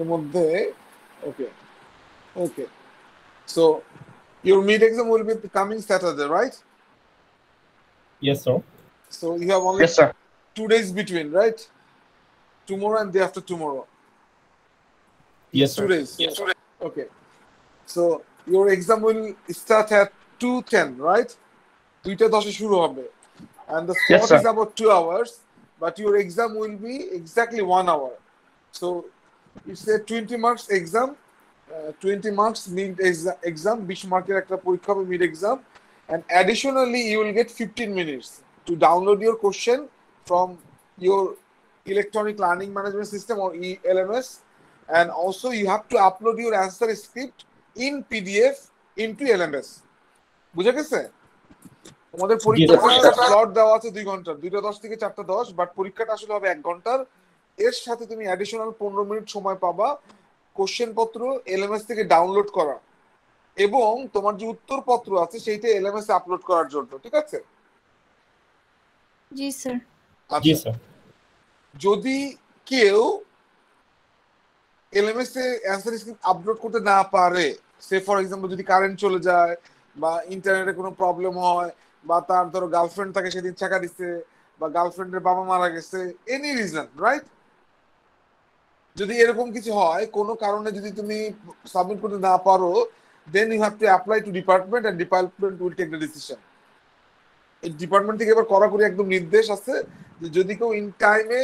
এর মধ্যে okay okay so your mid exam will be coming Saturday, right? Yes, sir. So you have only Yes, sir. 2 days between, right? Tomorrow and day after tomorrow. Yes, It's sir. 2 days. Yes, sir. Okay. So your exam will start at 2:10, right? 2:10 শুরু হবে. And the Yes, slot sir. is about 2 hours, but your exam will be exactly 1 hour. So it's a 20 marks exam. 20 marks mid exam, 20 মার্কের একটা পরীক্ষা হবে mid exam, and additionally you will get 15 minutes to download your question from your electronic learning management system or ELMS, and also you have to upload your answer script in PDF into LMS. বুঝা গেছে? তোমাদের পরীক্ষাটা slot দেওয়া আছে 2 ঘন্টার, 2:10 থেকে 4:10, but পরীক্ষাটা আসলে হবে 1 ঘন্টার। এর সাথে তুমি অ্যাডিশনাল 15 মিনিট সময় পাবা কোশ্চেন পত্র এলএমএস থেকে ডাউনলোড করা এবং তোমার যে উত্তরপত্র আছে সেইটা এলএমএস এ আপলোড করার জন্য, ঠিক আছে? জি স্যার। জি স্যার। যদি কেউ এলএমএস এ অ্যানসার স্ক্রিপ্ট আপলোড করতে না পারে, সে ফর এক্সাম্পল যদি কারেন্ট চলে যায় বা ইন্টারনেটে কোনো প্রবলেম হয় বা তার ধরো গার্লফ্রেন্ড তাকে সেদিন চাকা দিচ্ছে বা গার্লফ্রেন্ডের বাবা মারা গেছে, এনি রিজন, রাইট? যদি এরকম কিছু হয়, কোনো কারণে যদি তুমি সাবমিট করতে না পারো, then you have to apply to department and department will take the decision. এই ডিপার্টমেন্ট থেকে এবার কড়াকড়ি একদম নির্দেশ আছে যে যদি কেউ ইন টাইমে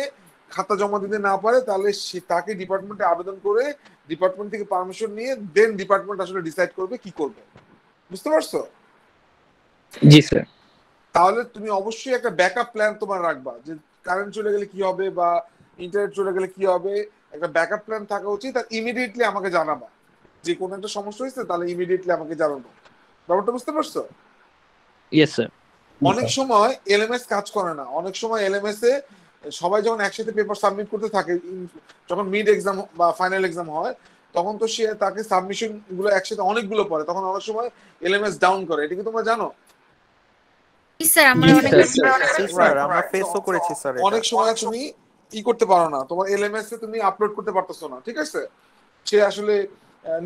খাতা জমা দিতে না পারে তাহলে সে তাকে ডিপার্টমেন্টে আবেদন করে ডিপার্টমেন্ট থেকে পারমিশন নিয়ে দেন ডিপার্টমেন্ট আসলে ডিসাইড করবে কি করবে। বুঝতে পারছো? জি স্যার। তাহলে তুমি অবশ্যই একটা ব্যাকআপ প্ল্যান তোমার রাখবা, যে কারেন্ট চলে গেলে কি হবে বা ইন্টারনেট চলে গেলে কি হবে, একটা ব্যাকআপ প্ল্যান থাকা উচিত। আর ইমিডিয়েটলি আমাকে জানাবা, যে কোনো একটা সমস্যা হয়েছে তাহলে ইমিডিয়েটলি আমাকে জানাবো। ব্যাপারটা বুঝতে পারছো? Yes sir. অনেক সময় এলএমএস কাজ করে না, অনেক সময় এলএমএস এ সবাই যখন একসাথে পেপার সাবমিট করতে থাকে, যখন মিড এক্সাম বা ফাইনাল এক্সাম হয় তখন তো সে তাকে সাবমিশন গুলো একসাথে অনেকগুলো পড়ে, তখন অনেক সময় এলএমএস ডাউন করে। এটা কি তোমরা জানো? অনেক সময় তুমি ই করতে পারো না, তোমার এলএমএস এ তুমি আপলোড করতে পারতেছো না, ঠিক আছে? সে আসলে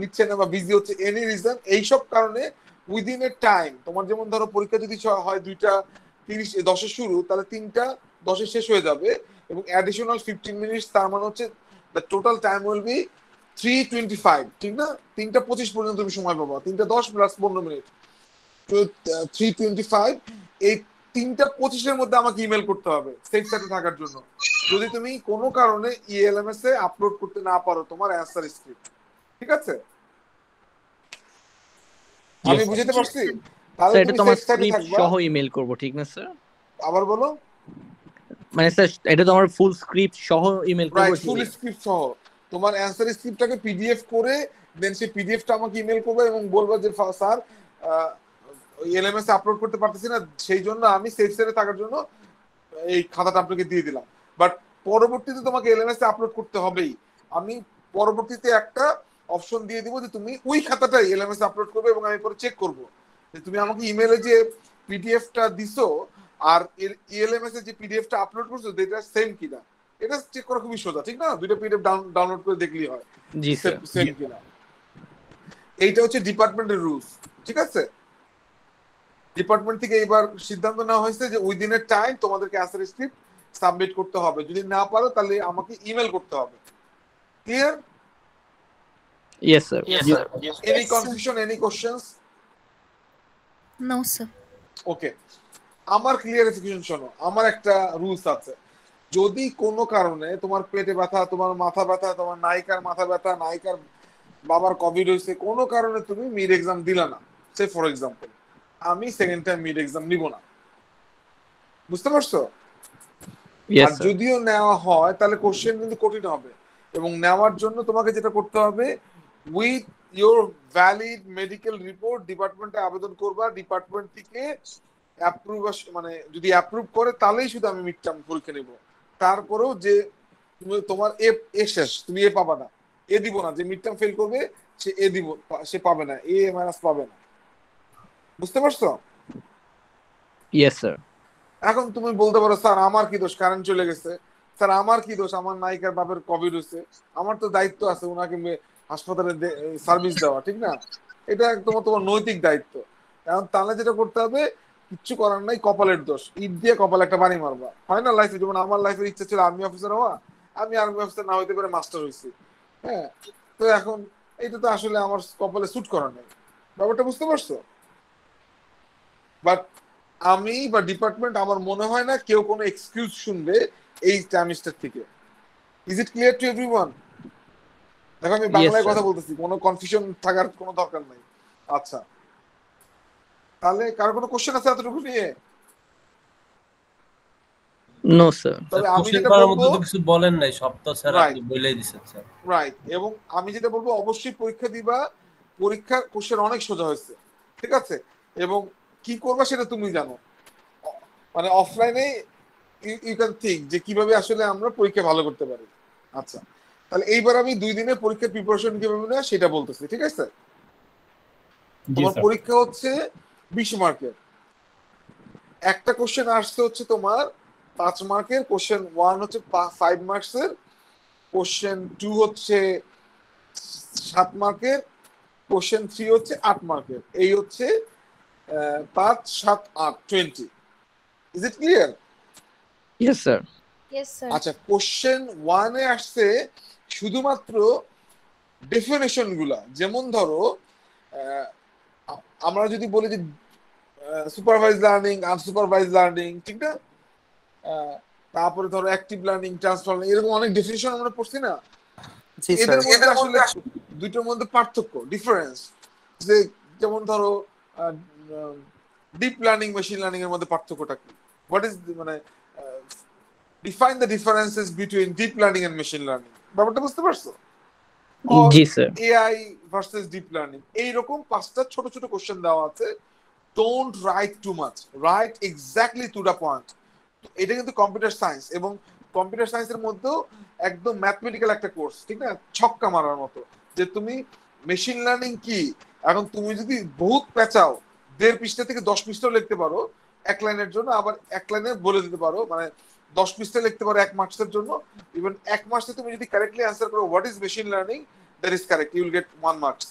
নিচ্ছে না বা বিজি হচ্ছে, এনি রিজন। এইসব কারণে উইদিন এ টাইম, তোমার যেমন ধরো পরীক্ষা যদি হয় 2:30 শুরু, তাহলে 3:10 শেষ হয়ে যাবে এবং অ্যাডিশনাল 15 মিনিটস, তার মানে হচ্ছে the total time will be 3:25, ঠিক না? 3:25 পর্যন্ত তুমি সময় পাবো, 3:10 প্লাস 15 মিনিট, 3:25। এই 3:25 মধ্যে আমাকে ইমেল করতে হবে সেফ সাইটে থাকার জন্য, যদি তুমি কোনো কারণে ইএলএমএস এ আপলোড করতে না পারো তোমার অ্যান্সার স্ক্রিপ্ট, ঠিক আছে? আমি বুঝতে পারছি? তাহলে এটা তুমি তোমার সেফ সাইটে স্ক্রিপ্ট থাকবা। সহ ইমেল করব, ঠিক না স্যার? আবার বলো। মানে স্যার এটা তো আমার ফুল স্ক্রিপ্ট সহ ইমেল করব, রাইট, ফুল স্ক্রিপ্ট সহ তোমার অ্যান্সার স্ক্রিপ্টটাকে পিডিএফ করে দেন সেই পিডিএফটা আমাকে ইমেল করবে এবং বলবো যে স্যার এলএমএস আপলোড করতে পারতেছি না, সেই জন্য আমি সেফ সাইটে থাকার জন্য এই খাতাটা আপনাকে দিয়ে দিলাম। বাট পরবর্তীতে তোমাকে এলএমএস এ আপলোড করতে হবেই। আমি পরবর্তীতে একটা অপশন দিয়ে দিব যে তুমি ওই খাতাটাই এলএমএস এ আপলোড করবে এবং আমি পরে চেক করব যে তুমি আমাকে ইমেলে যে পিডিএফটা দিছো আর এলএমএস এ যে পিডিএফটা আপলোড করছো এটা সেম কিনা, এটা চেক করা খুবই সোজা, ঠিক না? দুটো পিডিএফ ডাউনলোড করে দেখলেই হয় জি স্যার। সেম কিনা। এইটা হচ্ছে ডিপার্টমেন্টের রুলস, ঠিক আছে? ডিপার্টমেন্ট থেকে এবার সিদ্ধান্ত নেওয়া হয়েছে যে ওই দিনের টাইম তোমাদেরকে অ্যান্সার স্ক্রিপ্ট সাবমিট করতে হবে, যদি না পারো তাহলে আমাকে ইমেল করতে হবে। Clear? Yes sir. Any confusion, any questions? No sir. Okay, আমার ক্লিয়ারিফিকেশন শোনো। আমার একটা রুলস আছে, যদি কোনো কারণে তোমার পেটে ব্যথা, তোমার মাথা ব্যথা, তোমার নায়িকার মাথা ব্যথা, নায়িকার বাবার কোভিড হয়েছে, কোনো কারণে তুমি মিড এক্সাম দিলা না, সে ফর এক্সাম্পল, আমি সেকেন্ড টাইম মিড এক্সাম নিব না। বুঝতে পারছো? আর যদিও নেওয়া হয় তাহলে কোশ্চেন কিন্তু কঠিন হবে, এবং নেওয়ার জন্য তোমাকে যেটা করতে হবে, with your valid medical report ডিপার্টমেন্টে আবেদন করবা, ডিপার্টমেন্ট থেকে অ্যাপ্রুভ, মানে যদি অ্যাপ্রুভ করে তাহলেই শুধু আমি মিড টার্ম পরীক্ষা নেব। তারপরেও যে তুমি তোমার এ শেষ, তুমি এ পাবা না, এ দিব না, যে মিড টার্ম ফেল করবে সে এ দিব, সে পাবে না, এ মাইনাস পাবে না। বুঝতে পারছো? Yes sir. এখন তুমি বলতে পারো স্যার আমার কি দোষ, কারেন্ট চলে গেছে। স্যার আমার কি দোষ, আমার নায়িকার বাপের কোভিড হয়েছে, আমার তো দায়িত্ব আছে ওনাকে হাসপাতালে সার্ভিস দেওয়া, ঠিক না? এটা একদম তোমার নৈতিক দায়িত্ব। এখন তাহলে যেটা করতে হবে, কিচ্ছু করার নাই, কপালের দোষ, ইট দিয়ে কপালে একটা বাড়ি মারবা, হয় না লাইফে? যেমন আমার লাইফের ইচ্ছা ছিল আর্মি অফিসার হওয়া, আমি আর্মি অফিসার না হইতে পারে মাস্টার হয়েছি। হ্যাঁ, তো এখন এটা তো আসলে আমার কপালে স্যুট করার নেই, ব্যাপারটা বুঝতে পারছো? বাট আমি বা ডিপার্টমেন্ট, আমার মনে হয় না কেউ কোনো এক্সকিউজ শুনবে এই টাইমিস্টার থেকে। Is it clear to everyone? দেখো আমি Yes, বাংলায় sir. কথা বলতেছি, কোনো কনফিউশন থাকার কোনো দরকার নাই। আচ্ছা, তাহলে কার কোনো কোশ্চেন আছে এতটুকু নিয়ে? No, sir. তবে আমি কোশ্চেন যেটা করার বলবো, মধ্যে তো কিছু বলেন নাই, সব তো স্যার আপনি রাইট বলেই দিয়েছেন স্যার। রাইট, এবং আমি যেটা বলবো অবশ্যই পরীক্ষা দিবা, পরীক্ষার কোশ্চেন অনেক সোজা হয়েছে, ঠিক আছে? এবং কি করবা সেটা তুমি জানো, মানে অফলাইনে ইউ ক্যান থিঙ্ক যে কিভাবে আসলে আমরা পরীক্ষা ভালো করতে পারি। আচ্ছা, তাহলে এইবার আমি 2 দিনের পরীক্ষার প্রিপারেশন কিভাবে নেওয়া সেটা বলতেছি, ঠিক আছে? জি তোমার স্যার। পরীক্ষা হচ্ছে 20 মার্কের। একটা কোশ্চেন আসছে হচ্ছে তোমার 5 মার্কের, কোশ্চেন 1 হচ্ছে 5 মার্কসের, কোশ্চেন 2 হচ্ছে 7 মার্কের, কোশ্চেন 3 হচ্ছে 8 মার্কের। এই হচ্ছে 5 7 8 20। Is it clear? Yes, sir. Yes, sir. আচ্ছা, কোশ্চেন 1 এ আসছে শুধুমাত্র ডেফিনেশন গুলা। যেমন ধরো আহ, আমরা যদি বলি যে সুপারভাইজ লার্নিং, আনসুপারভাইজ লার্নিং, ঠিক না? তারপরে ধরো অ্যাক্টিভ লার্নিং, ট্রান্সফার, এরকম অনেক ডেফিনেশন আমরা পড়ছি না? এদের মধ্যে আসলে দুইটার মধ্যে পার্থক্য, ডিফারেন্স, যে যেমন ধরো ডিপ লার্নিং, মেশিন লার্নিং এর মধ্যে পার্থক্যটা কি? হোয়াট ইজ মানে define the differences between deep learning and machine learning. ব্যাপারটা বুঝতে পারছো? জি, sir. AI versus deep learning, এইরকম 5টা ছোট ছোট কোশ্চেন দেওয়া আছে। Don't write too much, write exactly to the point. এটা কিন্তু কম্পিউটার সায়েন্স, এবং কম্পিউটার সায়েন্সের মধ্যেও একদম ম্যাথমেটিক্যাল একটা কোর্স, ঠিক না? ছক্কা মারার মতো, যে তুমি মেশিন লার্নিং কি, এখন তুমি যদি বহুত পেঁচাও, 1.5 পৃষ্ঠা থেকে 10 পৃষ্ঠাও লিখতে পারো এক লাইনের জন্য, আবার এক লাইনে বলে দিতে পারো, মানে 10 পৃষ্ঠা লিখতে পারো 1 মার্কসের জন্য। ইভেন 1 মার্কসে তুমি যদি কারেক্টলি অ্যান্সার করো what is machine learning, that is correct, you will get 1 marks.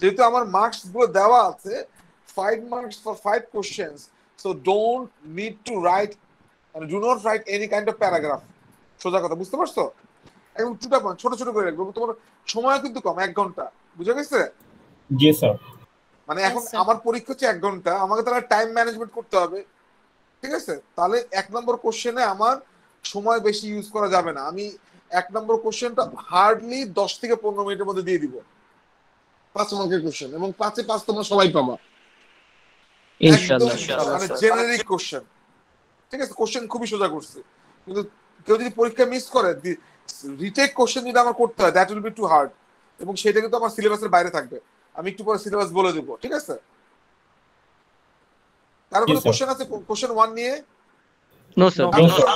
যেহেতু আমার মার্কস গুলো দেওয়া আছে 5 marks for 5 questions, so don't need to write and do not write any kind of paragraph. সোজা কথা, বুঝতে পারছো? একদম টুটা পয়েন্ট ছোট ছোট করে লিখবো। তোমার সময় কিন্তু কম, 1 ঘন্টা, বুঝা গেছে? জি স্যার। মানে এখন Yes, sir. আমার পরীক্ষা হচ্ছে 1 ঘন্টা, আমাকে তাহলে টাইম ম্যানেজমেন্ট করতে হবে, ঠিক আছে? তাহলে 1 নম্বর কোশ্চেনে আমার সময় বেশি ইউজ করা যাবে না। আমি 1 নম্বর কোশ্চেনটা হার্ডলি 10 থেকে 15 মিনিটের মধ্যে দিয়ে দিব, 5 মার্কের কোশ্চেন, এবং 5-এ 5 তোমরা সবাই পাবা। একদম ইনশাআল্লাহ। মানে জেনারিক কোশ্চেন, ঠিক আছে? কোশ্চেন খুবই সোজা করছে, কিন্তু কেউ যদি পরীক্ষা মিস করে, রিটেক কোশ্চেন যদি আমার করতে হয়, that will be too hard, এবং সেটা কিন্তু আমার সিলেবাসের বাইরে থাকবে। আমি একটু পরে সিলেবাস বলে দেবো, ঠিক আছে? কারো কোনো Yes, sir. কোশ্চেন আছে কোশ্চেন 1 নিয়ে? No, sir. No, sir.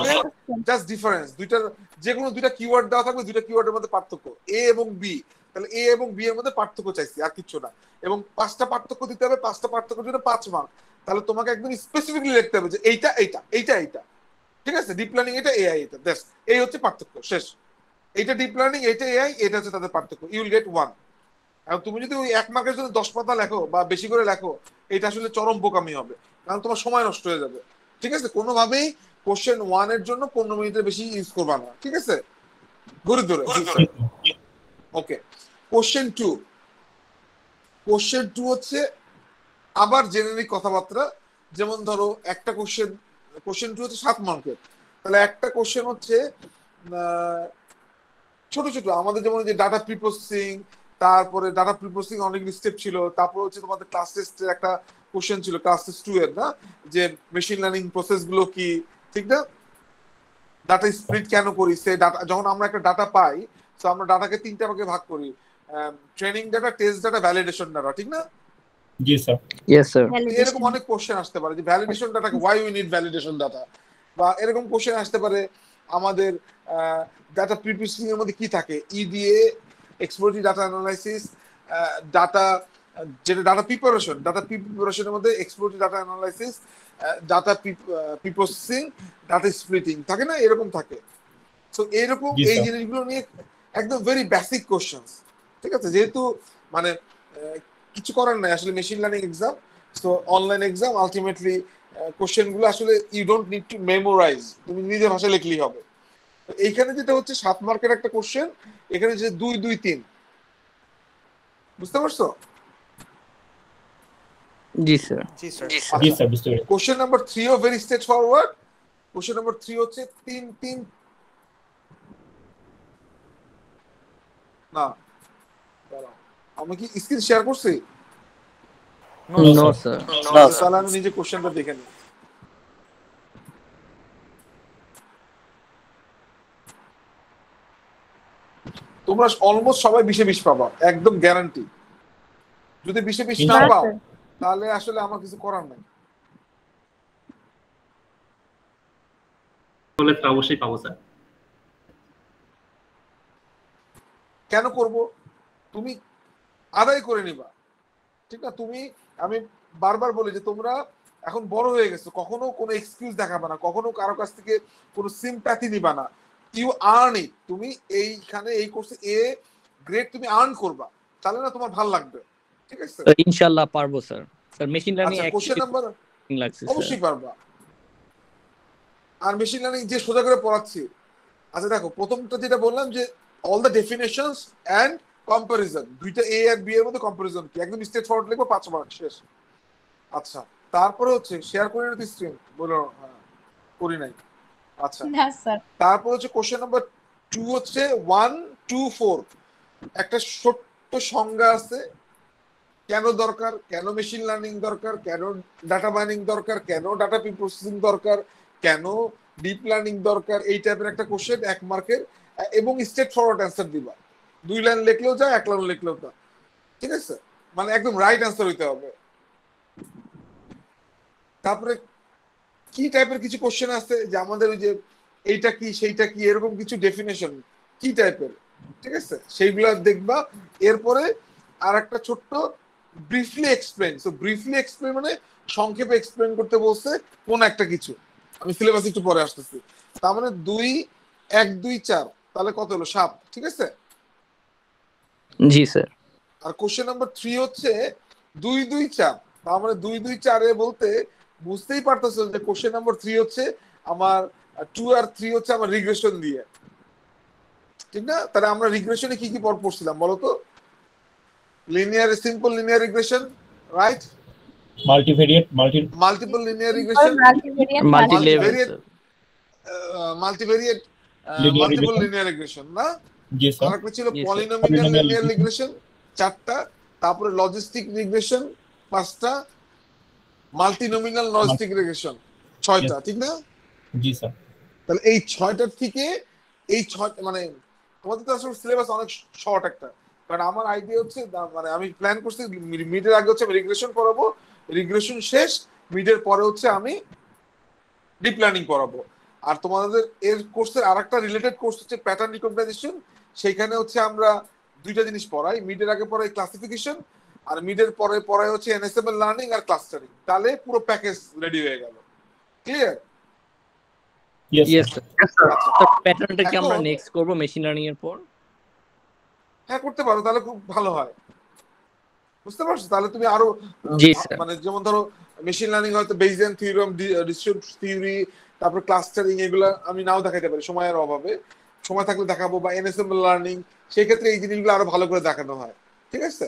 Just difference, দুইটার যে কোনো দুইটা কিওয়ার্ড দেওয়া থাকবে, দুইটা কিওয়ার্ডের মধ্যে পার্থক্য, এ এবং বি। তাহলে এ এবং বি এর মধ্যে পার্থক্য চাইছি, আর কিছু না। এবং 5টা পার্থক্য দিতে হবে, 5টা পার্থক্যের জন্য 5 মার্ক। তাহলে তোমাকে একদম স্পেসিফিকলি লিখতে হবে যে এইটা এইটা এইটা এইটা, ঠিক আছে? ডিপ লার্নিং এটা, এআই এটা, দ্যাটস, এই হচ্ছে পার্থক্য, শেষ। এইটা ডিপ লার্নিং, এইটা এআই, এটা হচ্ছে তাদের পার্থক্য, ইউ উইল গেট 1। এখন তুমি যদি ওই 1 মার্কের জন্য 10 পাতা লেখো বা বেশি করে লেখো, এটা আসলে চরম বোকামি হবে, কারণ তোমার সময় নষ্ট হয়ে যাবে, ঠিক আছে? কোনোভাবেই কোশ্চেন 1 এর জন্য 15 মিনিটের বেশি ইউজ করবা না, ঠিক আছে? ঘুরে ধরে। ওকে, কোশ্চেন 2। কোশ্চেন 2 হচ্ছে আবার জেনারিক কথাবার্তা। যেমন ধরো একটা কোশ্চেন 2 হচ্ছে 7 মার্কের। তাহলে একটা কোশ্চেন হচ্ছে ছোট ছোট, আমাদের যেমন যে ডাটা প্রিপ্রসেসিং, তারপরে ডাটা প্রিপ্রসেসিং অনেক স্টেপ ছিল, তারপর হচ্ছে তোমাদের ক্লাস টেস্টের একটা কোশ্চেন ছিল, ক্লাস টেস্ট 2 এর, না, যে মেশিন লার্নিং প্রসেস গুলো কি, ঠিক না? ডাটা স্প্লিট কেন করি, সে ডাটা যখন আমরা একটা ডাটা পাই, তো আমরা ডাটাকে 3টা ভাগে ভাগ করি, training data, test data, validation data, ঠিক না? জি স্যার। Yes, sir. এরকম অনেক কোশ্চেন আসতে পারে যে validation data, why we need validation data, বা এরকম কোশ্চেন আসতে পারে আমাদের ডাটা প্রিপ্রসেসিং এর মধ্যে কি থাকে, ইডিএ, এক্সপ্লোরেটরি ডাটা অ্যানালাইসিস, ডাটা, যেটা ডাটা প্রিপারেশনের মধ্যে exploratory data analysis, data preprocessing, data splitting থাকে না, এরকম থাকে। সো এরকম জি এই স্যার। জিনিসগুলো নিয়ে একদম ভেরি বেসিক কোশ্চেন্স, ঠিক আছে? যেহেতু মানে কিছু করার নাই আসলে, machine learning exam, so online exam, ultimately question গুলো আসলে you don't need to memorise, তুমি নিজের ভাষায় লিখলেই হবে। তো এইখানে যেটা হচ্ছে 7 মার্কের একটা কোশ্চেন, এখানে যে 2 2 3, বুঝতে পারছো? জি স্যার। জি স্যার। জি আচ্ছা, স্যার, বুঝতে পেরেছি। কোশ্চেন নাম্বার 3 ও very straightforward. Question number 3 হচ্ছে 3 3, না দাঁড়াও, আমি কি স্ক্রিন শেয়ার করছি? No no sir. স্যার। তাহলে আমি নিজে কোশ্চেনটা দেখে নিই। তোমরা অলমোস্ট সবাই 20 এ 20 পাবা, একদম গ্যারান্টি। যদি 20 এ 20 না ইনশাআল্লাহ। পাও তাহলে আসলে আমার কিছু করার নাই। বলে তো অবশ্যই পাবো স্যার। কেন করব? তুমি আদায় করে নিবা, ঠিক না? তুমি, আমি বারবার বলি যে তোমরা এখন বড় হয়ে গেছো, কখনো কোনো এক্সকিউজ দেখাবা না, কখনো কারো কাছ থেকে কোনো সিম্প্যাথি নিবা না। You earn it. তুমি এইখানে এই কোর্সে এ গ্রেড তুমি আর্ন করবা, তাহলে না তোমার ভালো লাগবে, ঠিক আছে? ইনশাআল্লাহ পারবো স্যার। স্যার মেশিন লার্নিং আচ্ছা, কোশ্চেন নাম্বার লাগছে স্যার। অবশ্যই পারবা। আর মেশিন লার্নিং যে সোজা করে পড়াচ্ছি। আচ্ছা দেখো, প্রথমটা যেটা বললাম যে all the definitions and comparison, দুইটা এ আর বি এর মধ্যে কম্পারিজন কি, একদম স্ট্রেট ফরওয়ার্ড লিখবো, 5 মার্ক শেষ। আচ্ছা, তারপরে হচ্ছে শেয়ার করে নিতে স্ক্রিন, বলো হ্যাঁ করি নাই। আচ্ছা, না স্যার। তারপর হচ্ছে কোশ্চেন নাম্বার 2 হচ্ছে 1 2 4, একটা ছোট্ট সংজ্ঞা আছে, কেন দরকার, কেন মেশিন লার্নিং দরকার, কেন ডাটা মাইনিং দরকার, কেন ডাটা প্রসেসিং দরকার, কেন ডিপ লার্নিং দরকার, এই টাইপের একটা কোশ্চেন 1 মার্কের, এবং স্ট্রেট ফরওয়ার্ড অ্যান্সার দিবা। 2 লাইন লিখলেও যায়, 1 লাইন লিখলেও তা, ঠিক আছে? মানে একদম রাইট অ্যান্সার হইতে হবে। তারপরে কি টাইপের কিছু কোশ্চেন আছে যে আমাদের ওই যে এইটা কি সেইটা কি এরকম কিছু ডেফিনেশন কি টাইপের, ঠিক আছে? সেইগুলা দেখবা। এরপরে আর একটা ছোট্ট briefly explain. So briefly explain মানে সংক্ষেপে এক্সপ্লেইন করতে বলছে কোন একটা কিছু। আমি সিলেবাস একটু পরে আসতেছি। তার মানে 2 1 2 4, তাহলে কত হলো? 7, ঠিক আছে? জি স্যার। আর কোশ্চেন নাম্বার 3 হচ্ছে 2 2 4, তার মানে 2 2 4 এ বলতে বুঝতেই পারতেছো যে কোশ্চেন নাম্বার 3 হচ্ছে আমার 2 আর 3 হচ্ছে আমার রিগ্রেশন দিয়ে, ঠিক না? তাহলে আমরা রিগ্রেশনে কি কি পড়ছিলাম বলো তো? Linear, simple linear regression, right? Multivariate, multiple linear regression, multivariant multi level multivariate, sir. Multivariate, linear multiple regression. Linear regression না? জি স্যার। আরেকটা ছিল Yes, sir. Polynomial Polynomial linear regression। Regression, 4টা। তারপরে লজিস্টিক রিগ্রেশন 5টা, মাল্টিনোমিনাল লজিস্টিক রিগ্রেশন 6টা, ঠিক না? জি স্যার। তাহলে এই 6টার থেকে এই 6 মানে তোমাদের তো আসলে সিলেবাস অনেক শর্ট একটা, কারণ আমার আইডিয়া হচ্ছে মানে আমি প্ল্যান করছি মিডের আগে হচ্ছে আমি রিগ্রেশন করাবো, রিগ্রেশন শেষ, মিডের পরে হচ্ছে আমি ডিপ লার্নিং করাবো। আর তোমাদের এর কোর্সের আরেকটা রিলেটেড কোর্স হচ্ছে প্যাটার্ন রিকগনিশন, সেইখানে হচ্ছে আমরা 2টা জিনিস পড়াই, মিডের আগে পড়াই ক্লাসিফিকেশন, আর মিডের পরে পড়াই হচ্ছে এনএসএমএল লার্নিং আর ক্লাস্টারিং। তাহলে পুরো প্যাকেজ রেডি হয়ে গেল, clear? Yes yes sir. Sir. আচ্ছা, স্যার প্যাটার্নটা কি আমরা এখন- নেক্সট করব মেশিন লার্নিং এর পর? হ্যাঁ করতে পারো, তাহলে খুব ভালো হয়, বুঝতে পারছো? তাহলে তুমি আরো জি স্যার। মানে যেমন ধরো মেশিন লার্নিং হয়তো বেইজিয়ান থিওরেম, ডিস্ট্রিবিউটেড থিওরি, তারপর ক্লাস্টারিং, এগুলো আমি নাও দেখাতে পারি সময়ের অভাবে, সময় থাকলে দেখাবো, বা এনএসএমএল লার্নিং, সেই ক্ষেত্রে এই জিনিসগুলো আরো ভালো করে দেখানো হয়, ঠিক আছে?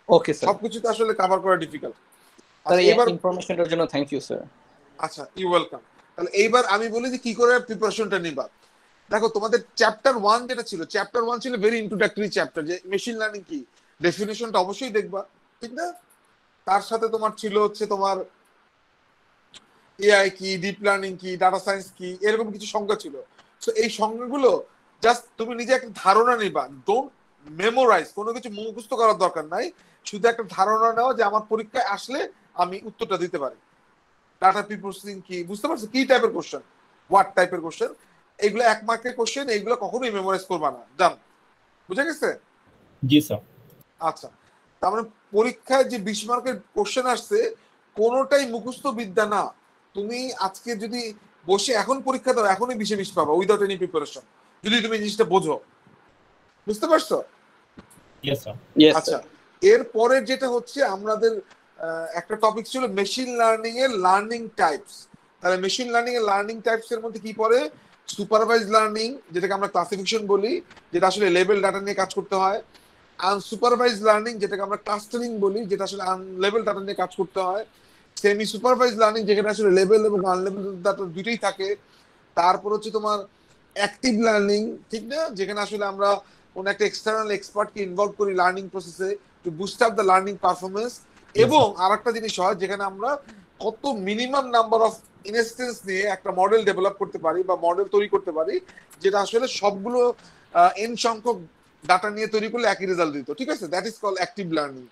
Okay sir. সবকিছু তো আসলে কভার করা ডিফিকাল্ট। স্যার এই এবার ইনফরমেশনটার জন্য থ্যাংক ইউ স্যার। আচ্ছা, ইউ ওয়েলকাম। তাহলে এইবার আমি বলি যে কি করে প্রিপারেশনটা নিবা। দেখো, তোমাদের চ্যাপ্টার 1 যেটা ছিল, চ্যাপ্টার 1 ছিল ভেরি ইন্ট্রোডাক্টরি চ্যাপ্টার, যে মেশিন লার্নিং কি, ডেফিনেশনটা অবশ্যই দেখবা, ঠিক না? তার সাথে তোমার ছিল হচ্ছে তোমার এআই কি, ডিপ লার্নিং কি, ডাটা সায়েন্স কি, এরকম কিছু সংজ্ঞা ছিল। সো এই সংজ্ঞাগুলো জাস্ট তুমি নিজে একটা ধারণা নিবা, ডোন্ট মেমোরাইজ, কোনো কিছু মুখস্থ করার দরকার নাই, শুধু একটা ধারণা নেওয়া যে আমার পরীক্ষায় আসলে আমি উত্তরটা দিতে পারি। ডাটা প্রসেসিং কি, বুঝতে পারছো? কি টাইপের কোশ্চেন, হোয়াট টাইপের কোশ্চেন, এগুলো 1 মার্কের কোশ্চেন, এগুলো কখনোই মেমোরাইজ করবা না, জান? বুঝে গেছে? জি স্যার। আচ্ছা, তার মানে পরীক্ষায় যে 20 মার্কের কোশ্চেন আসছে কোনোটাই মুখস্থ বিদ্যা না। তুমি আজকে যদি বসে এখন পরীক্ষা দাও, এখনই 20 এ 20 পাবা উইদাউট এনি প্রিপারেশন। যদি তুমি জিনিসটা বোঝো, বুঝতে পারছো? Yes, sir. Yes, আচ্ছা, sir. এরপরে যেটা হচ্ছে আমাদের একটা টপিক ছিল মেশিন লার্নিং এর লার্নিং টাইপস। তাহলে মেশিন লার্নিং এর লার্নিং টাইপস এর মধ্যে কি পড়ে? সুপারভাইজ লার্নিং, যেটাকে আমরা ক্লাসিফিকেশন বলি, যেটা আসলে লেভেল ডাটা নিয়ে কাজ করতে হয়। আনসুপারভাইজ লার্নিং, যেটাকে আমরা ক্লাস্টারিং বলি, যেটা আসলে আনলেভেল ডাটা নিয়ে কাজ করতে হয়। সেমি সুপারভাইজ লার্নিং, যেখানে আসলে লেভেল এবং আনলেভেল ডাটা দুটোই থাকে। তারপর হচ্ছে তোমার অ্যাক্টিভ লার্নিং, ঠিক না, যেখানে আসলে আমরা কোন একটা এক্সটার্নাল এক্সপার্টকে ইনভলভ করি লার্নিং প্রসেসে two boost up the learning performance. এবং আরেকটা জিনিস হয় যেখানে আমরা কত মিনিমাম নাম্বার অফ ইনস্টেন্স নিয়ে একটা মডেল ডেভেলপ করতে পারি বা মডেল তৈরি করতে পারি, যেটা আসলে সবগুলো এন সংখ্যক ডাটা নিয়ে তৈরি করলে একই রেজাল্ট দিত, ঠিক আছে? That is call active learning.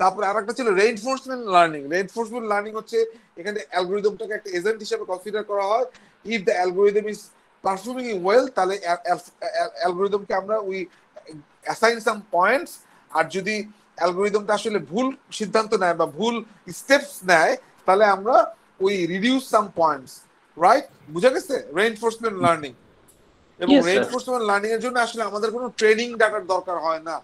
তারপরে আর একটা ছিল রেইনফোর্সমেন্ট লার্নিং। রেইনফোর্সমেন্ট লার্নিং হচ্ছে এখানে অ্যালগোরিদমটাকে একটা এজেন্ট হিসেবে কনসিডার করা হয়। If the algorithm is performing well, তাহলে অ্যালগোরিদমকে আমরা উই অ্যাসাইন সাম পয়েন্টস। আর যদি অ্যালগোরিদমটা আসলে ভুল সিদ্ধান্ত নেয় বা ভুল স্টেপস নেয়, তাহলে আমরা we reduce some points, right? বুঝা গেছে রেইনফোর্সমেন্ট লার্নিং? এবং Yes, sir. রেইনফোর্সমেন্ট লার্নিং এর জন্য আসলে আমাদের কোনো ট্রেনিং ডাটার দরকার হয় না।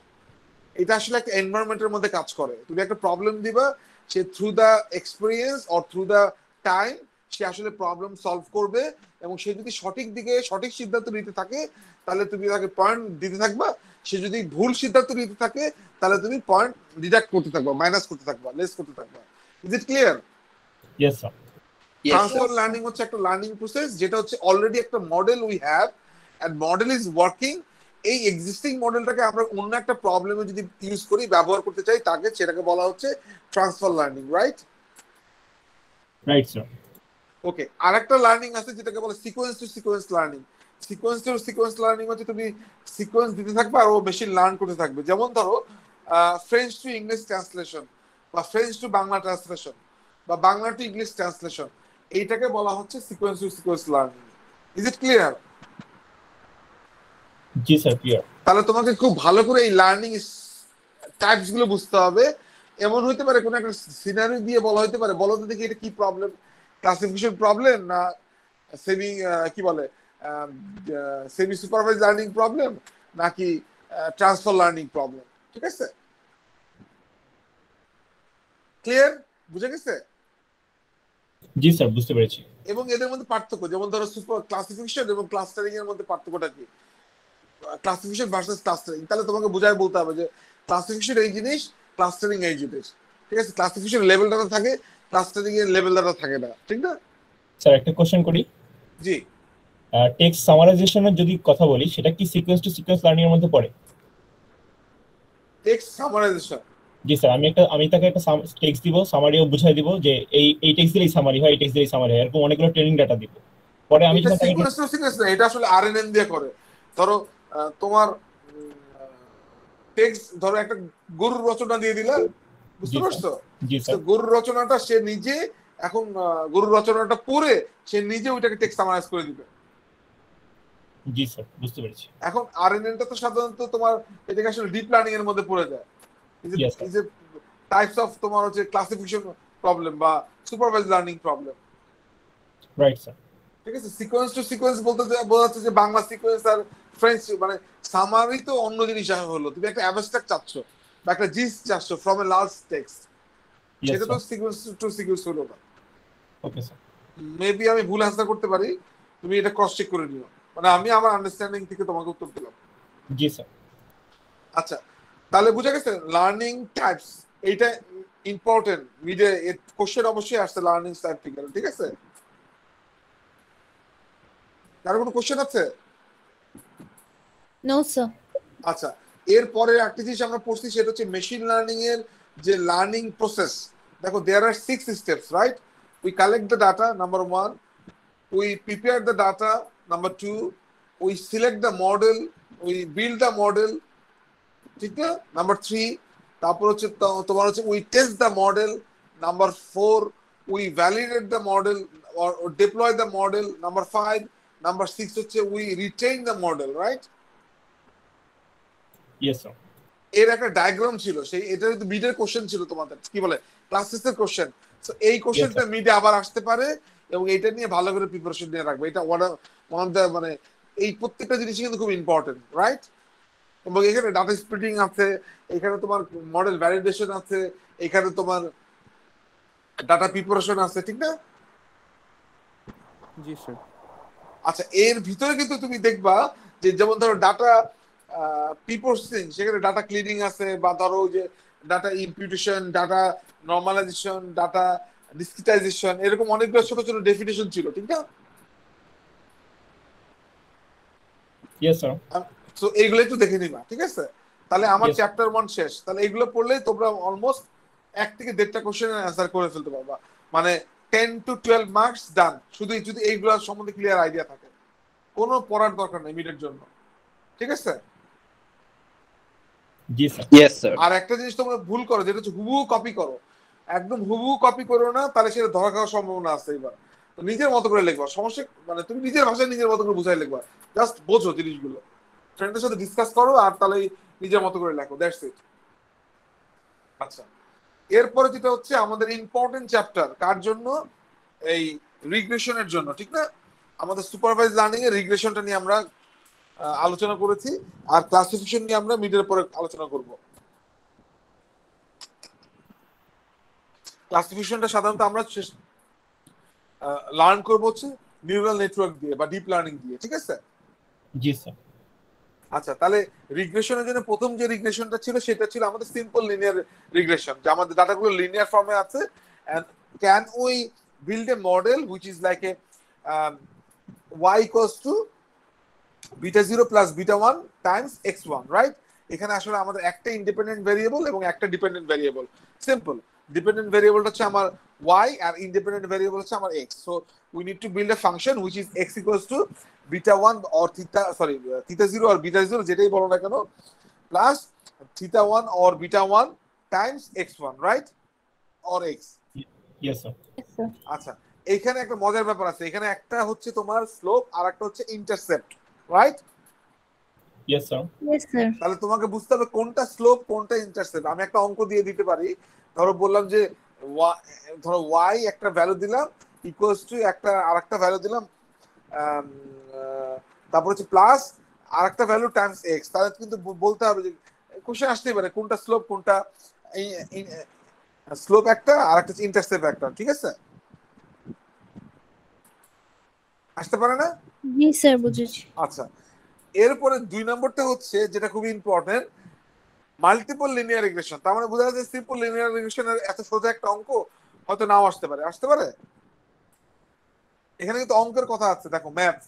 এটা আসলে একটা এনভায়রনমেন্টের মধ্যে কাজ করে। তুমি একটা প্রবলেম দিবা, সে through the experience or through the time সে আসলে প্রবলেম সলভ করবে। এবং সে যদি সঠিক দিকে সঠিক সিদ্ধান্ত নিতে থাকে, তাহলে তুমি তাকে পয়েন্ট দিতে থাকবা। সে যদি ভুল সিদ্ধান্ত নিতে থাকে, তাহলে তুমি পয়েন্ট ডিডাক্ট করতে থাকবা, মাইনাস করতে থাকবা, লেস করতে থাকবা। Is it clear? Yes, sir. Yes, transfer sir. Learning হচ্ছে একটা লার্নিং প্রসেস, যেটা হচ্ছে অলরেডি একটা model we have and model is working. এই এক্সিস্টিং মডেলটাকে আমরা অন্য একটা প্রবলেমে যদি ইউজ করি, ব্যবহার করতে চাই, তাকে সেটাকে বলা হচ্ছে transfer learning, right? Right, sir. Okay, আরেকটা লার্নিং আছে যেটাকে বলে sequence to sequence learning. Sequence to sequence learning হচ্ছে তুমি সিকোয়েন্স দিতে থাকবে আর ও মেশিন লার্ন করতে থাকবে। যেমন ধরো ফ্রেঞ্চ টু ইংলিশ ট্রান্সলেশন, বা ফ্রেঞ্চ টু বাংলা ট্রান্সলেশন, বা বাংলা টু ইংলিশ ট্রান্সলেশন, এইটাকে বলা হচ্ছে sequence to sequence learning. Is it clear? জি স্যার, ক্লিয়ার। তাহলে তোমাকে খুব ভালো করে এই লার্নিং টাইপস গুলো বুঝতে হবে। এমন হইতে পারে কোন একটা সিনারি দিয়ে বলা হইতে পারে, বলো তো দেখি এটা কি প্রবলেম, ক্লাসিফিকেশন প্রবলেম না সেমি কি বলে সেমি সুপারভাইজ লার্নিং প্রবলেম, নাকি ট্রান্সফার লার্নিং প্রবলেম, ঠিক আছে? ক্লিয়ার? বুঝে গেছে? জি স্যার, বুঝতে পেরেছি। এবং এদের মধ্যে পার্থক্য, যেমন ধরো সুপার ক্লাসিফিকেশন এবং ক্লাস্টারিং এর মধ্যে পার্থক্যটা কি? ক্লাসিফিকেশন ভার্সেস ক্লাস্টারিং, তাহলে তোমাকে বুঝায় বলতে হবে যে ক্লাসিফিকেশন এই জিনিস, ক্লাস্টারিং এই জিনিস, ঠিক আছে? ক্লাসিফিকেশন লেভেল ডাটা থাকে, ক্লাস্টারিং এর লেভেল ডাটা থাকে না, ঠিক না? স্যার একটা কোশ্চেন করি। জি। টেক্সট সামারাইজেশনের যদি কথা বলি, সেটা কি সিকোয়েন্স টু সিকোয়েন্স লার্নিং এর মধ্যে পড়ে? টেক্সট সামারাইজেশন, জি স্যার, আমি তাকে একটা টেক্সট দিব, সামারিও বুঝাই দিব যে এই টেক্সট দিলেই সামারি হয়, এই টেক্সট দিলেই সামারি হয়, এরকম অনেকগুলো ট্রেনিং ডাটা দিব। পরে আমি এটা যখন তাকে সিকোয়েন্স টু সিকোয়েন্স না, এটা আসলে আরএনএন দিয়ে করে। ধরো তোমার টেক্সট, ধরো একটা গরুর রচনা দিয়ে দিলা, বুঝতে জি পারছো? জি তো স্যার। গরুর রচনাটা সে নিজে এখন গরুর রচনাটা পড়ে সে নিজে ওইটাকে টেক্সট সামারাইজ করে দিবে। জি স্যার, বুঝতে পেরেছি। এখন আরএনএনটা তো সাধারণত তোমার এটাকে আসলে ডিপ লার্নিং এর মধ্যে পড়ে যায়। Yes, sir. এই যে টাইপস অফ তোমার হচ্ছে ক্লাসিফিকেশন প্রবলেম বা supervise learning problem, right sir. ঠিক আছে? সিকোয়েন্স টু সিকোয়েন্স বলতে বোঝাচ্ছে যে বাংলা সিকোয়েন্স আর ফ্রেঞ্চ মানে সামারি তো অন্য জিনিস হলো। তুমি একটা অ্যাবস্ট্রাক্ট চাচ্ছ বা একটা জিস চাচ্ছ from a large text, yes সেটা তো স্যার। সিকোয়েন্স টু সিকোয়েন্স হলো না। Okay sir. মেবি আমি ভুল আনসার করতে পারি, তুমি এটা ক্রস চেক করে নিও। মানে আমি আমার আন্ডারস্ট্যান্ডিং থেকে তোমাকে উত্তর দিলাম। জি স্যার। আচ্ছা, তাহলে বুঝা গেছে লার্নিং টাইপস, এইটা ইম্পর্টেন্ট। মিডে কোশ্চেন অবশ্যই আসছে লার্নিং টাইপ থেকে, ঠিক আছে? কারো কোনো কোশ্চেন আছে? No, sir. আচ্ছা, এরপরে একটা জিনিস আমরা পড়ছি, সেটা হচ্ছে মেশিন লার্নিং এর যে লার্নিং প্রসেস। দেখো, দেয়ার আর 6 steps, right? We collect the data, number 1, we prepare the data, number 2, we select the model, we build the model, ঠিক না? নাম্বার 3, তারপর হচ্ছে তোমার হচ্ছে we test the model, number 4, we validate the model or deploy the model, number 5, number 6 হচ্ছে we retain the model, right? Yes sir. এর একটা diagram ছিল, সেই এটা কিন্তু মিডের কোশ্চেন ছিল তোমাদের, কি বলে, ক্লাস 6 এর কোশ্চেন। সো এই কোশ্চেনটা মিডে আবার আসতে পারে, এবং এটা নিয়ে ভালো করে প্রিপারেশন নিয়ে রাখবে। এটা ওয়ান অফ দ্য মানে এই প্রত্যেকটা জিনিসই কিন্তু খুব ইম্পর্টেন্ট, রাইট? এবং এখানে ডাটা স্প্লিটিং আছে, এখানে তোমার মডেল ভ্যালিডেশন আছে, এখানে তোমার ডাটা প্রিপারেশন আছে, ঠিক না? জি স্যার। আচ্ছা, এর ভিতরে কিন্তু তুমি দেখবা যে যেমন ধরো ডাটা প্রিপ্রসেসিং, সেখানে ডাটা ক্লিনিং আছে, বা ধরো যে ডাটা ইম্পিউটেশন, ডাটা নর্মালাইজেশন, ডাটা ডিসক্রিটাইজেশন, এরকম অনেকগুলো ছোট ছোট ডেফিনেশন ছিল, ঠিক না? Yes sir. তো এইগুলো একটু দেখে নিবা, ঠিক আছে? তাহলে আমার Yes. চ্যাপ্টার 1 শেষ। তাহলে এগুলো পড়লেই তোমরা অলমোস্ট 1 থেকে 1.5টা কোশ্চেনের অ্যান্সার করে ফেলতে পারবা, মানে 10 to 12 মার্কস ডান, শুধু যদি এইগুলো সম্বন্ধে ক্লিয়ার আইডিয়া থাকে, কোনো পড়ার দরকার নেই মিডের জন্য, ঠিক আছে? জি স্যার। Yes sir. আর একটা জিনিস তোমরা ভুল করো, যেটা হচ্ছে হুবহু কপি করো। একদম হুবহু কপি করো না, তাহলে সেটা ধরা খাওয়ার সম্ভাবনা আছে। এবার তো নিজের মতো করে লিখবা, সমস্যা মানে তুমি নিজের ভাষায় নিজের মতো করে বুঝাই লিখবা, জাস্ট বোঝো জিনিসগুলো, ফ্রেন্ডের সাথে ডিসকাস করো, আর তাহলে নিজের মতো করে লেখো, দ্যাটস ইট। আচ্ছা, এরপরে যেটা হচ্ছে আমাদের ইম্পর্টেন্ট চ্যাপ্টার, কার জন্য? এই রিগ্রেশনের জন্য, ঠিক না? আমাদের সুপারভাইজ লার্নিং এর রিগ্রেশনটা নিয়ে আমরা আলোচনা করেছি, আর ক্লাসিফিকেশন নিয়ে আমরা মিডের পরে আলোচনা করব। ক্লাসিফিকেশনটা সাধারণত আমরা লার্ন করবো হচ্ছে নিউরাল নেটওয়ার্ক দিয়ে বা ডিপ লার্নিং দিয়ে, ঠিক আছে? জি স্যার। আচ্ছা, তাহলে রিগ্রেশনের জন্য প্রথম যে রিগ্রেশনটা ছিল সেটা ছিল আমাদের সিম্পল লিনিয়ার রিগ্রেশন, যে আমাদের ডাটাগুলো লিনিয়ার ফর্মে আছে, and can we build a model which is like a y equals to beta 0 plus beta 1 times x1, right? এখানে আসলে আমাদের একটা ইন্ডিপেন্ডেন্ট ভেরিয়েবল এবং একটা ডিপেন্ডেন্ট ভেরিয়েবল। সিম্পল, ডিপেন্ডেন্ট ভেরিয়েবলটা হচ্ছে আমার y আর ইন্ডিপেন্ডেন্ট ভেরিয়েবল হচ্ছে আমার x। So we need to build a function which is x equals to beta 1 or theta 0 or beta 0, যেটাই বলো না কেন, plus theta 1 or beta 1 times x1, right? or x। Yes sir. আচ্ছা, এখানে একটা মজার ব্যাপার আছে, এখানে একটা হচ্ছে তোমার স্লোপ আর একটা হচ্ছে intercept, right? Yes sir. Yes, sir. তাহলে তোমাকে বুঝতে হবে কোনটা স্লোপ কোনটা ইন্টারসেপ্ট। আমি একটা অঙ্ক দিয়ে দিতে পারি, ধরো বললাম যে ধরো y একটা ভ্যালু দিলাম ইকুয়ালস টু একটা আরেকটা ভ্যালু দিলাম, তারপর হচ্ছে প্লাস আরেকটা ভ্যালু টাইমস x। তাহলে কিন্তু বলতে হবে যে কোশ্চেন আসতেই পারে কোনটা স্লোপ কোনটা, স্লোপ একটা আর একটা ইন্টারসেপ্ট একটা, ঠিক আছে? আসতে পারে না? জি স্যার, বুঝেছি। আচ্ছা, এরপরে 2 নম্বরটা হচ্ছে যেটা খুব ইম্পর্টেন্ট, মাল্টিপল লিনিয়ার রিগ্রেশন। তার মানে বোঝা যাচ্ছে সিম্পল লিনিয়ার রিগ্রেশনের এত সোজা একটা অঙ্ক হয়তো নাও আসতে পারে, আসতে পারে। এখানে কিন্তু অঙ্কের কথা আছে, দেখো ম্যাথস।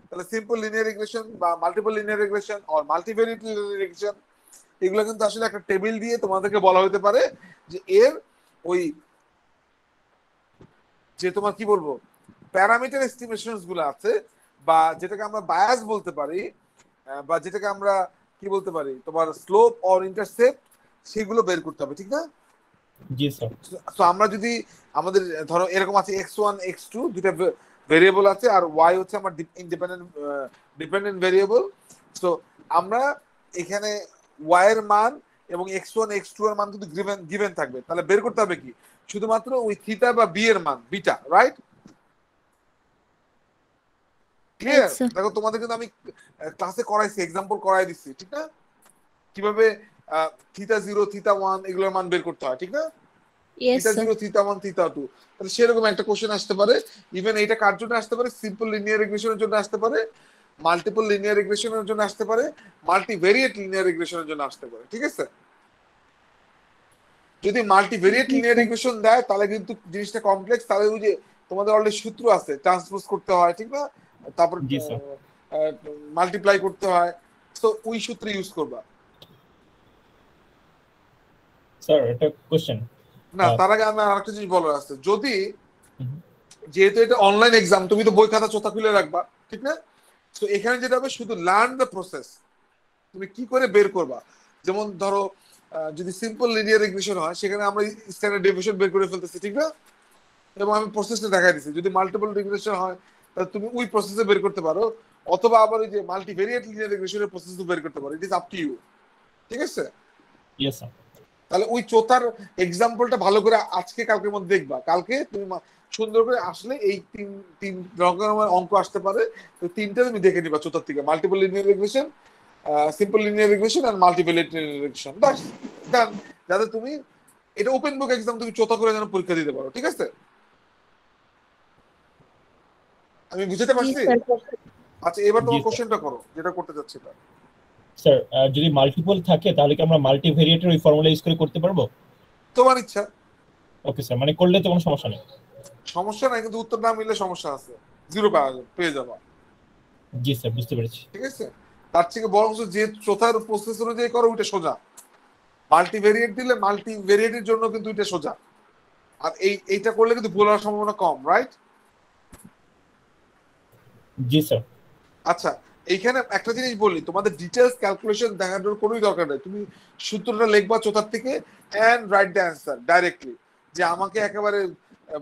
তাহলে সিম্পল লিনিয়ার রিগ্রেশন বা multiple linear regression or multivariate linear regression, এগুলো কিন্তু আসলে একটা টেবিল দিয়ে তোমাদেরকে বলা হতে পারে যে এর ওই যে তোমার কি বলবো প্যারামিটার এস্টিমেশনস গুলো আছে, বা যেটাকে আমরা বায়াস বলতে পারি, বা যেটাকে আমরা কি বলতে পারি তোমার স্লোপ অর ইন্টারসেপ্ট, সেগুলো বের করতে হবে, ঠিক না? জি স্যার। তো আমরা যদি আমাদের ধরো এরকম আছে x1 x2 দুটো ভেরিয়েবল আছে, আর y হচ্ছে আমার ডিপেন্ডেন্ট ভেরিয়েবল। তো আমরা এখানে y এর মান এবং x1 x2 এর মান কিন্তু গিভেন থাকবে, তাহলে বের করতে হবে কি শুধুমাত্র ওই থিটা বা বি এর মান বিটা, রাইট? ক্লিয়ার? আচ্ছা। দেখো তোমাদের কিন্তু আমি ক্লাসে করাইছি, এক্সাম্পল করাই দিচ্ছি, ঠিক না? কিভাবে থিটা 0 থিটা 1 এগুলোর মান বের করতে হয়, ঠিক না? Yes, theta sir. 0 theta 1 theta 2, তাহলে সেরকম একটা কোশ্চেন আসতে পারে। ইভেন এটা কার জন্য আসতে পারে? সিম্পল লিনিয়ার রিগ্রেশনের জন্য আসতে পারে, মাল্টিপল লিনিয়ার রিগ্রেশনের জন্য আসতে পারে, মাল্টিভেরিয়েট লিনিয়ার রিগ্রেশনের জন্য আসতে পারে, ঠিক আছে? যদি মাল্টিভেরিয়েট লিনিয়ার রিগ্রেশন দেয় তাহলে কিন্তু জিনিসটা কমপ্লেক্স, তাহলে ওই যে তোমাদের অলরেডি সূত্র আছে, ট্রান্সপোজ করতে হয়, ঠিক না? তারপর জি স্যার। মাল্টিপ্লাই করতে হয়, তো ওই সূত্র ইউজ করবা। স্যার একটা কোশ্চেন। না, তার আগে আমার আরেকটা জিনিস বলার আছে, যদি হুম। যেহেতু এটা অনলাইন এক্সাম, তুমি তো বই খাতা চোতা খুলে রাখবা, ঠিক না? তো এখানে যেটা হবে শুধু লার্ন দ্য প্রসেস, তুমি কি করে বের করবা। যেমন ধরো যদি সিম্পল লিনিয়ার রিগ্রেশন হয় সেখানে আমরা স্ট্যান্ডার্ড ডেভিয়েশন বের করে ফেলতেছি, ঠিক না? এবং আমি প্রসেসটা দেখাই দিচ্ছি। যদি মাল্টিপল রিগ্রেশন হয় তাহলে তুমি ওই প্রসেসে বের করতে পারো, অথবা আবার ওই যে মাল্টিভেরিয়েট লিনিয়ার রিগ্রেশনের প্রসেসও বের করতে পারো, it is up to you, ঠিক আছে? Yes sir. তাহলে ওই চোতার এক্সাম্পলটা ভালো করে আজকে কালকের মধ্যে দেখবা, কালকে তুমি সুন্দর করে আসলে এই তিন রকমের অঙ্ক আসতে পারে। তো তিনটা তুমি দেখে নিবা চতুর্থ থেকে, multiple linear regression, simple linear regression and multivariate linear regression. বাস ডান। যাতে তুমি এটা ওপেন বুক এক্সাম তুমি চোতা করে যেন পরীক্ষা দিতে পারো, ঠিক আছে? আমি বুঝতে জি পারছি। স্যার। আচ্ছা এবার জি তোমার স্যার। কোশ্চেনটা করো, যেটা করতে চাচ্ছিলাম। স্যার যদি মাল্টিপল থাকে তাহলে কি আমরা মাল্টিভেরিয়েটের ওই ফর্মুলা ইউজ করে করতে পারবো? তোমার ইচ্ছা। ওকে স্যার, মানে করলে তো কোনো সমস্যা নেই। সমস্যা নাই, কিন্তু উত্তর না মিললে সমস্যা আছে, জিরো পেয়ে যাবা। জি স্যার, বুঝতে পেরেছি। ঠিক আছে, তার থেকে বরং যে চোথার প্রসেস অনুযায়ী করো ওইটা সোজা। মাল্টিভেরিয়েট দিলে মাল্টিভেরিয়েটের জন্য কিন্তু এটা সোজা, আর এইটা করলে কিন্তু ভুল হওয়ার সম্ভাবনা কম, রাইট? জি স্যার। আচ্ছা এইখানে একটা জিনিস বলি, তোমাদের ডিটেলস ক্যালকুলেশন দেখানোর কোনোই দরকার নেই। তুমি সূত্রটা লিখবা চোথার থেকে and write the answer directly, যে আমাকে একেবারে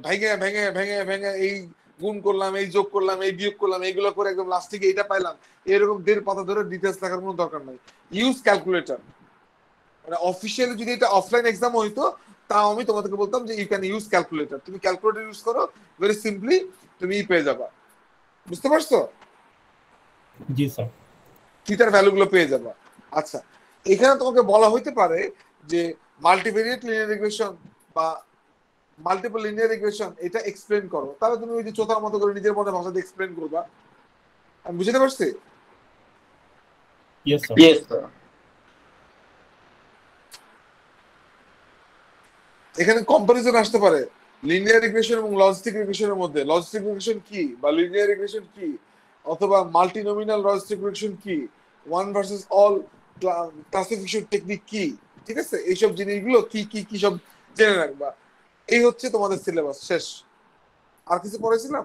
ভেঙে ভেঙে ভেঙে ভেঙে এই গুণ করলাম, এই যোগ করলাম, এই বিয়োগ করলাম, এইগুলো করে একদম লাস্ট থেকে এইটা পাইলাম, এরকম 1.5 পাতা ধরে ডিটেলস লেখার কোনো দরকার নাই। Use calculator. মানে অফিসিয়ালি যদি এটা অফলাইন এক্সাম হইতো তাও আমি তোমাদেরকে বলতাম যে ইউ ক্যান ইউজ ক্যালকুলেটর। তুমি ক্যালকুলেটর ইউজ করো, ভেরি সিম্পলি তুমি পেয়ে যাবা। বুঝতে পারছো? জি স্যার। থিটার ভ্যালুগুলো পেয়ে যাবা। আচ্ছা এখানে তোমাকে বলা হইতে পারে যে মাল্টিভেরিয়েট লিনিয়ার রিগ্রেশন বা মাল্টিপল লিনিয়ার রিগ্রেশন এটা এক্সপ্লেন করো, তাহলে তুমি ওই যে চোতার মতো করে নিজের মনে ভাষাতে এক্সপ্লেন করবা। আমি বুঝতে পারছি। Yes sir. এখানে কম্পারিজন আসতে পারে লিনিয়ার রিগ্রেশন এবং লজিস্টিক রিগ্রেশনের মধ্যে। লজিস্টিক রিগ্রেশন কি বা লিনিয়ার রিগ্রেশন কি, অথবা মাল্টিনোমিনাল লজিস্টিক রিগ্রেশন কি, one versus all classification technique কি, ঠিক আছে? এইসব জিনিসগুলো কি কি কি সব জেনে রাখবা। এই হচ্ছে তোমাদের সিলেবাস শেষ। আর কিছু পড়েছিলাম?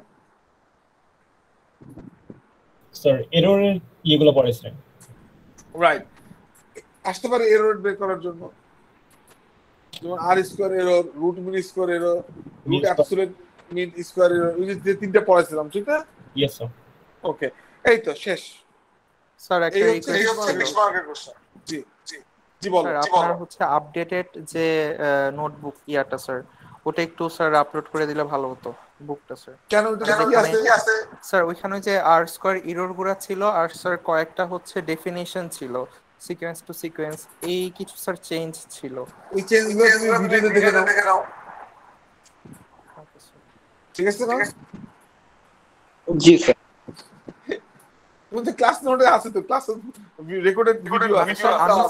স্যার এররের ইয়েগুলো পড়েছিলেন। রাইট, আসতে পারে এরর বের করার জন্য, যেমন R square error, root mean square error, root absolute mean square error, ওই যে তিনটা পড়েছিলাম, ঠিক না? Yes sir. ওকে, এই তো শেষ। স্যার এই একটা হচ্ছে রিকোয়েস্ট ছিল। 6 মার্কের কোশ্চেন। জি জি জি বলো। স্যার আপনার হচ্ছে আপডেটেড যে নোটবুক ইয়াটা স্যার, ওটা একটু স্যার আপলোড করে দিলে ভালো হতো, বুকটা স্যার। কেন এটা কি আছে? স্যার ওইখানে যে আর স্কয়ার এরর গুলো ছিল, আর স্যার কয়েকটা হচ্ছে ডেফিনিশন ছিল, সিকোয়েন্স টু সিকোয়েন্স, এই কিছু স্যার চেঞ্জ ছিল। এই চেঞ্জগুলো তুমি ভিডিওতে দেখে নাও, ওকে স্যার। ঠিক আছে না? জি স্যার। তোমাদের ক্লাস নোটে আছে তো, ক্লাস রেকর্ডেড ভিডিও আমি আছে।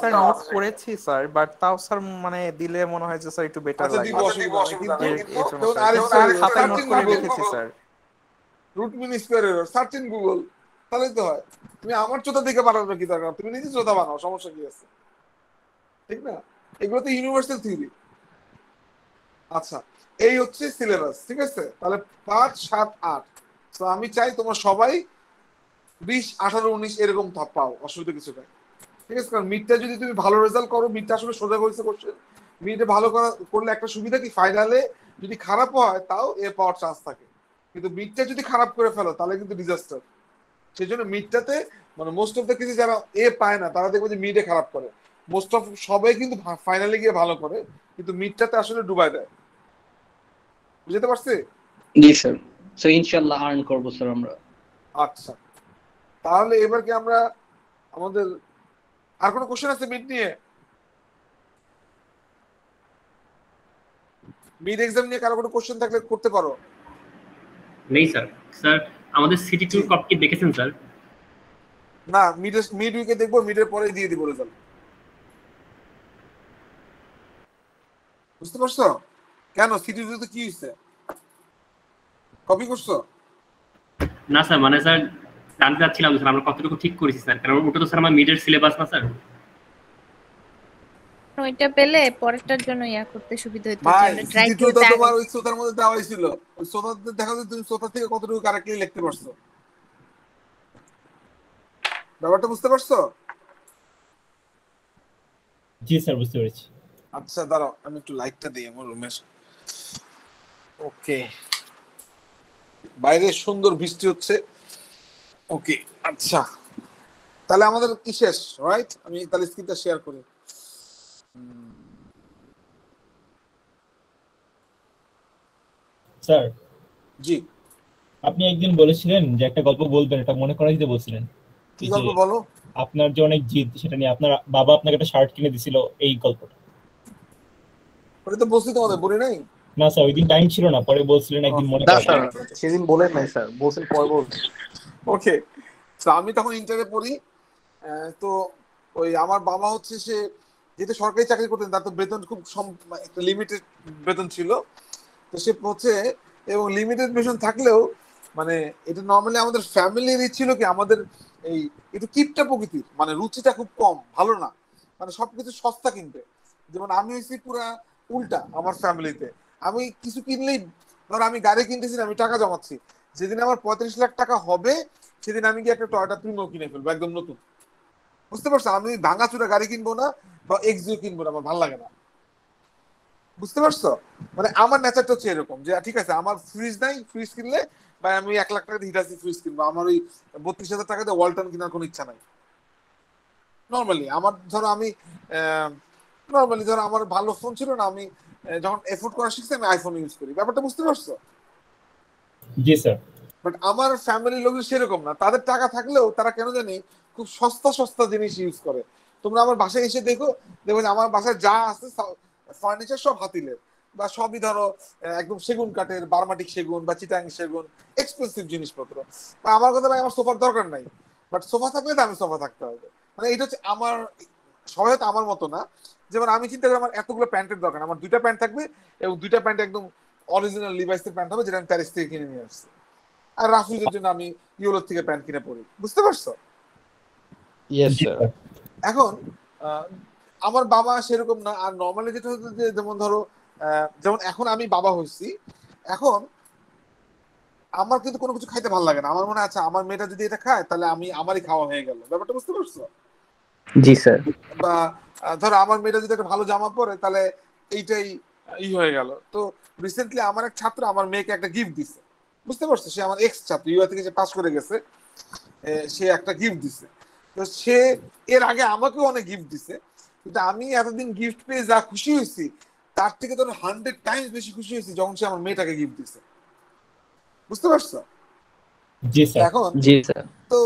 স্যার নোট করেছি স্যার, বাট তাও স্যার মানে দিলে মনে হয় যে স্যার একটু বেটার আচ্ছা লাগে। দিব, অসুবিধা নেই, কিন্তু যেমন আর খাতায় নোট করে রেখেছি sir. Root mean square error search in Google, তাহলেই তো হয়। তুমি আমার চোতা দেখে বানানোর কি দরকার, তুমি নিজে চোতা বানাও, সমস্যা কি আছে? ঠিক না? এগুলো তো ইউনিভার্সাল থিওরি। আচ্ছা এই হচ্ছে সিলেবাস, ঠিক আছে? তাহলে 5, 7, 8। তো আমি চাই তোমরা সবাই 20, 18, 19 এরকম পাও, অসুবিধা কিছু নাই, ঠিক আছে? কারণ মিডটা যদি তুমি ভালো রেজাল্ট করো, মিডটা আসলে সোজা হয়েছে কোশ্চেন, মিডে ভালো করলে একটা সুবিধা কি, ফাইনালে যদি খারাপ হয় তাও এ পাওয়ার চান্স থাকে। কিন্তু মিডটা যদি খারাপ করে ফেলো তাহলে কিন্তু ডিজাস্টার। সেই জন্য মিডটাতে মানে মোস্ট অফ দ্য কেসে যারা এ পায় না তারা দেখবে যে মিডে খারাপ করে, মোস্ট অফ সবাই কিন্তু ফাইনালে গিয়ে ভালো করে, কিন্তু মিডটাতে আসলে ডুবাই দেয়। বুঝতে পারছি? জি স্যার। সো ইনশাআল্লাহ আর্ন করব স্যার আমরা। আচ্ছা তাহলে এবার কি আমরা আমাদের আর কোনো কোশ্চেন আছে মিড নিয়ে? মিড এক্সাম নিয়ে কারো কোনো কোশ্চেন থাকলে করতে পারো। নেই স্যার। স্যার আমাদের সিটি টু কপ কি দেখেছেন স্যার? না, মিড উইকে দেখবো, মিডের পরে দিয়ে দিব রেজাল্ট। বুঝতে পারছো? কেন সিটি টুতে কি হয়েছে, কপি করছো? না স্যার, মানে স্যার জানতে চাচ্ছিলাম স্যার আমরা কতটুকু ঠিক করেছি স্যার, কারণ ওটা তো স্যার আমার মিডের সিলেবাস না স্যার। ওইটা পেলে পরেরটার জন্য ইয়া করতে সুবিধা হতো, ভাই যে ট্রাই সিটি টু টুটা তোমার ওই শ্রোতার মধ্যে দেওয়া হয়েছিল, ওই শ্রোতাতে দেখা যায় তুমি শ্রোতা থেকে কতটুকু কারেক্টলি লিখতে পারছো, ব্যাপারটা বুঝতে পারছো? জি স্যার, বুঝতে পেরেছি। আচ্ছা দাঁড়াও আমি একটু লাইটটা দিই আমার রুমের। ওকে, বাইরে সুন্দর বৃষ্টি হচ্ছে। ওকে আচ্ছা তাহলে আমাদের কি শেষ, রাইট? আমি তাহলে স্ক্রিনটা শেয়ার করি। স্যার জি, আপনি একদিন বলেছিলেন যে একটা গল্প বলবেন, এটা মনে করাই দিতে বলছিলেন কি এই যে গল্প বলো? আপনার যে অনেক জিদ, সেটা নিয়ে আপনার বাবা আপনাকে একটা শার্ট কিনে দিছিল, এই গল্পটা। ওটা তো বলছি তোমাদের, বলি নাই? না স্যার, ওই দিন টাইম ছিল না, পরে বলছিলেন একদিন মনে না করাই স্যার, দিবেন। সেদিন বলেন নাই স্যার, বলছেন পরে বলছেন। ওকে, তো আমি তখন ইন্টারে পড়ি। তো ওই আমার বাবা হচ্ছে সে যেহেতু সরকারি চাকরি করতেন, তার তো বেতন খুব একটা লিমিটেড বেতন ছিল। তো সে পড়ছে, এবং লিমিটেড বেতন থাকলেও মানে এটা নর্মালি আমাদের ফ্যামিলির ছিল কি, আমাদের এই একটু কিপটা প্রকৃতির, মানে রুচিটা খুব কম, ভালো না, মানে সবকিছু সস্তা কিনতে। যেমন আমি হয়েছি পুরা উল্টা আমার ফ্যামিলিতে। আমি কিছু কিনলেই, ধর আমি গাড়ি কিনতেছি না, আমি টাকা জমাচ্ছি, যেদিন আমার 35 লাখ টাকা হবে সেদিন আমি গিয়ে একটা টয়োটা প্রিমিও কিনে ফেলবো একদম নতুন। বুঝতে পারছো? আমি ভাঙাচুরা গাড়ি কিনবো না, বা এক্সিও কিনবো না, আমার ভালো লাগে না। বুঝতে পারছো? মানে আমার নেচারটা হচ্ছে এরকম যে ঠিক আছে, আমার ফ্রিজ নাই, ফ্রিজ কিনলে বা আমি 1 লাখ টাকা দিয়ে হিটাসি ফ্রিজ কিনবো, আমার ওই 32,000 টাকা দিয়ে ওয়ালটন কেনার কোনো ইচ্ছা নাই। নর্মালি আমার ধরো আমি নর্মালি ধরো আমার ভালো ফোন ছিল না, আমি যখন এফোর্ড করা শিখছি আমি আইফোন ইউজ করি। ব্যাপারটা বুঝতে পারছো? জি স্যার। বাট আমার ফ্যামিলির লোক সেরকম না, তাদের টাকা থাকলেও তারা কেন জানি খুব সস্তা সস্তা জিনিস ইউজ করে। তোমরা আমার বাসায় এসে দেখো, দেখো যে আমার বাসায় যা আছে ফার্নিচার সব হাতিলের, বা সবই ধরো একদম সেগুন কাঠের, বারমাটিক সেগুন বা চিটাং সেগুন, এক্সপেন্সিভ জিনিসপত্র। বা আমার কথা ভাই, আমার সোফার দরকার নাই, বাট সোফা থাকলে তো আমি সোফা থাকতে হবে। মানে এটা হচ্ছে আমার, সবাই হয়তো আমার মতো না। যেমন আমি চিন্তা করি আমার এতগুলো প্যান্টের দরকার, আমার 2টা প্যান্ট থাকবে, এবং 2টা প্যান্ট একদম অরিজিনাল লিভাইসের প্যান্ট হবে, যেটা আমি প্যারিস থেকে কিনে নিয়ে আসছি। আর রাফিজের জন্য আমি ইউরোপ থেকে প্যান্ট কিনে পড়ি। বুঝতে পারছো? ইয়েস জি স্যার। স্যার। এখন আমার বাবা সেরকম না। আর নর্মালি যেটা হচ্ছে যে, যেমন ধরো যেমন এখন আমি বাবা হয়েছি, এখন আমার কিন্তু কোনো কিছু খাইতে ভালো লাগে না। আমার মনে হয়, আচ্ছা আমার মেয়েটা যদি এটা খায় তাহলে আমি, আমারই খাওয়া হয়ে গেল। ব্যাপারটা বুঝতে পারছো? জি স্যার। বা ধরো আমার মেয়েটা যদি একটা ভালো জামা পরে তাহলে এইটাই হয়ে গেল। তো রিসেন্টলি আমার এক ছাত্র আমার মেয়েকে একটা গিফট দিছে। বুঝতে পারছো? সে আমার এক্স ছাত্র, ইউএ থেকে যে পাস করে গেছে, সে একটা গিফট দিছে। তো সে এর আগে আমাকেও অনেক গিফট দিছে, কিন্তু আমি এতদিন গিফট পেয়ে যা খুশি হয়েছি, তার থেকে তো 100 টাইমস বেশি খুশি হয়েছি যখন সে আমার মেয়েটাকে গিফট দিছে। বুঝতে পারছো? জি স্যার। এখন জি স্যার। তো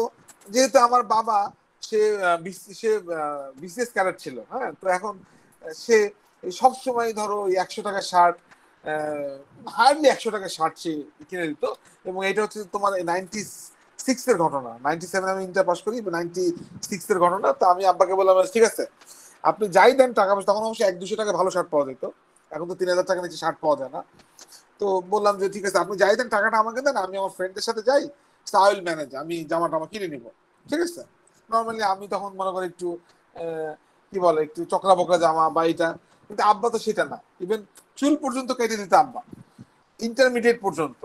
যেহেতু আমার বাবা সে সে বিসিএস ক্যাডার ছিল, হ্যাঁ, তো এখন সে সব সময় ধরো ওই 100 টাকার শার্ট, হার্ডলি 100 টাকার শার্ট সে কিনে দিত। এবং এটা হচ্ছে তোমার 96 এর ঘটনা, 97 আমি ইন্টার পাস করি, 96 এর ঘটনা। তো আমি আব্বাকে বললাম, ঠিক আছে আপনি যাই দেন টাকা পয়সা, তখন অবশ্যই 100-200 টাকা ভালো শার্ট পাওয়া যেত, এখন তো 3,000 টাকা নিচে শার্ট পাওয়া যায় না। তো বললাম যে ঠিক আছে আপনি যাই দেন, টাকাটা আমাকে দেন, আমি আমার ফ্রেন্ডের সাথে যাই, সাইল ম্যানেজ, আমি জামা টামা কিনে নিব। ঠিক আছে? নর্মালি আমি তখন মনে করি একটু কি বলে, একটু চকরা বকরা জামা বা এটা। কিন্তু আব্বা তো সেটা না, ইভেন চুল পর্যন্ত কেটে দিতে আব্বা, ইন্টারমিডিয়েট পর্যন্ত।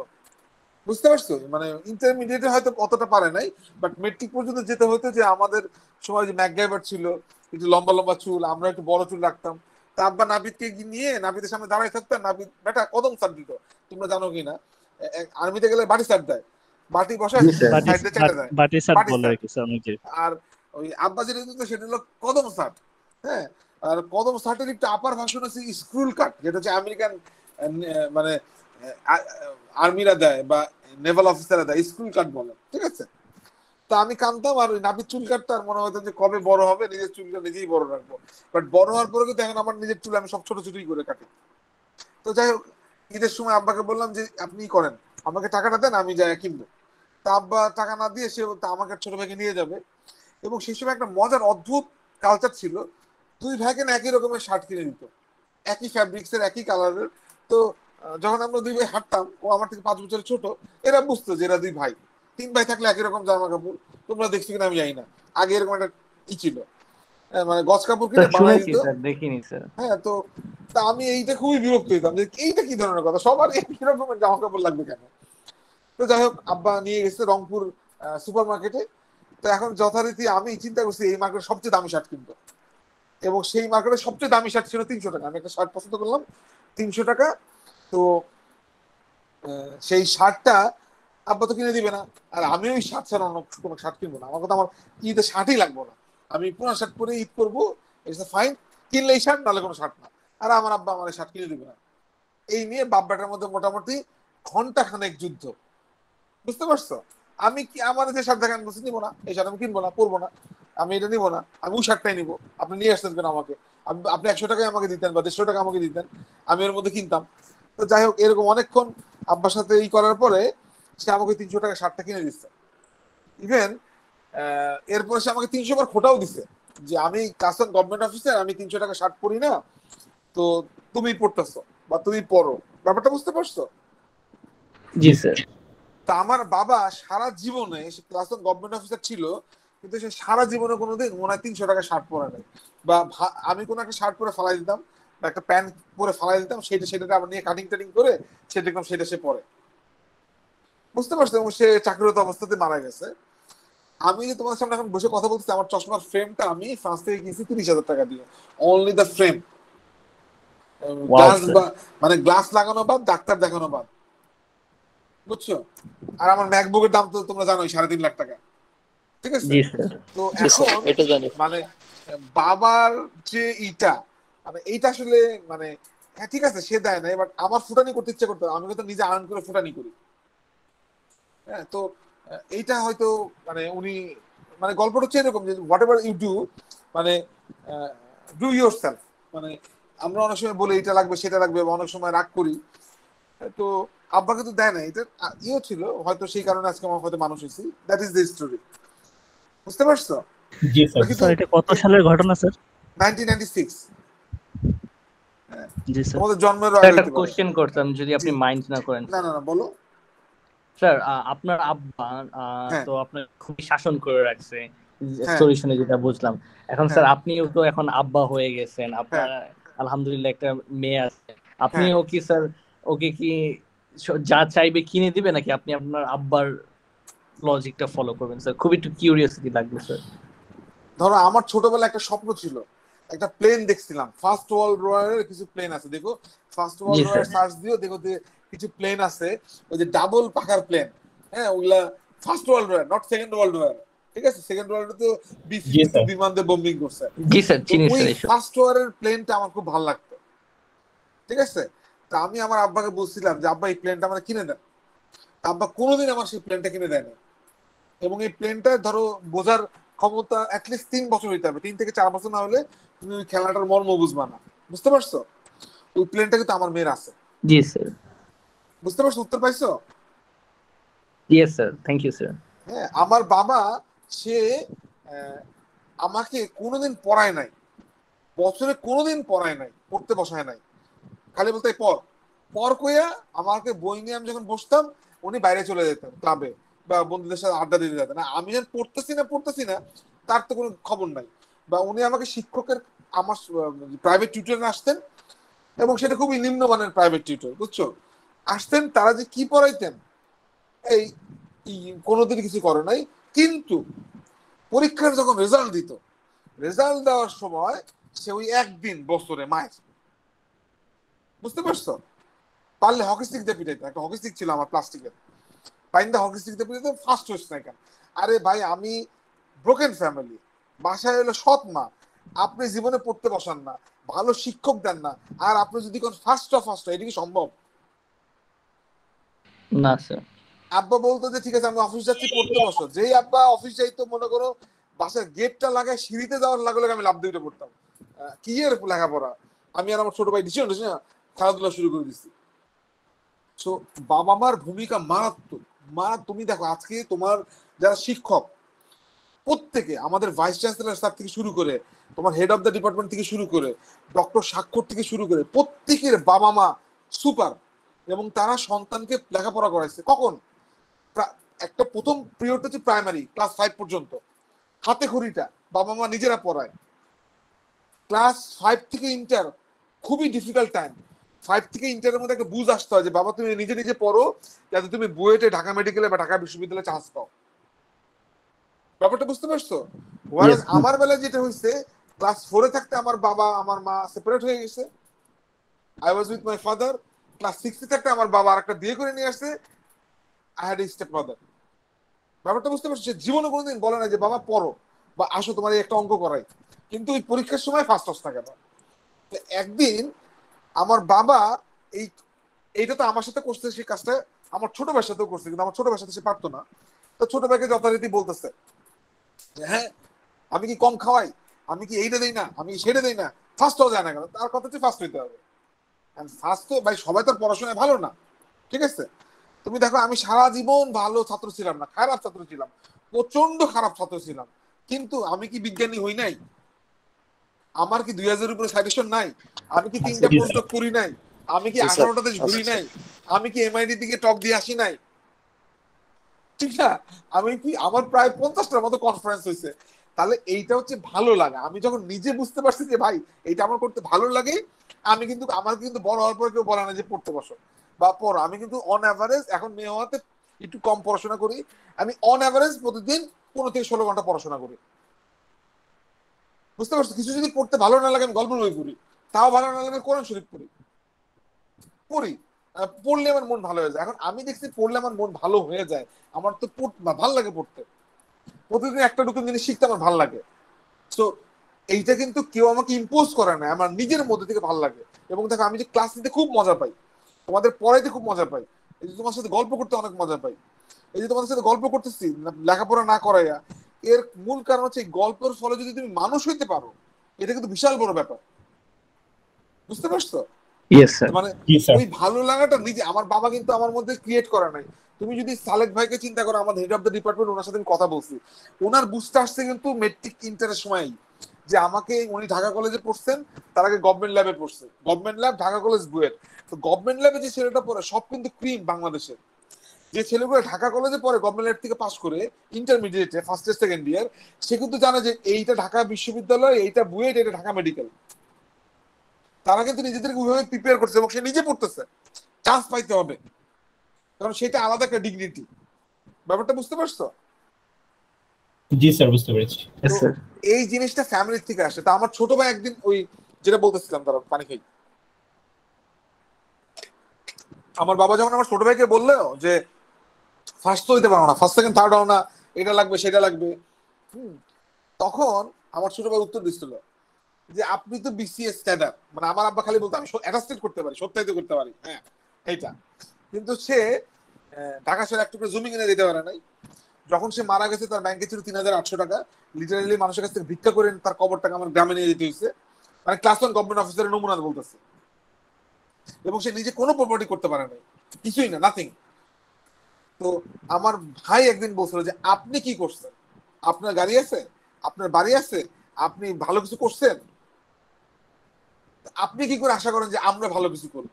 বুঝতে পারছো? মানে ইন্টারমিডিয়েটে হয়তো অতটা পারে নাই, বাট মেট্রিক পর্যন্ত যেতে হতো। যে আমাদের সময় যে ম্যাকগাইভার ছিল, একটু লম্বা লম্বা চুল, আমরা একটু বড় চুল রাখতাম। তা আব্বা নাপিতকে নিয়ে নাপিতের সামনে দাঁড়ায় থাকতেন, নাপিত বেটা কদম সার দিত। তোমরা জানো কি না, আর্মিতে গেলে বাটি সার দেয়, বাটি বসায় জি স্যার। বাটি সাইড দিয়ে চেটে দেয়, বাটি শার্ট বাটি বলে সার। রেখেছে অনেকে। আর ওই আব্বা যেটা দিত সেটা হলো কদম সার। হ্যাঁ, আর কদম সার্টের একটু আপার ভার্সন আছে স্ক্রুল কাট, যেটা হচ্ছে আমেরিকান মানে আর্মিরা দেয় বা নেভাল অফিসাররা দেয়, স্কুল কাট বলে। ঠিক আছে? তা আমি কানতাম, আর ওই নাপিত চুল কাটটা আর মনে হতো যে কবে বড় হবে, নিজের চুলটা নিজেই বড় রাখবো। বাট বড় হওয়ার পরে কিন্তু এখন আমার নিজের চুল আমি সব ছোট ছোটই করে কাটি। তো যাই হোক, ঈদের সময় আব্বাকে বললাম যে আপনি করেন, আমাকে টাকাটা দেন, আমি যাই কিনবো। তা আব্বা টাকা না দিয়ে সে তা আমাকে ছোট ভাইকে নিয়ে যাবে। এবং সেই সময় একটা মজার অদ্ভুত কালচার ছিল, দুই ভাইকে না একই রকমের শার্ট কিনে দিত, একই ফ্যাব্রিক্সের, একই কালারের। তো যখন আমরা দুই ভাই হাঁটতাম, ও আমার থেকে 5 বছরের ছোট, এরা বুঝতো যে এরা দুই ভাই। 3 ভাই থাকলে একই রকম জামা কাপড়, তোমরা দেখছো কিনা আমি জানি না, আগে এরকম একটা ছিল, মানে গজ কাপড় কিনে স্যার বানাই শুনেছি দিত। স্যার, দেখিনি স্যার। হ্যাঁ, তো তা আমি এইটা খুবই বিরক্ত হইতাম যে এইটা কি ধরনের কথা, সবার একই রকমের জামা কাপড় লাগবে কেন? তো যাই হোক, আব্বা নিয়ে গেছে রংপুর সুপার মার্কেটে। তো এখন যথারীতি আমি চিন্তা করছি এই মার্কেটের সবচেয়ে দামি শার্ট কিনবো, এবং সেই মার্কেটের সবচেয়ে দামি শার্ট ছিল 300 টাকা। আমি একটা শার্ট পছন্দ করলাম 300 টাকা। তো সেই শার্টটা আব্বা তো কিনে দিবে না, আর আমি ওই শার্ট ছাড়া অন্য কোনো শার্ট কিনবো না। আমার কথা, আমার ঈদে শার্টই লাগবো না, আমি পুরো শার্ট পরে ঈদ করবো, ইটস ফাইন, কিনলে এই শার্ট, নাহলে কোনো শার্ট না। আর আমার আব্বা আমার শার্ট কিনে দিবে না। এই নিয়ে বাপ বেটার মধ্যে মোটামুটি ঘন্টা খানেক যুদ্ধ, বুঝতে পারছো? আমি কি আমার যে শার্ট দেখান বলছি নিবো না, এই শার্ট আমি কিনবো না, পরবো না, আমি এটা নিবো না, আমি ওই শার্টটাই নিবো। আপনি নিয়ে আসতেন কেন আমাকে? আপনি 100 টাকায় আমাকে দিতেন বা 150 টাকা আমাকে দিতেন, আমি এর মধ্যে কিনতাম। তো যাই হোক, এরকম অনেকক্ষণ আব্বার সাথে করার পরে সে আমাকে 300 টাকা শার্টটা কিনে দিচ্ছে। ইভেন এরপরে সে আমাকে 300 বার খোটাও দিছে যে আমি কাস্টম গভর্নমেন্ট অফিসার, আমি 300 টাকা শার্ট পরি না, তো তুমি পড়তেছো বা তুমি পড়ো। ব্যাপারটা বুঝতে পারছো? জি স্যার। তা আমার বাবা সারা জীবনে, সে ক্লাস গভর্নমেন্ট অফিসার ছিল, কিন্তু সে সারা জীবনে কোনোদিন মনে হয় 300 টাকা শার্ট পরে নাই। বা আমি কোনো একটা শার্ট পরে ফালাই দিতাম বা একটা প্যান্ট পরে ফালাই দিতাম, সেটা আবার নিয়ে কাটিং টাটিং করে সেটা দেখলাম সেটা সে পরে, বুঝতে পারছো? এবং সে চাকরিরত অবস্থাতে মারা গেছে। আমি যে তোমার সামনে এখন বসে কথা বলতেছি, আমার চশমার ফ্রেমটা আমি ফ্রান্স থেকে কিনছি 30,000 টাকা দিয়ে, অনলি দ্য ফ্রেম। গ্লাস মানে গ্লাস লাগানো বাদ, ডাক্তার দেখানো বাদ, বুঝছো? আর আমার ম্যাকবুকের দাম তো তোমরা জানোই 3.5 লাখ টাকা, ঠিক আছে? জি স্যার। তো এখন এটা জানি। মানে বাবার যে মানে এইটা আসলে মানে হ্যাঁ ঠিক আছে সে দেয় না, বাট আমার ফুটানি করতে ইচ্ছে করতো, আমি তো নিজে আর্ন করে ফুটানি করি। হ্যাঁ, তো এইটা হয়তো মানে উনি মানে গল্পটা হচ্ছে এরকম যে হোয়াট এভার ইউ ডু, মানে ডু ইউর সেলফ। মানে আমরা অনেক সময় বলি এটা লাগবে সেটা লাগবে, বা অনেক সময় রাগ করি। তো আব্বাকে তো দেয় না, এটা ছিল হয়তো, সেই কারণে আজকে আমার হয়তো মানুষ হয়েছি। দ্যাট ইজ দ্য স্টোরি, বুঝতে পারছো? জি স্যার। কিন্তু স্যার এটা কত সালের ঘটনা স্যার? 1996। জি স্যার। তোমাদের জন্মের স্যার আগে একটা হইতে পারে। কোশ্চেন করতাম যদি আপনি জি। মাইন্ড না করেন। না না না, বলো। স্যার আপনার আব্বা হ্যাঁ তো আপনার খুবই শাসন করে রাখছে, হ্যাঁ স্টোরি শুনে যেটা বুঝলাম। এখন হ্যাঁ স্যার আপনিও তো এখন আব্বা হয়ে গেছেন, হ্যাঁ আপনার আলহামদুলিল্লাহ একটা মেয়ে আছে। হ্যাঁ। আপনিও কি স্যার ওকে কি যা চাইবে কিনে দিবে, নাকি আপনি আপনার আব্বার লজিকটা ফলো করবেন স্যার? খুবই একটু কিউরিয়াসিটি লাগবে স্যার। ধরো আমার ছোটবেলায় একটা স্বপ্ন ছিল, একটা প্লেন দেখছিলাম, ফার্স্ট ওয়ার্ল্ড ওয়ারের কিছু প্লেন আছে, দেখো ফার্স্ট জি ওয়ার্ল্ড ওয়ার স্যার। সার্চ দিও, দেখো যে কিছু প্লেন আছে, ওই যে ডাবল পাখার প্লেন। হ্যাঁ, ওগুলা first world war, not second world war. ঠিক আছে, সেকেন্ড ওয়ার্ল্ডে তো জি B-52 স্যার। বিমান দিয়ে বোম্বিং করছে। জি স্যার তো চিনি ওই স্যার এসব। ফার্স্ট ওয়ারের প্লেনটা আমার খুব ভালো লাগতো, ঠিক আছে? তা আমি আমার আব্বাকে বলছিলাম যে আব্বা এই প্লেনটা আমার কিনে দেন। আব্বা কোনোদিন আমার সেই প্লেনটা কিনে দেয়নি। এবং এই প্লেনটা ধরো বোঝার ক্ষমতা অ্যাটলিস্ট 3 বছর হইতে হবে, 3 থেকে 4 বছর না হলে তুমি ওই খেলাটার মর্ম বুঝবা না, বুঝতে পারছো? ওই প্লেনটা কিন্তু আমার মেয়ের আছে, জি স্যার। বুঝতে পারছো? উত্তর পাইছো? Yes sir, thank you sir. হ্যাঁ, আমার বাবা সে আমাকে কোনোদিন পড়ায় নাই, বছরে কোনোদিন পড়ায় নাই, পড়তে বসায় নাই, খালি বলতে পর পর কইয়া আমাকে বই নিয়ে আমি যখন বসতাম উনি বাইরে চলে যেতেন ক্লাবে বা বন্ধুদের সাথে আড্ডা দিতে যেতেন। আমি যখন পড়তেছি না তার তো কোনো খবর নাই। বা উনি আমাকে শিক্ষকের, আমার প্রাইভেট টিউটরে আসতেন, এবং সেটা খুবই নিম্নমানের প্রাইভেট টিউটর, বুঝছো? আসতেন, তারা যে কি পড়াইতেন এই কোনোদিন কিছু করে নাই। কিন্তু পরীক্ষার যখন রেজাল্ট দিত, রেজাল্ট দেওয়ার সময় সে ওই একদিন বছরে মায়ের, বুঝতে পারছো? পারলে হকি স্টিক দিয়ে পিটাইতো, একটা হকি স্টিক ছিল আমার প্লাস্টিকের, পাইন্দা হকি স্টিক দিয়ে পিটাইতো, ফার্স্ট হয়েছে না কেন? আরে ভাই, আমি ব্রোকেন ফ্যামিলি, বাসায় হলো সৎ মা, আপনি জীবনে পড়তে বসান না, ভালো শিক্ষক দেন না, আর আপনি যদি কোন ফার্স্ট এটা কি সম্ভব? না স্যার। আব্বা বলতো যে ঠিক আছে আমি অফিস যাচ্ছি, পড়তে বসো। যেই আব্বা অফিস যাইতো, মনে করো বাসার গেটটা লাগায় সিঁড়িতে যাওয়ার লাগলে আমি লাভ দিয়ে পড়তাম। কি এর লেখাপড়া? আমি আর আমার ছোট ভাই ডিসিশন খেলাধুলা শুরু করে দিচ্ছি। তো বাবা মার ভূমিকা মারাত্মক। তুমি দেখো আজকে তোমার যারা শিক্ষক, প্রত্যেকে, আমাদের ভাইস চ্যান্সেলর স্যার থেকে শুরু করে, তোমার হেড অফ দ্য ডিপার্টমেন্ট থেকে শুরু করে, ডক্টর স্বাক্ষর থেকে শুরু করে, প্রত্যেকের বাবা মা সুপার। এবং তারা সন্তানকে লেখাপড়া করাইছে কখন? একটা প্রথম পিরিয়ডটা হচ্ছে প্রাইমারি, ক্লাস 5 পর্যন্ত, হাতে খড়িটা বাবা মা নিজেরা পড়ায়। ক্লাস 5 থেকে ইন্টার খুবই ডিফিকাল্ট টাইম। 5 থেকে ইন্টারের মধ্যে একটা বুঝ আসতে হয় যে বাবা তুমি নিজে নিজে পড়ো, যাতে তুমি বুয়েটে, ঢাকা মেডিকেলে বা ঢাকা বিশ্ববিদ্যালয়ে চান্স পাও। ব্যাপারটা বুঝতে পারছো? আমার বেলায় যেটা হয়েছে, ক্লাস 4-এ থাকতে আমার বাবা আমার মা সেপারেট হয়ে গেছে, I was with my father. Class 6-এ থাকতে আমার বাবা আরেকটা বিয়ে করে নিয়ে আসছে, I had a stepmother. ব্যাপারটা বুঝতে পারছো? সে জীবনে কোনোদিন বলে না যে বাবা পড়ো বা আসো তোমার একটা অঙ্ক করাই, কিন্তু ওই পরীক্ষার সময় ফার্স্ট থাকে না। একদিন আমার বাবা এই এইটা তো আমার সাথে করছে, সেই কাজটা আমার ছোট ভাইয়ের সাথেও করছে, কিন্তু আমার ছোট ভাইয়ের সাথে সে পারতো না। তো ছোট ভাইকে যথারীতি বলতেছে যে হ্যাঁ আমি কি কম খাওয়াই, আমি কি এইটা দেই না, আমি সেটা দেই না, ফার্স্ট হওয়া যায় না কেন? তার কথা হচ্ছে ফার্স্ট হইতে হবে। ফার্স্ট তো ভাই সবাই তো পড়াশোনায় ভালো না, ঠিক আছে? তুমি দেখো আমি সারা জীবন ভালো ছাত্র ছিলাম না, খারাপ ছাত্র ছিলাম, প্রচন্ড খারাপ ছাত্র ছিলাম, কিন্তু আমি কি বিজ্ঞানী হই নাই? আমার কি 2000 উপরে সাইটেশন নাই? আমি কি 3টা পোস্টডক করি নাই? আমি কি 18টা দেশ ঘুরি নাই? আমি কি এমআইটি থেকে টক দিয়ে আসি নাই? ঠিক না? আমি কি আমার প্রায় 50টার মতো কনফারেন্স হয়েছে। তাহলে এইটা হচ্ছে ভালো লাগা। আমি যখন নিজে বুঝতে পারছি যে ভাই এইটা আমার করতে ভালো লাগে, আমি কিন্তু আমার কিন্তু বড় হওয়ার পর কেউ বলে না যে পড়তে বসো বা পড়ো। আমি কিন্তু অন অ্যাভারেজ এখন মেয়ে হওয়াতে একটু কম পড়াশোনা করি, আমি অন অ্যাভারেজ প্রতিদিন 15 থেকে 16 ঘন্টা পড়াশোনা করি। বুঝতে পারছো? কিছু যদি পড়তে ভালো না লাগে আমি গল্প বই পড়ি, তাও ভালো না লাগে কোরআন শরীফ পড়ি পড়ি পড়লে আমার মন ভালো হয়ে যায়। এখন আমি দেখছি পড়লে আমার মন ভালো হয়ে যায়, আমার তো ভালো লাগে পড়তে, প্রতিদিন একটা নতুন জিনিস শিখতে আমার ভালো লাগে। তো এইটা কিন্তু কেউ আমাকে ইম্পোজ করে না, আমার নিজের মধ্যে থেকে ভালো লাগে। এবং দেখো আমি যে ক্লাস নিতে খুব মজা পাই, তোমাদের পড়াইতে খুব মজা পাই, এই যে তোমার সাথে গল্প করতে অনেক মজা পাই, এই যে তোমাদের সাথে গল্প করতেছি লেখাপড়া না করাইয়া, এর মূল কারণ হচ্ছে এই গল্পের ফলে যদি তুমি মানুষ হইতে পারো, এটা কিন্তু বিশাল বড় ব্যাপার। বুঝতে পারছো? Yes sir. মানে ওই ভালো লাগাটা নিজে, আমার বাবা কিন্তু আমার মধ্যে ক্রিয়েট করা নাই। তুমি যদি সালেক ভাইকে চিন্তা করো, আমাদের হেড অফ দ্য ডিপার্টমেন্ট, ওনার সাথে আমি কথা বলছি, ওনার বুঝতে আসছে কিন্তু মেট্রিক ইন্টারের সময়ই, যে আমাকে উনি ঢাকা কলেজে পড়ছেন, তার আগে গভর্নমেন্ট ল্যাবে পড়ছে, government lab Dhaka college BUET. তো গভর্নমেন্ট ল্যাবে যে ছেলেটা পড়ে সব কিন্তু ক্রিম বাংলাদেশের। যে ছেলেগুলো ঢাকা কলেজে পড়ে গভর্নমেন্ট ল্যাব থেকে পাস করে ইন্টারমিডিয়েটে ফার্স্ট ইয়ার সেকেন্ড ইয়ার, সে কিন্তু জানে যে এইটা ঢাকা বিশ্ববিদ্যালয়, এইটা বুয়েট, এটা ঢাকা মেডিকেল। তারা কিন্তু নিজেদেরকে ওইভাবে প্রিপেয়ার করছে এবং সে নিজে পড়তেছে, চান্স পাইতে হবে, কারণ সেটা আলাদা একটা ডিগনিটি। ব্যাপারটা বুঝতে পারছো? জি স্যার, বুঝতে পেরেছি। এই জিনিসটা ফ্যামিলি থেকে আসে। তা আমার ছোট ভাই একদিন ওই যেটা বলতেছিলাম, তারা পানি খাই, আমার বাবা যখন আমার ছোট ভাইকে বললো যে ফার্স্ট তো হইতে পারো না, ফার্স্ট সেকেন্ড থার্ড হও না, এটা লাগবে সেটা লাগবে, তখন আমার ছোট ভাই উত্তর দিচ্ছিল যে আপনি তো বিসিএস ক্যাডার, মানে আমার আব্বা খালি বলতো আমি অ্যাটাস্টেড করতে পারি, সত্যায়িত করতে পারি, হ্যাঁ এইটা। কিন্তু সে ঢাকা শহরে একটু জমি কিনে দিতে পারে নাই। যখন সে মারা গেছে তার ব্যাংকে ছিল 3800 টাকা, লিটারালি মানুষের কাছ থেকে ভিক্ষা করে তার কবরটাকে আমার গ্রামে নিয়ে যেতে হয়েছে, মানে ক্লাস 1 গভর্নমেন্ট অফিসারের নমুনা বলতেছে। এবং সে নিজে কোনো প্রপার্টি করতে পারে নাই, কিছুই না, নাথিং। তো আমার ভাই একদিন বলছিল যে আপনি কি করছেন, আপনার গাড়ি আছে, আপনার বাড়ি আছে, আপনি ভালো কিছু করছেন, আপনি কি করে আশা করেন যে আমরা ভালো কিছু করব?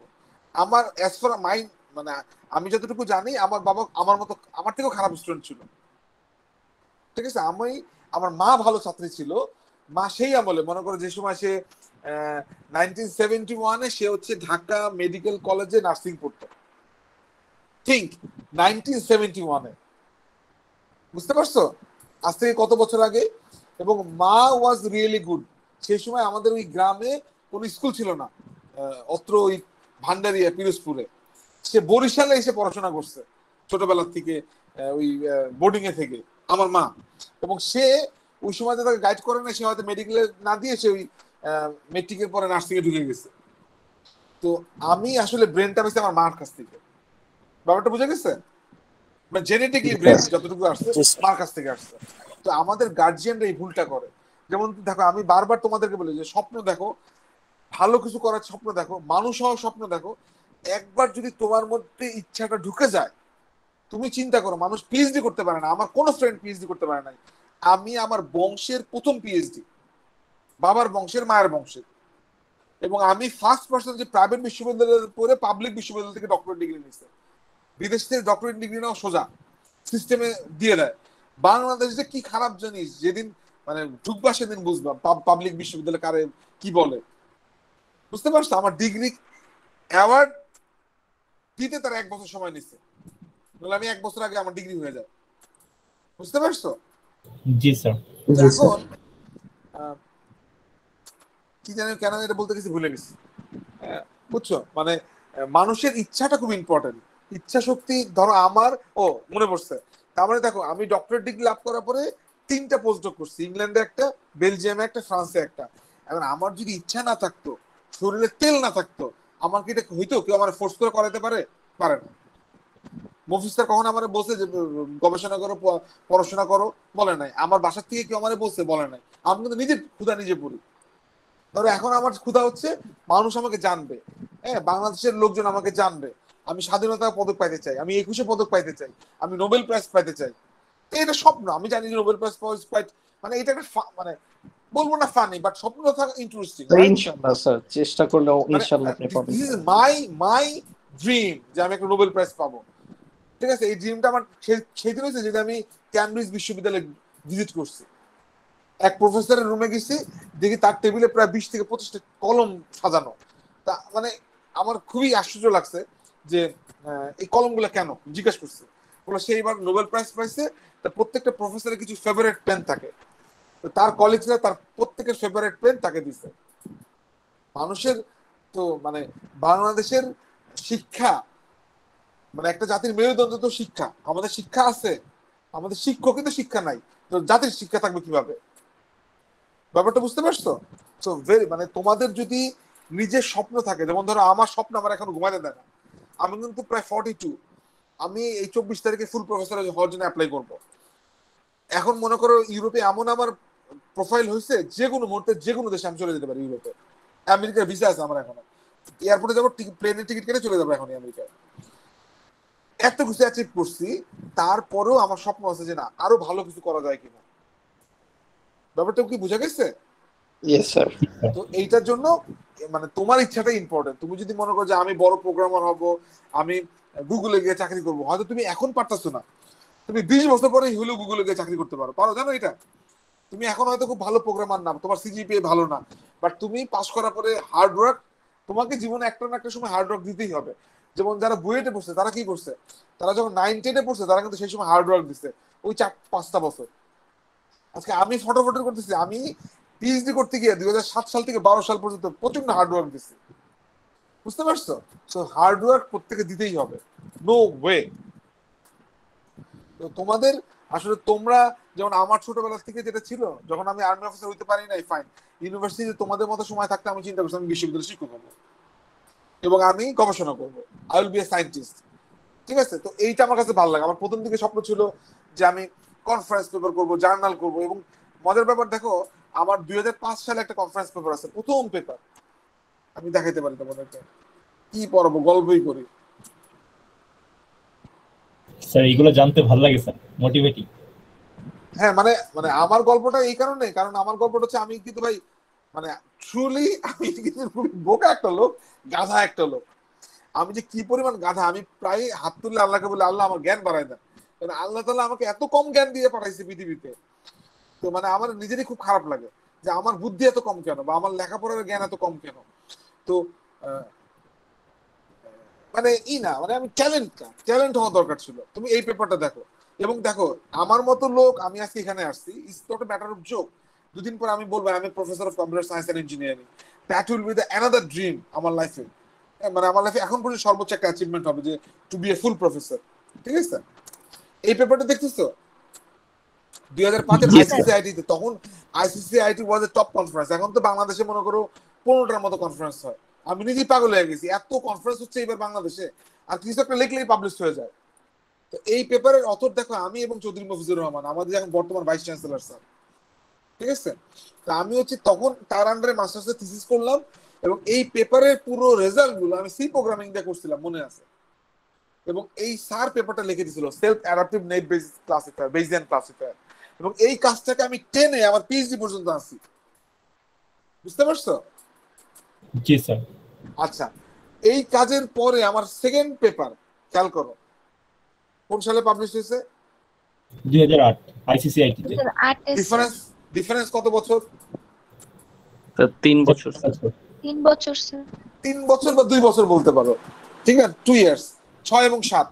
আমার অ্যাজ ফার মাইন্ড, মানে আমি যতটুকু জানি আমার বাবা আমার মতো, আমার থেকেও খারাপ স্টুডেন্ট ছিল, ঠিক আছে? আমার মা ভালো ছাত্রী ছিল। মা সেই আমলে মনে করো যে সময় সে 1971-এ সে হচ্ছে ঢাকা মেডিকেল কলেজে নার্সিং পড়তো, থিঙ্ক 1971-এ, বুঝতে পারছো? আজ থেকে কত বছর আগে। এবং মা ওয়াজ রিয়েলি গুড। সেই সময় আমাদের ওই গ্রামে কোনো স্কুল ছিল না, অত্র ওই ভান্ডারিয়া পিরোজপুরে, সে বরিশালে এসে পড়াশোনা করছে ছোটবেলার থেকে, ওই বোর্ডিং এ থেকে, আমার মা। এবং সে ওই সময় তাকে গাইড করে না, সে হয়তো মেডিকেলে না দিয়ে সে ওই মেট্রিকের পরে নার্সিং এ ঢুকে গেছে। তো আমি আসলে ব্রেনটা পেয়েছি আমার মার কাছ থেকে। ব্যাপারটা বুঝে গেছে? মানে জেনেটিকলি ব্রেন যতটুকু আসছে মার কাছ থেকে আসছে। তো আমাদের গার্জিয়ানরা এই ভুলটা করে। যেমন দেখো আমি বারবার তোমাদেরকে বলি যে স্বপ্ন দেখো, ভালো কিছু করার স্বপ্ন দেখো, মানুষ হওয়ার স্বপ্ন দেখো। একবার যদি তোমার মধ্যে ইচ্ছাটা ঢুকে যায়, তুমি চিন্তা করো, মানুষ পিএইচডি করতে পারে না। আমার কোনো ফ্রেন্ড পিএইচডি করতে পারে নাই। আমি আমার বংশের প্রথম পিএইচডি, বাবার বংশের, মায়ের বংশের। এবং আমি ফার্স্ট পার্সন যে প্রাইভেট বিশ্ববিদ্যালয়ে পড়ে পাবলিক বিশ্ববিদ্যালয় থেকে ডক্টরেট ডিগ্রি নিচ্ছে। বিদেশ থেকে ডক্টরেট ডিগ্রি নেওয়া সোজা, সিস্টেমে দিয়ে দেয়। বাংলাদেশে কি খারাপ জিনিস, যেদিন মানে ঢুকবা সেদিন বুঝবা পাবলিক বিশ্ববিদ্যালয় কারে কি বলে। বুঝতে পারছো? আমার ডিগ্রি অ্যাওয়ার্ড দিতে তারা 1 বছর সময় নিচ্ছে, বলে আমি 1 বছর আগে আমার ডিগ্রি হয়ে যায়। বুঝতে পারছো? জি স্যার। এখন কি জানি কেন এটা বলতে গেছি, ভুলে গেছি। বুঝছো? মানে মানুষের ইচ্ছাটা খুব ইম্পর্টেন্ট। ইচ্ছা শক্তি, ধরো আমার মনে পড়ছে, তার মানে দেখো আমি ডক্টরেট ডিগ্রি লাভ করার পরে 3টা পোস্টডক করছি, ইংল্যান্ডে একটা, বেলজিয়ামে একটা, ফ্রান্সে একটা। এখন আমার যদি ইচ্ছা না থাকতো, শরীরে তেল না থাকতো, আমার কি এটা হইতো? কেউ আমার ফোর্স করে করাতে পারে? পারে না। মফিজ স্যার কখন আমার বলছে যে গবেষণা করো, পড়াশোনা করো? বলে নাই। আমার বাসার থেকে কেউ আমার বলছে? বলে নাই। আমি কিন্তু নিজে ক্ষুধা নিজে পড়ি। ধরো এখন আমার ক্ষুধা হচ্ছে মানুষ আমাকে জানবে, হ্যাঁ, বাংলাদেশের লোকজন আমাকে জানবে, আমি স্বাধীনতা পদক পাইতে চাই, আমি 21 পদক পাইতে চাই, আমি নোবেল প্রাইজ পাইতে চাই। এটা স্বপ্ন, আমি জানি যে নোবেল প্রাইজ মানে এটা একটা মানে বলবো না ফানি, বাট স্বপ্ন থাকা ইন্টারেস্টিং। ইনশাআল্লাহ স্যার, চেষ্টা করলে মানে ইনশাআল্লাহ আপনি পাবেন। দিস ইজ মাই ড্রিম যে আমি একটা নোবেল প্রাইজ পাবো। ঠিক আছে, এই ড্রিমটা আমার সেই দিন হয়েছে যেটা আমি ক্যামব্রিজ বিশ্ববিদ্যালয়ে ভিজিট করছি। এক প্রফেসরের রুমে গেছি, দেখি তার টেবিলে প্রায় 20 থেকে 25টা কলম সাজানো। তা মানে আমার খুবই আশ্চর্য লাগছে যে এই কলমগুলো কেন, জিজ্ঞেস করছে। বলে সে এবার নোবেল প্রাইজ পাইছে, তা প্রত্যেকটা প্রফেসরের কিছু ফেভারিট পেন থাকে, তো তার কলিগরা তার প্রত্যেকের ফেভারিট পেন তাকে দিছে। মানুষের তো মানে বাংলাদেশের শিক্ষা মানে একটা জাতির মেরুদণ্ড তো শিক্ষা। আমাদের শিক্ষা আছে, আমাদের শিক্ষক কিন্তু শিক্ষা নাই, তো জাতির শিক্ষা থাকবে কিভাবে? ব্যাপারটা বুঝতে পারছো? তো মানে তোমাদের যদি নিজের স্বপ্ন থাকে, যেমন ধরো আমার স্বপ্ন আমার এখন ঘুমাতে দেয় না। আমি কিন্তু প্রায় 42, আমি এই 24 তারিখে ফুল প্রফেসর হওয়ার জন্য অ্যাপ্লাই করবো। এখন মনে করো ইউরোপে এমন আমার প্রোফাইল হয়েছে, যে কোনো মুহূর্তে যে কোনো দেশে আমি চলে যেতে পারি। ইউরোপে, আমেরিকার ভিসা আছে আমার এখন, এয়ারপোর্টে যাবো, প্লেনের টিকিট কেটে চলে যাবো এখন আমেরিকায়। এত কিছু অ্যাচিভ করছি, তারপরেও আমার স্বপ্ন আছে যে না, আরো ভালো কিছু করা যায় কিনা। ব্যাপারটা কি বোঝা গেছে? Yes sir. তো এইটার জন্য মানে তোমার ইচ্ছাটা ইম্পর্টেন্ট। তুমি যদি মনে করো যে আমি বড় প্রোগ্রামার হব, আমি গুগলে গিয়ে চাকরি করবো, হয়তো তুমি এখন পারতেছো না, তুমি 20 বছর পরে হলেও গুগলে গিয়ে চাকরি করতে পারো। পারো, জানো এটা? তুমি এখন হয়তো খুব ভালো প্রোগ্রামার না, তোমার সিজিপিএ ভালো না, বাট তুমি পাস করার পরে হার্ড ওয়ার্ক, তোমাকে জীবনে একটা না একটা সময় হার্ড ওয়ার্ক দিতেই হবে। যেমন যারা বুয়েটে পড়ছে তারা কি করছে, তারা যখন 9-10-এ পড়ছে তারা কিন্তু সেই সময় হার্ড ওয়ার্ক দিচ্ছে ওই 4-5টা বছর। আজকে আমি ফটোফটো করতেছি, আমি পিএইচডি করতে গিয়ে 2007 সাল থেকে 12 সাল পর্যন্ত প্রচন্ড হার্ড ওয়ার্ক দিছি। বুঝতে পারছো? সো হার্ড ওয়ার্ক প্রত্যেকে দিতেই হবে, নো ওয়ে। তো তোমাদের আসলে তোমরা যেমন আমার ছোটবেলা থেকে যেটা ছিল, যখন আমি আর্মি অফিসার হইতে পারি নাই, ফাইন, ইউনিভার্সিটিতে তোমাদের মতো সময় থাকতে আমি চিন্তা করছি আমি বিশ্ববিদ্যালয়ের শিক্ষক হবো এবং আমি গবেষণা করবো, I will B A scientist. ঠিক আছে, তো এইটা আমার কাছে ভালো লাগে। আমার প্রথম দিকে স্বপ্ন ছিল যে আমি কনফারেন্স পেপার করবো, জার্নাল করবো। এবং মজার ব্যাপার দেখো, আমার 2005 সালে একটা কনফারেন্স পেপার আছে, প্রথম পেপার, আমি দেখাইতে পারি তোমাদেরকে। কি পড়াবো, গল্পই করি। স্যার এগুলো জানতে ভালো লাগে স্যার, মোটিভেটিং। হ্যাঁ, মানে মানে আমার গল্পটা এই কারণে, কারণ আমার গল্পটা হচ্ছে আমি কিন্তু ভাই মানে ট্রুলি আমি কিন্তু খুবই বোকা একটা লোক, গাধা একটা লোক। আমি যে কি পরিমাণ গাধা, আমি প্রায় হাত তুললে আল্লাহকে বলে আল্লাহ আমার জ্ঞান বাড়ায় দেন, কারণ আল্লাহ তাআলা আমাকে এত কম জ্ঞান দিয়ে পাঠাইছে পৃথিবীতে। তো মানে আমার নিজেরই খুব খারাপ লাগে যে আমার বুদ্ধি এত কম কেন, বা আমার লেখাপড়ার জ্ঞান এত কম কেন। তো মানে না মানে আমি ট্যালেন্ট হওয়া দরকার ছিল। তুমি এই পেপারটা দেখো এবং দেখো আমার মতো লোক আমি আজকে এখানে আসছি, it's not a matter of joke. দুদিন পর আমি বলবো আমি professor of computer science and engineering, that will be the another dream আমার লাইফে। মানে আমার লাইফে এখন পর্যন্ত সর্বোচ্চ একটা অ্যাচিভমেন্ট হবে যে two B A full professor. ঠিক আছে, এই পেপারটা দেখতেছো 2005-এর আইসিসিআইটি তে, তখন আইসিসিআইটি ওয়াজ এ টপ কনফারেন্স। এখন তো বাংলাদেশে মনে করো 15টার মতো কনফারেন্স হয়। আমি নিজেই পাগল হয়ে গেছি, এত কনফারেন্স হচ্ছে এবার বাংলাদেশে, আর কিছু একটা লিখলেই পাবলিশ হয়ে যায়। তো এই পেপারের অথর দেখো আমি এবং চৌধুরী মফিজুর রহমান, আমাদের এখন বর্তমান ভাইস চ্যান্সেলর স্যার। ঠিক আছে, তো আমি হচ্ছে তখন তার আন্ডারে মাস্টার্সের থিসিস করলাম এবং এই পেপারের পুরো রেজাল্ট গুলো আমি সি প্রোগ্রামিং দিয়ে করছিলাম, মনে আছে। এবং এই স্যার পেপারটা লিখে দিয়েছিল self adaptive naive Bayes classifier, Bayesian classifier, এবং এই কাজটাকে আমি টেনে আমার পিএইচডি পর্যন্ত আসি। বুঝতে পারছো? জি স্যার। আচ্ছা, এই কাজের পরে আমার সেকেন্ড পেপার, খেয়াল করো কোন সালে পাবলিশ হয়েছে? 2008 আইসিসিআইটি তে। 2008 ডিফারেন্স কত বছর? 3 বছর। 3 বছর স্যার। 3 বছর বা 2 বছর বলতে পারো। ঠিক আছে, 2 ইয়ার্স, 6 এবং 7।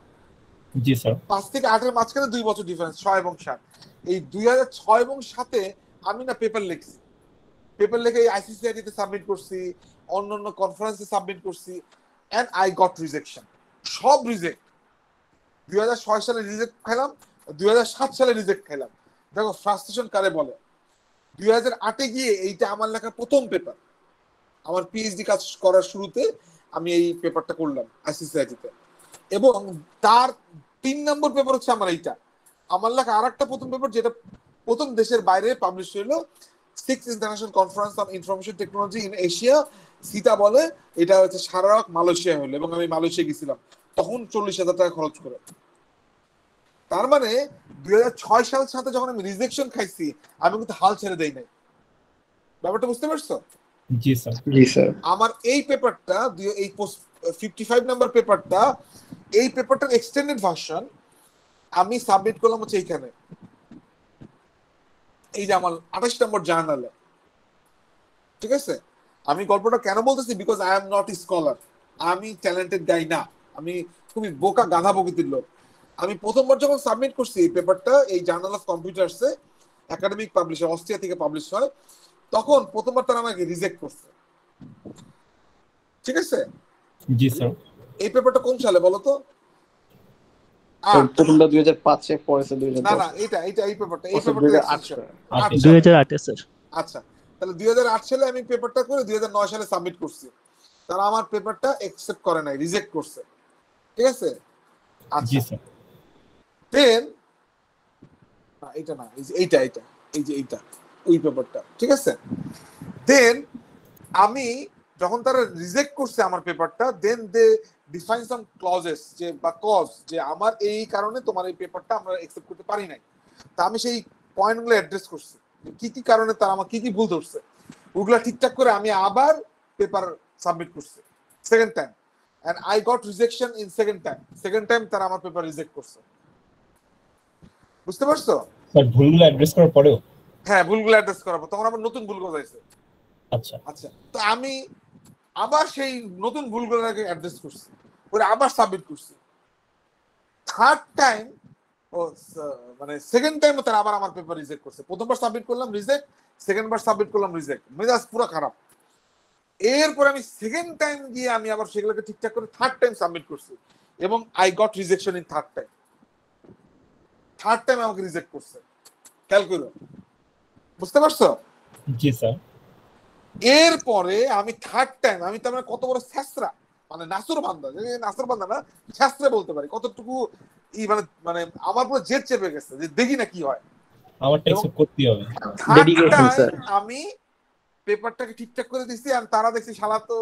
জি স্যার। 5 থেকে 8-এর মাঝখানে 2 বছর ডিফারেন্স, 6 এবং 7। এই 2006 এবং 7-এ আমি না পেপার লিখছি, পেপার লিখে আইসিসিআইটি তে সাবমিট করছি, অন্যান্য কনফারেন্সে সাবমিট করছি, এন্ড আই গট রিজেকশন, সব রিজেক্ট। 2006 সালে রিজেক্ট খাইলাম, 2007 সালে রিজেক্ট খাইলাম। দেখো ফ্রাস্ট্রেশন কারে বলে। 2008-এ গিয়ে এইটা আমার লেখা প্রথম পেপার, আমার পিএইচডি কাজ করার শুরুতে আমি এই পেপারটা করলাম আইসিসিআইটিতে, এবং তার 3 নম্বর পেপার হচ্ছে আমার এইটা। আমার লেখা আর একটা প্রথম পেপার যেটা প্রথম দেশের বাইরে পাবলিশ হইলো, 6th international conference on information technology in Asia, সিটা বলে। এটা হচ্ছে সারারাত মালয়েশিয়া হলো, এবং আমি মালয়েশিয়া গেছিলাম তখন 40,000 টাকা খরচ করে। তার মানে 2006 সালের সাথে যখন আমি রিজেকশন খাইছি, আমি কিন্তু হাল ছেড়ে দেই নাই। ব্যাপারটা বুঝতে পারছো? জি স্যার। জি স্যার। আমার এই পেপারটা, এই 55 নাম্বার পেপারটা, এই পেপারটার এক্সটেন্ডেড ভার্সন আমি সাবমিট করলাম হচ্ছে এইখানে, এই যে আমার 28 নম্বর জার্নালে। ঠিক আছে, আমি গল্পটা কেন বলতেছি, because I am not scholar, আমি ট্যালেন্টেড গাই না, আমি খুবই বোকা গাধা প্রকৃতির লোক। আমি প্রথমবার যখন সাবমিট করছি এই পেপারটা, এই জার্নাল অফ কম্পিউটারসে, একাডেমিক পাবলিশার, অস্ট্রিয়া থেকে পাবলিশ হয়, তখন প্রথমবার তারা আমাকে রিজেক্ট করছে। ঠিক আছে, জি স্যার। এই পেপারটা কোন সালে বলো তো? প্রথমটা 2005 এ, পরে না না, এই পেপারটা 2008 2008 স্যার। আচ্ছা, তাহলে 2008 সালে আমি পেপারটা করে 2009 সালে সাবমিট করছি। তারা আমার পেপারটা অ্যাকসেপ্ট করে নাই, রিজেক্ট করছে। ঠিক আছে, জি আচ্ছা স্যার। দেন এইটা না, এইটা এই যে এইটা ওই পেপারটা। ঠিক আছে, দেন আমি যখন তারা রিজেক্ট করছে আমার পেপারটা, দেন দে ডিফাইন সাম ক্লজেস, যে বা কজ, যে আমার এই কারণে তোমার এই পেপারটা আমরা অ্যাকসেপ্ট করতে পারি নাই। তা আমি সেই পয়েন্টগুলো অ্যাড্রেস করছি, কি কি কারণে তারা আমার কি কি ভুল ধরছে, ওগুলা ঠিকঠাক করে আমি আবার পেপার সাবমিট করছি second time, and I got rejection in second time তারা আমার পেপার রিজেক্ট করছে। বুঝতে পারছো? স্যার ভুলগুলো অ্যাড্রেস করার পরেও? হ্যাঁ, ভুলগুলো অ্যাড্রেস করাবো, তখন আবার নতুন ভুল গজাইছে। আচ্ছা আচ্ছা, তো আমি আবার সেই নতুন ভুলগুলোকে অ্যাড্রেস করছি, পরে আবার সাবমিট করছি। থার্ড টাইম, মানে সেকেন্ড টাইম তারা আবার আমার পেপার রিজেক্ট করছে। প্রথমবার সাবমিট করলাম রিজেক্ট, সেকেন্ড বার সাবমিট করলাম রিজেক্ট, মেজাজ পুরো খারাপ। এরপর আমি সেকেন্ড টাইম গিয়ে আমি আবার সেগুলোকে ঠিকঠাক করে থার্ড টাইম সাবমিট করছি, এবং I got rejection in third time আমাকে রিজেক্ট করছে। খেয়াল করো, বুঝতে পারছো? জি স্যার। এরপরে আমি থার্ড টাইম, আমি তার মানে কত বড় ছেসরা, মানে নাসুর বান্দা, নাসুর বান্দা না, ছেসরা বলতে পারি, কতটুকু মানে মানে আমার পুরো জেদ চেপে গেছে যে দেখি না কি হয়, আমারটা অ্যাকসেপ্ট করতেই হবে। Dedication sir. আমি পেপারটাকে ঠিকঠাক করে দিছি, আর তারা দেখছি শালা তো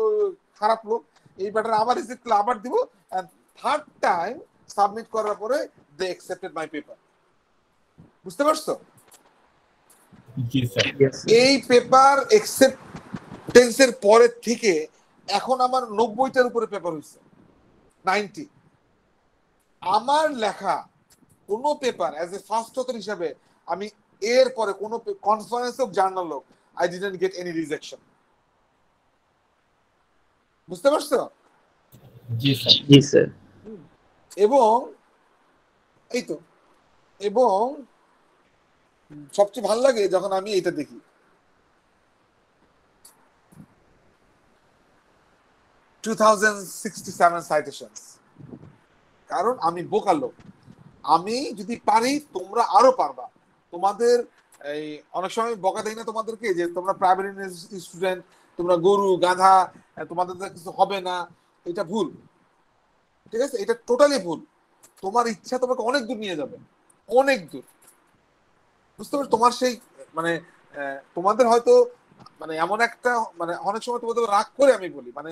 খারাপ লোক, এই ব্যাটার আবার রিজেক্ট করলে আবার দিব, এন্ড থার্ড টাইম সাবমিট করার পরে দে অ্যাকসেপ্টেড মাই পেপার। বুঝতে পারছো? জি স্যার। এই পেপার অ্যাকসেপ্টেন্সের পরে থেকে এখন আমার 90টার উপরে পেপার হয়েছে, 90। আমার লেখা কোনো paper as a first author হিসাবে আমি এর পরে কোনো কনফারেন্স অফ জার্নাল হোক, I didn't get any rejection. বুঝতে পারছো? জি স্যার। জি স্যার। এবং এই তো, এবং সবচেয়ে ভালো লাগে যখন আমি এটা দেখি, 2067 সাইটেশনস। কারণ আমি বোকা লোক, আমি যদি পারি তোমরা আরো পারবা। তোমাদের এই অনেক সময় বকা দেয় না তোমাদেরকে, যে তোমরা প্রাইভেট ইউনিভার্সিটি স্টুডেন্ট, তোমরা গরু গাধা, তোমাদের কিছু হবে না। এটা ভুল, ঠিক আছে? এটা টোটালি ভুল। তোমার ইচ্ছা তোমাকে অনেক দূর নিয়ে যাবে, অনেক দূর। বুঝতে পারছো? তোমার সেই মানে তোমাদের হয়তো মানে এমন একটা, মানে অনেক সময় তোমাদের রাগ করে আমি বলি, মানে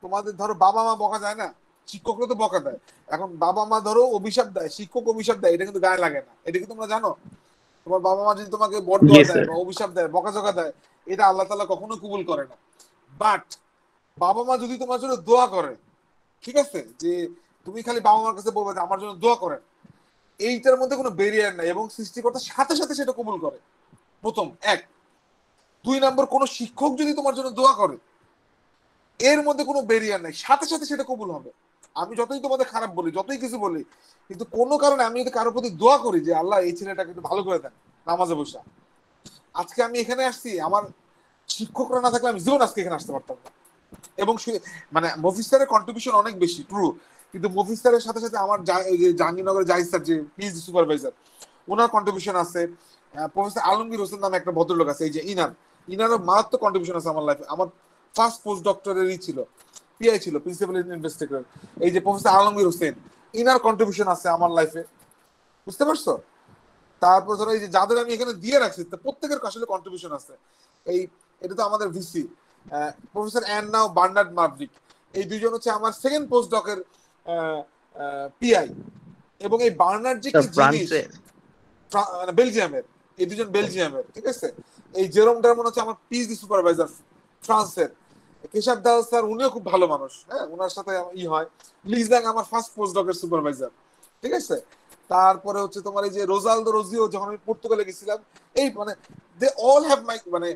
তোমাদের ধরো বাবা মা বকা যায় না, শিক্ষকরা তো বকা দেয়। এখন বাবা মা ধরো অভিশাপ দেয়, শিক্ষক অভিশাপ দেয়, এটা কিন্তু গায়ে লাগে না। এটা কি তোমরা জানো? তোমার বাবা মা যদি তোমাকে বদদোয়া দেয় বা অভিশাপ দেয়, বকাঝকা দেয়, এটা আল্লাহ তাআলা কখনো কবুল করে না। বাট বাবা মা যদি তোমার জন্য দোয়া করে, ঠিক আছে, যে তুমি খালি বাবা মার কাছে বলবে যে আমার জন্য দোয়া করেন, এইটার মধ্যে কোনো ব্যারিয়ার নাই, এবং সৃষ্টিকর্তার সাথে সাথে সেটা কবুল করে। প্রথম এক। 2 নম্বর, কোন শিক্ষক যদি তোমার জন্য দোয়া করে, এর মধ্যে কোনো ব্যারিয়ার নাই, সাথে সাথে সেটা কবুল হবে। আমি যতই তোমাদের খারাপ বলি, যতই কিছু বলি, কিন্তু কোনো কারণে আমি যদি কারোর প্রতি দোয়া করি যে আল্লাহ এই ছেলেটাকে একটু ভালো করে দেন নামাজে বসা, আজকে আমি এখানে আসছি, আমার শিক্ষকরা না থাকলে আমি জীবন আজকে এখানে আসতে পারতাম না। এবং মানে মফিজ স্যারের কন্ট্রিবিউশন অনেক বেশি, ট্রু, কিন্তু মফিজ স্যারের সাথে সাথে আমার জাহাঙ্গীরনগরের জাহিদ স্যার, যে পিএইচডি সুপারভাইজার, ওনার কন্ট্রিবিউশন আছে। প্রফেসর আলমগীর হোসেন নামে একটা ভদ্রলোক আছে, এই যে ইনারও মারাত্মক কন্ট্রিবিউশন আছে আমার লাইফে। আমার ফার্স্ট পোস্ট ডক্টরেরই ছিল, পিআই ছিল, প্রিন্সিপাল ইনভেস্টিগেটর, এই যে professor Alamgir Hossain, inner contribution আছে আমার লাইফে, বুঝতে পারছো? তারপর ধরো এই যে যাদের আমি এখানে দিয়ে রাখছি প্রত্যেকের আসলে কন্ট্রিবিউশন আছে। এই এটা তো আমাদের ভিসি প্রফেসর অ্যান্নাও বার্নার্ড মার্ভিক, এই দুইজন হচ্ছে আমার সেকেন্ড পোস্ট ডকের পিআই। এবং এই বার্নার্ড যে কি জিনিস, বেলজিয়ামের, এই দুজন বেলজিয়ামের, ঠিক আছে। এই জেরোম ডারমন হচ্ছে আমার পিএইচডি সুপারভাইজার ফ্রান্সের। কেশব দাস স্যার উনিও খুব ভালো মানুষ, হ্যাঁ, ওনার সাথে হয়। লিজাং আমার ফার্স্ট পোস্ট ডকের সুপারভাইজার, ঠিক আছে। তারপরে হচ্ছে তোমার এই যে রোজালদো রোজিও, যখন আমি পর্তুগালে গেছিলাম, এই মানে দে অল হ্যাভ মাই মানে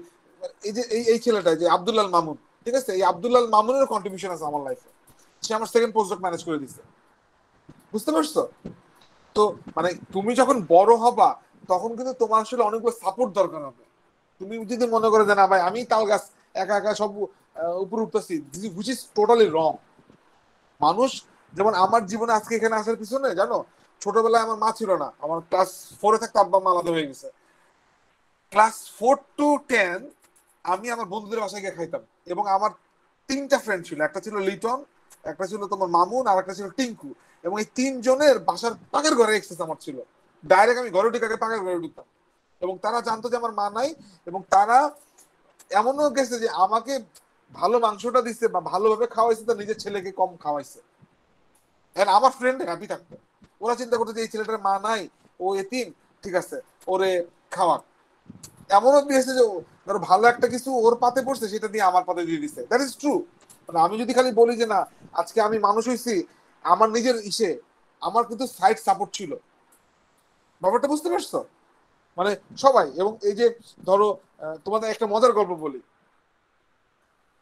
এই যে এই ছেলেটা যে আব্দুল্লাহ মামুন, ঠিক আছে, এই আব্দুল্লাহ মামুনের কন্ট্রিবিউশন আছে আমার লাইফে। সে আমার সেকেন্ড পোস্ট ডক ম্যানেজ করে দিচ্ছে, বুঝতে পারছো? তো মানে তুমি যখন বড় হবা তখন কিন্তু তোমার আসলে অনেকগুলো সাপোর্ট দরকার হবে। তুমি যদি মনে করে যে না ভাই আমি তাল গাছ একা একা সব উপরে উঠতেছি, হুইচ ইজ টোটালি রং। মানুষ যেমন আমার জীবনে আজকে এখানে আসার পিছনে জানো, ছোটবেলায় আমার মা ছিল না, আমার ক্লাস 4-এ থাকতে আব্বা মা আলাদা হয়ে গেছে। ক্লাস 4 to 10 আমি আমার বন্ধুদের বাসায় গিয়ে খাইতাম, এবং আমার 3টা ফ্রেন্ড ছিল, একটা ছিল লিটন, একটা ছিল তোমার মামুন, আর একটা ছিল টিঙ্কু। এবং এই 3 জনের বাসার পাকের ঘরে এক্সেস আমার ছিল, ডাইরেক্ট আমি ঘরে ঢুকে পাকের ঘরে ঢুকতাম। এবং তারা জানতো যে আমার মা নাই, এবং তারা এমনও গেছে যে আমাকে ভালো মাংসটা দিচ্ছে বা ভালোভাবে খাওয়াইছে, তার নিজের ছেলেকে কম খাওয়াইছে। আমার ফ্রেন্ড হ্যাপি থাকতো, ওরা চিন্তা করতো যে এই ছেলেটার মা নাই, ও এতিম, ঠিক আছে, ওরে খাওয়া। এমনও দিয়েছে যে ধরো ভালো একটা কিছু ওর পাতে পড়ছে, সেটা দিয়ে আমার পাতে দিয়ে দিচ্ছে। That is true. মানে আমি যদি খালি বলি যে না আজকে আমি মানুষ হয়েছি, আমার নিজের ইসে আমার কিন্তু সাইড সাপোর্ট ছিল। ব্যাপারটা বুঝতে পারছো? মানে সবাই। এবং এই যে ধরো তোমাদের একটা মজার গল্প বলি।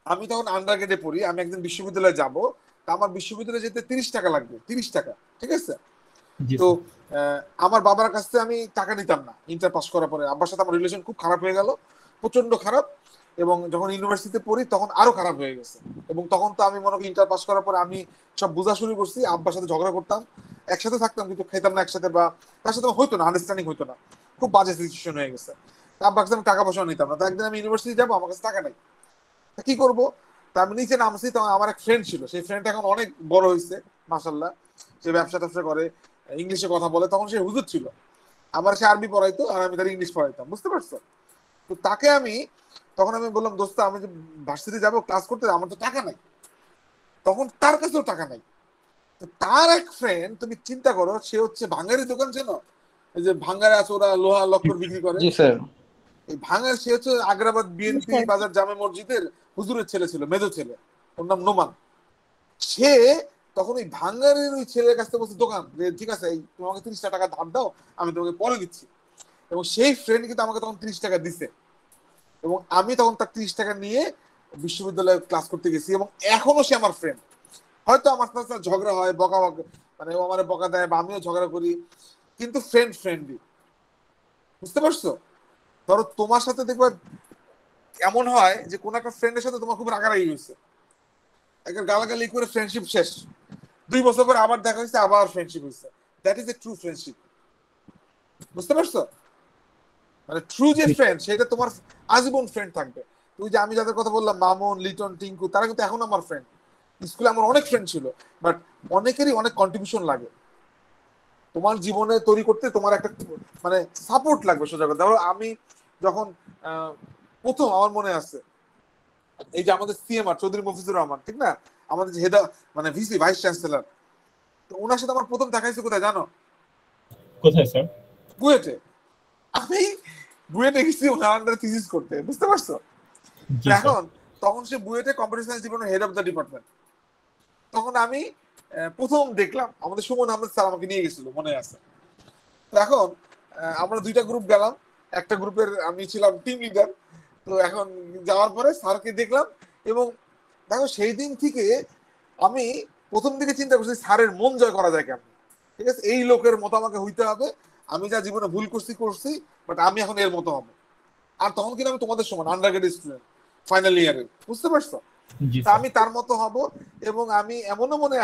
আমি তখন আন্ডার গ্রেডে পড়ি, আমি একদিন বিশ্ববিদ্যালয়ে যাব, আমার বিশ্ববিদ্যালয়ে যেতে 30 টাকা লাগবে, 30 টাকা, ঠিক আছে। তো আমার বাবার কাছ থেকে আমি টাকা নিতাম না। ইন্টার পাস করার পরে আব্বার সাথে আমার রিলেশন খুব খারাপ হয়ে গেল, প্রচন্ড খারাপ। এবং যখন ইউনিভার্সিটিতে পড়ি তখন আরো খারাপ হয়ে গেছে। এবং তখন তো আমি মনে করি ইন্টার পাস করার পরে আমি সব বোঝা শুরু করছি, আব্বার সাথে ঝগড়া করতাম, একসাথে থাকতাম কিন্তু খেতাম না একসাথে, বা তার সাথে হইতো না, আন্ডারস্ট্যান্ডিং হইতো না, খুব বাজে সিচুয়েশন হয়ে গেছে। আব্বার কাছে আমি টাকা পয়সা নিতাম না। তো একদিন আমি ইউনিভার্সিটি যাবো, আমার কাছে টাকা নাই, কি করবো? তা আমি নিচে নামছি, তখন আমার এক ফ্রেন্ড ছিল, সেই ফ্রেন্ড এখন অনেক বড় হয়েছে মাশাআল্লাহ, সে ব্যবসা ট্যাবসা করে, ইংলিশে কথা বলে। তখন সে হুজুর ছিল, আমার সে আরবি পড়াইতো আর আমি তার ইংলিশ পড়াইতাম, বুঝতে পারছো? তো তাকে আমি তখন আমি বললাম, দোস্ত আমি যে ভার্সিটি যাবো ক্লাস করতে, আমার তো টাকা নাই। তখন তার কাছেও টাকা নাই। তো তার এক ফ্রেন্ড, তুমি চিন্তা করো, সে হচ্ছে ভাঙ্গারি দোকান ছিল, এই যে ভাঙ্গারে আছে ওরা লোহা লক্কর বিক্রি করে, জি স্যার। এই ভাঙ্গার, সে হচ্ছে আগ্রাবাদ বিএনপি বাজার জামে মসজিদের হুজুরের ছেলে ছিল, মেজো ছেলে, ওর নাম নোমান। সে তখন ওই ভাঙ্গারের ওই ছেলের কাছ থেকে বলছে দোকান যে ঠিক আছে এই তোমাকে 30 টাকা ধার দাও, আমি তোমাকে পরে দিচ্ছি। এবং সেই ফ্রেন্ড কিন্তু আমাকে তখন 30 টাকা দিছে, এবং আমি তখন তার 30 টাকা নিয়ে বিশ্ববিদ্যালয়ে ক্লাস করতে গেছি। এবং এখনো সে আমার ফ্রেন্ড। হয়তো আমার সাথে ঝগড়া হয়, বকা মানে ও আমার বকা দেয় বা আমিও ঝগড়া করি, কিন্তু ফ্রেন্ডলি, বুঝতে পারছো? ধরো তোমার সাথে দেখবে এমন হয় যে কোন একটা ফ্রেন্ডের সাথে তোমার খুব রাগারাগি হয়েছে, একটা গালাগালি করে ফ্রেন্ডশিপ শেষ, 2 বছর পর আবার দেখা হয়েছে, আবার ফ্রেন্ডশিপ হয়েছে। That is a true friendship, বুঝতে পারছো? মানে ট্রু যে ফ্রেন্ড সেটা তোমার আজীবন ফ্রেন্ড থাকবে। তুই যে আমি যাদের কথা বললাম, মামুন, লিটন, টিঙ্কু, তারা কিন্তু এখন আমার ফ্রেন্ড। স্কুলে আমার অনেক ফ্রেন্ড ছিল, বাট অনেকেরই অনেক কন্ট্রিবিউশন লাগে তোমার জীবনে তৈরি করতে, তোমার একটা মানে সাপোর্ট লাগবে সোজা কথা। ধরো আমি যখন প্রথম, আমার মনে আছে এই যে আমাদের সিএমআর চৌধুরী মফিজুর রহমান, ঠিক না, আমাদের যে হেড মানে ভিসি ভাইস চ্যান্সেলর, তো ওনার সাথে আমার প্রথম দেখা হয়েছে কোথায় জানো? কোথায় স্যার? বুয়েটে। আমি বুয়েটে গেছি ওনার আন্ডারে থিসিস করতে, বুঝতে পারছো? এখন তখন সে বুয়েটে computer science department head of the department. তখন আমি প্রথম দেখলাম, আমাদের সুমন আহমেদ স্যার আমাকে নিয়ে গেছিল, মনে আছে। তো এখন আমরা 2টা গ্রুপ গেলাম, একটা গ্রুপের আমি ছিলাম টিম লিডার। তো এখন যাওয়ার পরে স্যারকে দেখলাম, এবং দেখো সেই দিন থেকে আমি প্রথম দিকে চিন্তা করছি স্যারের মন জয় করা যায় কেমন, ঠিক আছে, এই লোকের মতো আমাকে হইতে হবে, আমি যা জীবনে ভুল করছি, বাট আমি এখন এর মতো হবো। আর তখন কিন্তু আমি তোমাদের সমান আন্ডারগ্রেড স্টুডেন্ট, ফাইনাল ইয়ারের, বুঝতে পারছো? তা আমি তার মতো হব। এবং আমি এমনও মনে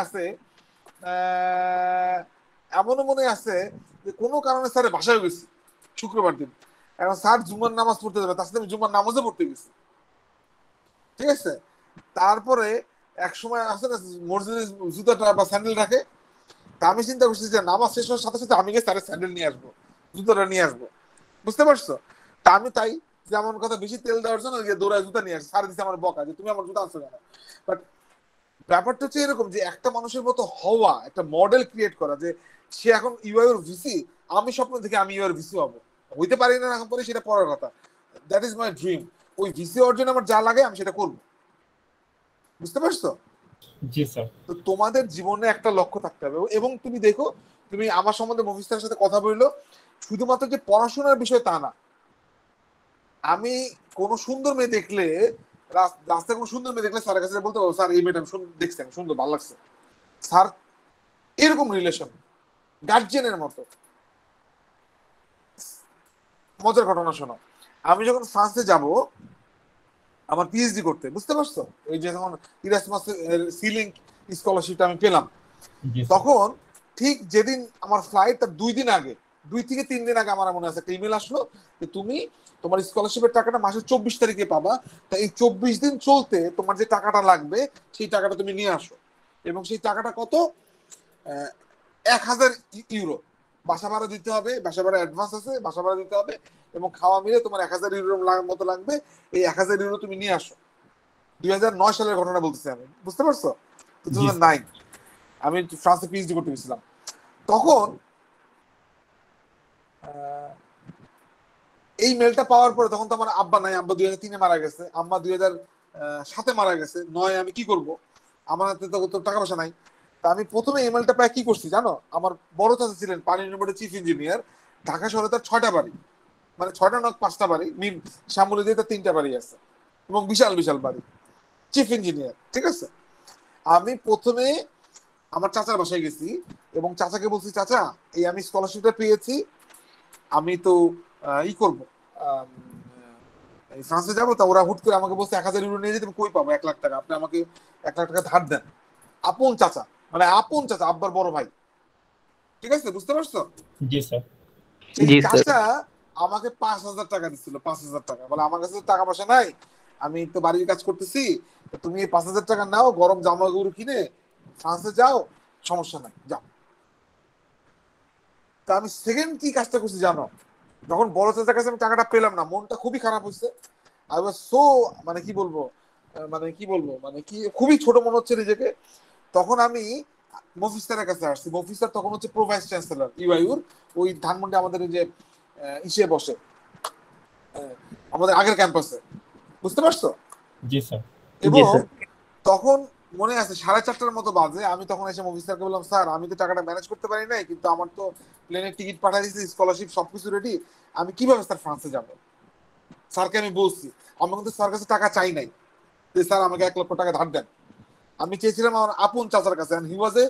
আছে যে কোনো কারণে স্যারের বাসায় গেছি শুক্রবার দিন। এখন স্যার জুমার নামাজ পড়তে যাবে, তার সাথে আমি জুমার নামাজে পড়তে গেছি, ঠিক আছে। তারপরে এক সময় আছে না মসজিদের জুতাটা বা স্যান্ডেল রাখে, তা আমি চিন্তা করছি যে নামাজ শেষ হওয়ার সাথে সাথে আমি গিয়ে স্যারের স্যান্ডেল নিয়ে আসবো, জুতোটা নিয়ে আসবো, বুঝতে পারছো? তা আমি তাই যেমন কথা বেশি তেল দেওয়ার জন্য গিয়ে দৌড়ায় জুতা নিয়ে আসি, স্যার দিচ্ছে আমার বকা যে তুমি আমার জুতা আনছো কেন। বাট ব্যাপারটা হচ্ছে এরকম যে একটা মানুষের মতো হওয়া, একটা মডেল ক্রিয়েট করা যে সে এখন ইউআইর ভিসি, আমি স্বপ্ন দেখি আমি ইউআইর ভিসি হবো, হইতে পারি না এখন পরে সেটা পরের কথা, দ্যাট ইজ মাই ড্রিম। ওই ভিসি অর্জনে আমার যা লাগে আমি সেটা করবো, বুঝতে পারছো? জি স্যার। তো তোমাদের জীবনে একটা লক্ষ্য থাকতে হবে। এবং তুমি দেখো, তুমি আমার সম্বন্ধে মফিস্তারের সাথে কথা বললো, শুধুমাত্র যে পড়াশোনার বিষয় তা না, আমি কোনো সুন্দর মেয়ে দেখলে, রাস্তায় কোনো সুন্দর মেয়ে দেখলে স্যারের কাছে বলতে পারবো স্যার এই মেয়েটা দেখছেন সুন্দর, ভালো লাগছে স্যার, এরকম রিলেশন গার্জিয়ানের মতো। মজার ঘটনা শোনো, আমি যখন ফ্রান্সে যাব আমার পিএইচডি করতে, বুঝতে পারছো, এই যে যখন ইরাসমাস সিলিং স্কলারশিপটা আমি পেলাম, জি স্যার। তখন ঠিক যেদিন আমার ফ্লাইট তার 2 দিন আগে, 2 থেকে 3 দিন আগে আমার মনে আছে একটা ইমেল আসলো যে তুমি তোমার স্কলারশিপের টাকাটা মাসের 24 তারিখে পাবা, তা এই 24 দিন চলতে তোমার যে টাকাটা লাগবে সেই টাকাটা তুমি নিয়ে আসো। এবং সেই টাকাটা কত? 1000 ইউরো। বাসা ভাড়া দিতে হবে, বাসা ভাড়া অ্যাডভান্স আছে, বাসা ভাড়া দিতে হবে, এবং খাওয়া মিলে তোমার 1000 ইউরোর মতো লাগবে। এই 1000 ইউরো তুমি নিয়ে আসো। 2009 সালের ঘটনা বলতেছি আমি, বুঝতে পারছো? 2009 আমি ফ্রান্সে পিএইচডি করতে গেছিলাম। তখন এই মেলটা পাওয়ার পরে, তখন তো আমার আব্বা নাই, আব্বা 2003-এ মারা গেছে, আম্মা 2007-এ মারা গেছে। 9 আমি কি করব, আমার হাতে তো টাকা পয়সা নাই। তা আমি প্রথমে ইমেলটা পাই কি করছি জানো? আমার বড় চাচা ছিলেন পানি ইউনিভার্সিটির চিফ ইঞ্জিনিয়ার, ঢাকা শহরে তার 6টা বাড়ি, মানে 6টা নয় 5টা বাড়ি, শ্যামলী দিয়ে তার 3টা বাড়ি আছে, এবং বিশাল বিশাল বাড়ি, চিফ ইঞ্জিনিয়ার, ঠিক আছে। আমি প্রথমে আমার চাচার বাসায় গেছি এবং চাচাকে বলছি চাচা এই আমি স্কলারশিপটা পেয়েছি, আমি তো ই করবো, ফ্রান্সে যাবো, তা ওরা হুট করে আমাকে বলছে 1000 ইউরো নিয়ে যেতে, আমি কই পাবো 1 লাখ টাকা, আপনি আমাকে 1 লাখ টাকা ধার দেন। আপন চাচা, মানে আপন চাচা, আব্বার বড় ভাই, ঠিক আছে, বুঝতে পারছো? জি স্যার। সেই চাচা আমাকে 5000 টাকা দিচ্ছিল, 5000 টাকা, বলে আমার কাছে তো টাকা পয়সা নাই, আমি তো বাড়ির কাজ করতেছি, তুমি এই 5000 টাকা নাও, গরম জামা কাপড় কিনে ফ্রান্সে যাও, সমস্যা নাই, যাও। তা আমি সেকেন্ড কি কাজটা করছি জানো? যখন বড় চাচার কাছে আমি টাকাটা পেলাম না, মনটা খুবই খারাপ হয়েছে। আই ওয়াজ সো, মানে কি বলবো, মানে কি খুবই ছোট মনে হচ্ছে নিজেকে। তখন আমি মফিস্তারের কাছে আসছি। মফিস্তার তখন হচ্ছে প্রো ভাইস চ্যান্সেলর ইউআইউর, ওই ধানমন্ডি আমাদের যে ইসে বসে, আমাদের আগের ক্যাম্পাসে, বুঝতে পারছো? জি স্যার। এবং তখন মনে আছে 4:30টার মতো বাজে, আমি তখন এসে মফিস্তারকে বললাম স্যার আমি তো টাকাটা ম্যানেজ করতে পারি নাই, কিন্তু আমার তো প্লেনের টিকিট পাঠিয়ে দিয়েছি, স্কলারশিপ সবকিছু রেডি, আমি কিভাবে স্যার ফ্রান্সে যাবো? স্যারকে আমি বলছি, আমি কিন্তু স্যার কাছে টাকা চাই নাই যে স্যার আমাকে 1 লক্ষ টাকা ধার দেন। আমি চেয়েছিলাম আমার আপন চাচার কাছে, হি ওয়াজ এ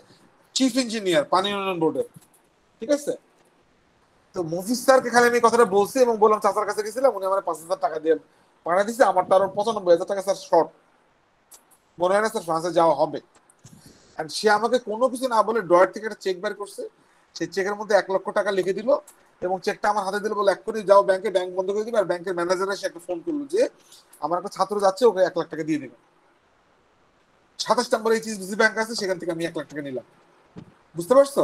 চিফ ইঞ্জিনিয়ার পানি উন্নয়ন বোর্ডের, ঠিক আছে। তো মফিজ স্যারকে খালি আমি কথাটা বলছি এবং বললাম চাচার কাছে গেছিলাম, উনি আমার 5000 টাকা দিয়ে পাঠিয়ে দিচ্ছে, আমার তো আরো 95,000 টাকা স্যার শর্ট, মনে হয় না স্যার ফ্রান্সে যাওয়া হবে। আর সে আমাকে কোনো কিছু না বলে ড্রয়ার থেকে একটা চেক বের করছে, সেই চেকের মধ্যে 1 লক্ষ টাকা লিখে দিল এবং চেকটা আমার হাতে দিল, বলে এক্ষুনি যাও ব্যাংকে, ব্যাংক বন্ধ করে দিবে। আর ব্যাংকের ম্যানেজার এসে একটা ফোন করলো যে আমার একটা ছাত্র যাচ্ছে, ওকে 1 লাখ টাকা দিয়ে দেবে। 27 নম্বরে এইচএসবিসি ব্যাংক আছে, সেখান থেকে আমি 1 লাখ টাকা নিলাম, বুঝতে পারছো?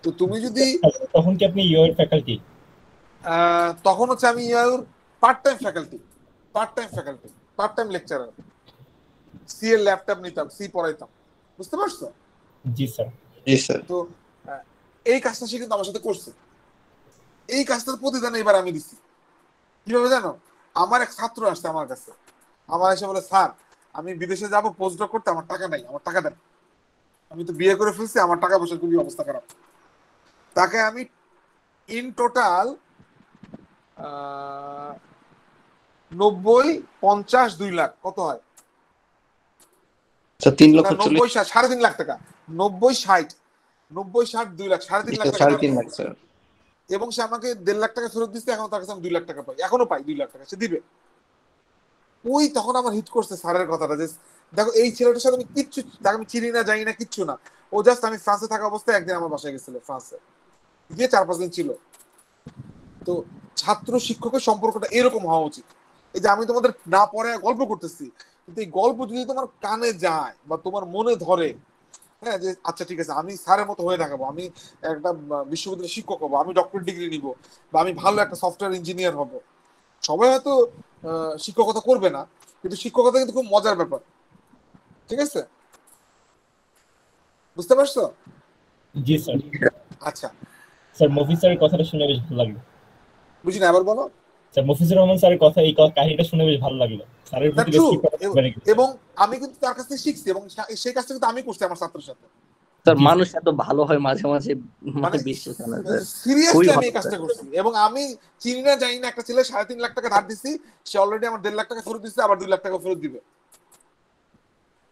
তো তুমি যদি তখন কি আপনি ইউআর ফ্যাকাল্টি? তখন হচ্ছে আমি ইউআইউর part time faculty, part time lecturer, C এর ল্যাপটপ নিতাম, সি পড়াইতাম, বুঝতে পারছো? জি স্যার। জি স্যার। তো এই কাজটা সে কিন্তু আমার সাথে করছে, এই কাজটার প্রতিদান এবার আমি দিচ্ছি। কিভাবে জানো? আমার এক ছাত্র আসছে আমার কাছে, আমার এসে বলে স্যার আমি বিদেশে যাবো পোস্ট ডক করতে, আমার টাকা নাই, আমার টাকা দেন, আমি তো বিয়ে করে ফেলছি, আমার টাকা পয়সার খুবই অবস্থা খারাপ। তাকে আমি ইন টোটাল 90, 50, 2 লাখ, কত হয়? 3,40,000 3.5 লাখ টাকা, 90, 60, 90, 60, 2 লাখ, 3.5 লাখ টাকা। 3.5 লাখ স্যার। এবং সে আমাকে 1.5 লাখ টাকা ফেরত দিচ্ছে, এখন তার কাছে আমি 2 লাখ টাকা পাই, এখনো পাই 2 লাখ টাকা, সে দিবে। ওই তখন আমার হিট করছে স্যারের কথাটা, যে দেখো এই ছেলেটার সাথে আমি কিচ্ছু, তাকে আমি চিনি না, জানি না, কিচ্ছু না, ও জাস্ট আমি ফ্রান্সে থাকা অবস্থায় একদিন আমার বাসায় গেছিল, ফ্রান্সে গিয়ে 4-5 দিন ছিল। তো ছাত্র শিক্ষকের সম্পর্কটা এরকম হওয়া উচিত। এই যে আমি তোমাদের না পড়ে গল্প করতেছি, কিন্তু এই গল্প যদি তোমার কানে যায় বা তোমার মনে ধরে, হ্যাঁ, যে আচ্ছা ঠিক আছে আমি স্যারের মতো হয়ে দেখাবো, আমি একটা বিশ্ববিদ্যালয়ের শিক্ষক হবো, আমি ডক্টরেট ডিগ্রি নিব, বা আমি ভালো একটা সফটওয়্যার ইঞ্জিনিয়ার হব। সবাই হয়তো শিক্ষকতা করবে না, কিন্তু শিক্ষকতা কিন্তু খুব মজার ব্যাপার। ঠিক আছে, বুঝতে পারছো? জি স্যার। আচ্ছা স্যার মফিজ স্যারের কথাটা শুনে বেশ ভালো লাগলো। বুঝি না, আবার বলো। স্যার মফিজুর রহমান স্যারের কথা, এই কাহিনীটা শুনে বেশ ভালো লাগলো। স্যারের না প্রতি ট্রু, রেসপেক্ট বেড়ে গেছে। এবং আমি কিন্তু তার কাছ থেকে শিখছি, এবং সেই কাজটা কিন্তু আমি করছি আমার ছাত্রের সাথে। স্যার জি মানুষ এত ভালো হয় মাঝে মাঝে, মানে মানে বিশ্বাস হয় না স্যার। খুবই সিরিয়াসলি আমি ভালো এই কাজটা স্যার। করছি, এবং আমি চিনি না জানি না একটা ছেলে 3.5 লাখ টাকা ধার দিছি, সে অলরেডি আমার 1.5 লাখ টাকা ফেরত দিচ্ছে, আবার 2 লাখ টাকা ফেরত দিবে।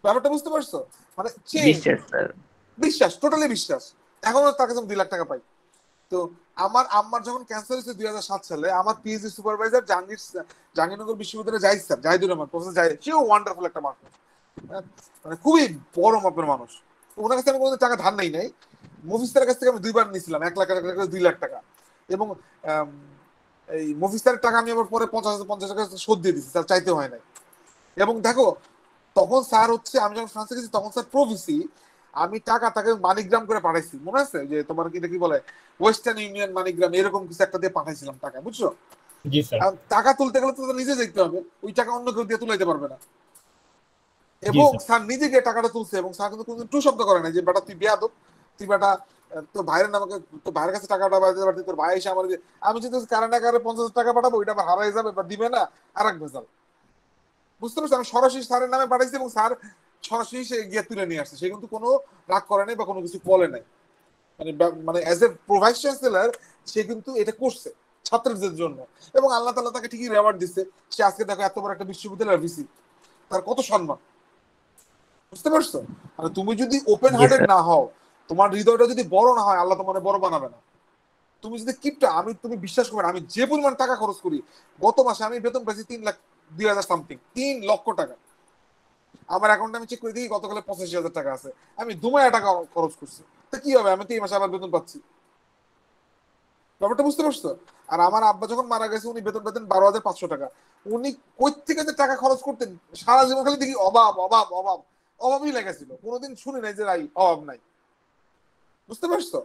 ব্যাপারটা বুঝতে পারছো? মানে চেঞ্জ, বিশ্বাস স্যার। বিশ্বাস, টোটালি বিশ্বাস। এখনো তার কাছে আমি 2 লাখ টাকা পাই। তো আমার আম্মার যখন ক্যান্সার হয়েছে 2007 সালে, আমার পিএইচডি সুপারভাইজার জাহাঙ্গীরনগর বিশ্ববিদ্যালয়ে জাহিদ স্যার, জাহিদুর রহমান, প্রফেসর জাহিদ, সেও ওয়ান্ডারফুল একটা মানুষ, মানে খুবই বড় মাপের মানুষ। তো ওনার কাছে আমি কোনো টাকা ধার নেই নাই। মফিজ স্যারের কাছ থেকে আমি 2 বার নিয়েছিলাম, 1 লাখ টাকা, 2 লাখ টাকা। এবং এই মফিজ স্যারের টাকা আমি আবার পরে 50 টাকা শোধ দিয়ে দিচ্ছি, স্যার চাইতে হয় নাই। এবং দেখো তখন স্যার হচ্ছে, আমি যখন ফ্রান্সে গেছি তখন স্যার প্রভিসি, আমি টাকা তাকে মানিগ্রাম করে পাঠাইছি, মনে আছে? যে তোমার এটা কি বলে, ওয়েস্টার্ন ইউনিয়ন মানিগ্রাম, এরকম কিছু একটা দিয়ে পাঠাইছিলাম টাকা, বুঝছো? জি স্যার। আর টাকা তুলতে গেলে তো নিজে দেখতে হবে, ওই টাকা অন্য কেউ দিয়ে তুলাইতে পারবে না। জি এবং স্যার। স্যার নিজে গিয়ে টাকাটা তুলছে, এবং স্যার কিন্তু কোনো টু শব্দ করে না যে বেটা তুই বেয়াদব, তুই বেটা তোর ভাইয়ের নামে, তোর ভাইয়ের কাছে টাকাটা বাড়িতে পারতি, তোর ভাই এসে আমার আমি যদি কারেন্ট আকারে 50,000 টাকা পাঠাবো, ওইটা আবার হারাই যাবে বা দিবে না, আর এক ভেজাল। বুঝতে পারছি? আমি সরাসরি স্যারের নামে পাঠাইছি, এবং স্যার সরাসরি সে গিয়ে তুলে নিয়ে আসছে, সে কিন্তু কোনো রাগ করে নাই বা কোনো কিছু বলে নাই। মানে মানে অ্যাজ এ ভাইস চ্যান্সেলর সে কিন্তু এটা করছে ছাত্রদের জন্য, এবং আল্লাহ তাআলা তাকে ঠিকই রেওয়ার্ড দিচ্ছে। সে আজকে দেখো এত বড় একটা বিশ্ববিদ্যালয়ের ভিসি, তার কত সম্মান। বুঝতে পারছো? মানে তুমি যদি ওপেন জি হার্টেড স্যার। না হও, তোমার হৃদয়টা যদি বড় না হয়, আল্লাহ তোমার বড় বানাবে না। তুমি যদি কিপটা, তুমি বিশ্বাস করবে না, আমি যে পরিমাণ টাকা খরচ করি, গত মাসে আমি বেতন পাইছি 3,02,000 সামথিং, 3 লক্ষ টাকা। আমার অ্যাকাউন্টে আমি চেক করে দিই গতকালে 85,000 টাকা আছে। আমি 2 মাস টাকা খরচ করছি, তো কি হবে? আমি তো এই মাসে আবার বেতন পাচ্ছি। ব্যাপারটা বুঝতে পারছো? আর আমার আব্বা যখন মারা গেছে, উনি বেতন পেতেন 12,500 টাকা। উনি কই থেকে যে টাকা খরচ করতেন, সারা জীবন খালি দেখি অভাব অভাব অভাব, অভাবই লেগেছিল, কোনোদিন শুনি নাই যে নাই অভাব নাই। বুঝতে পারছো?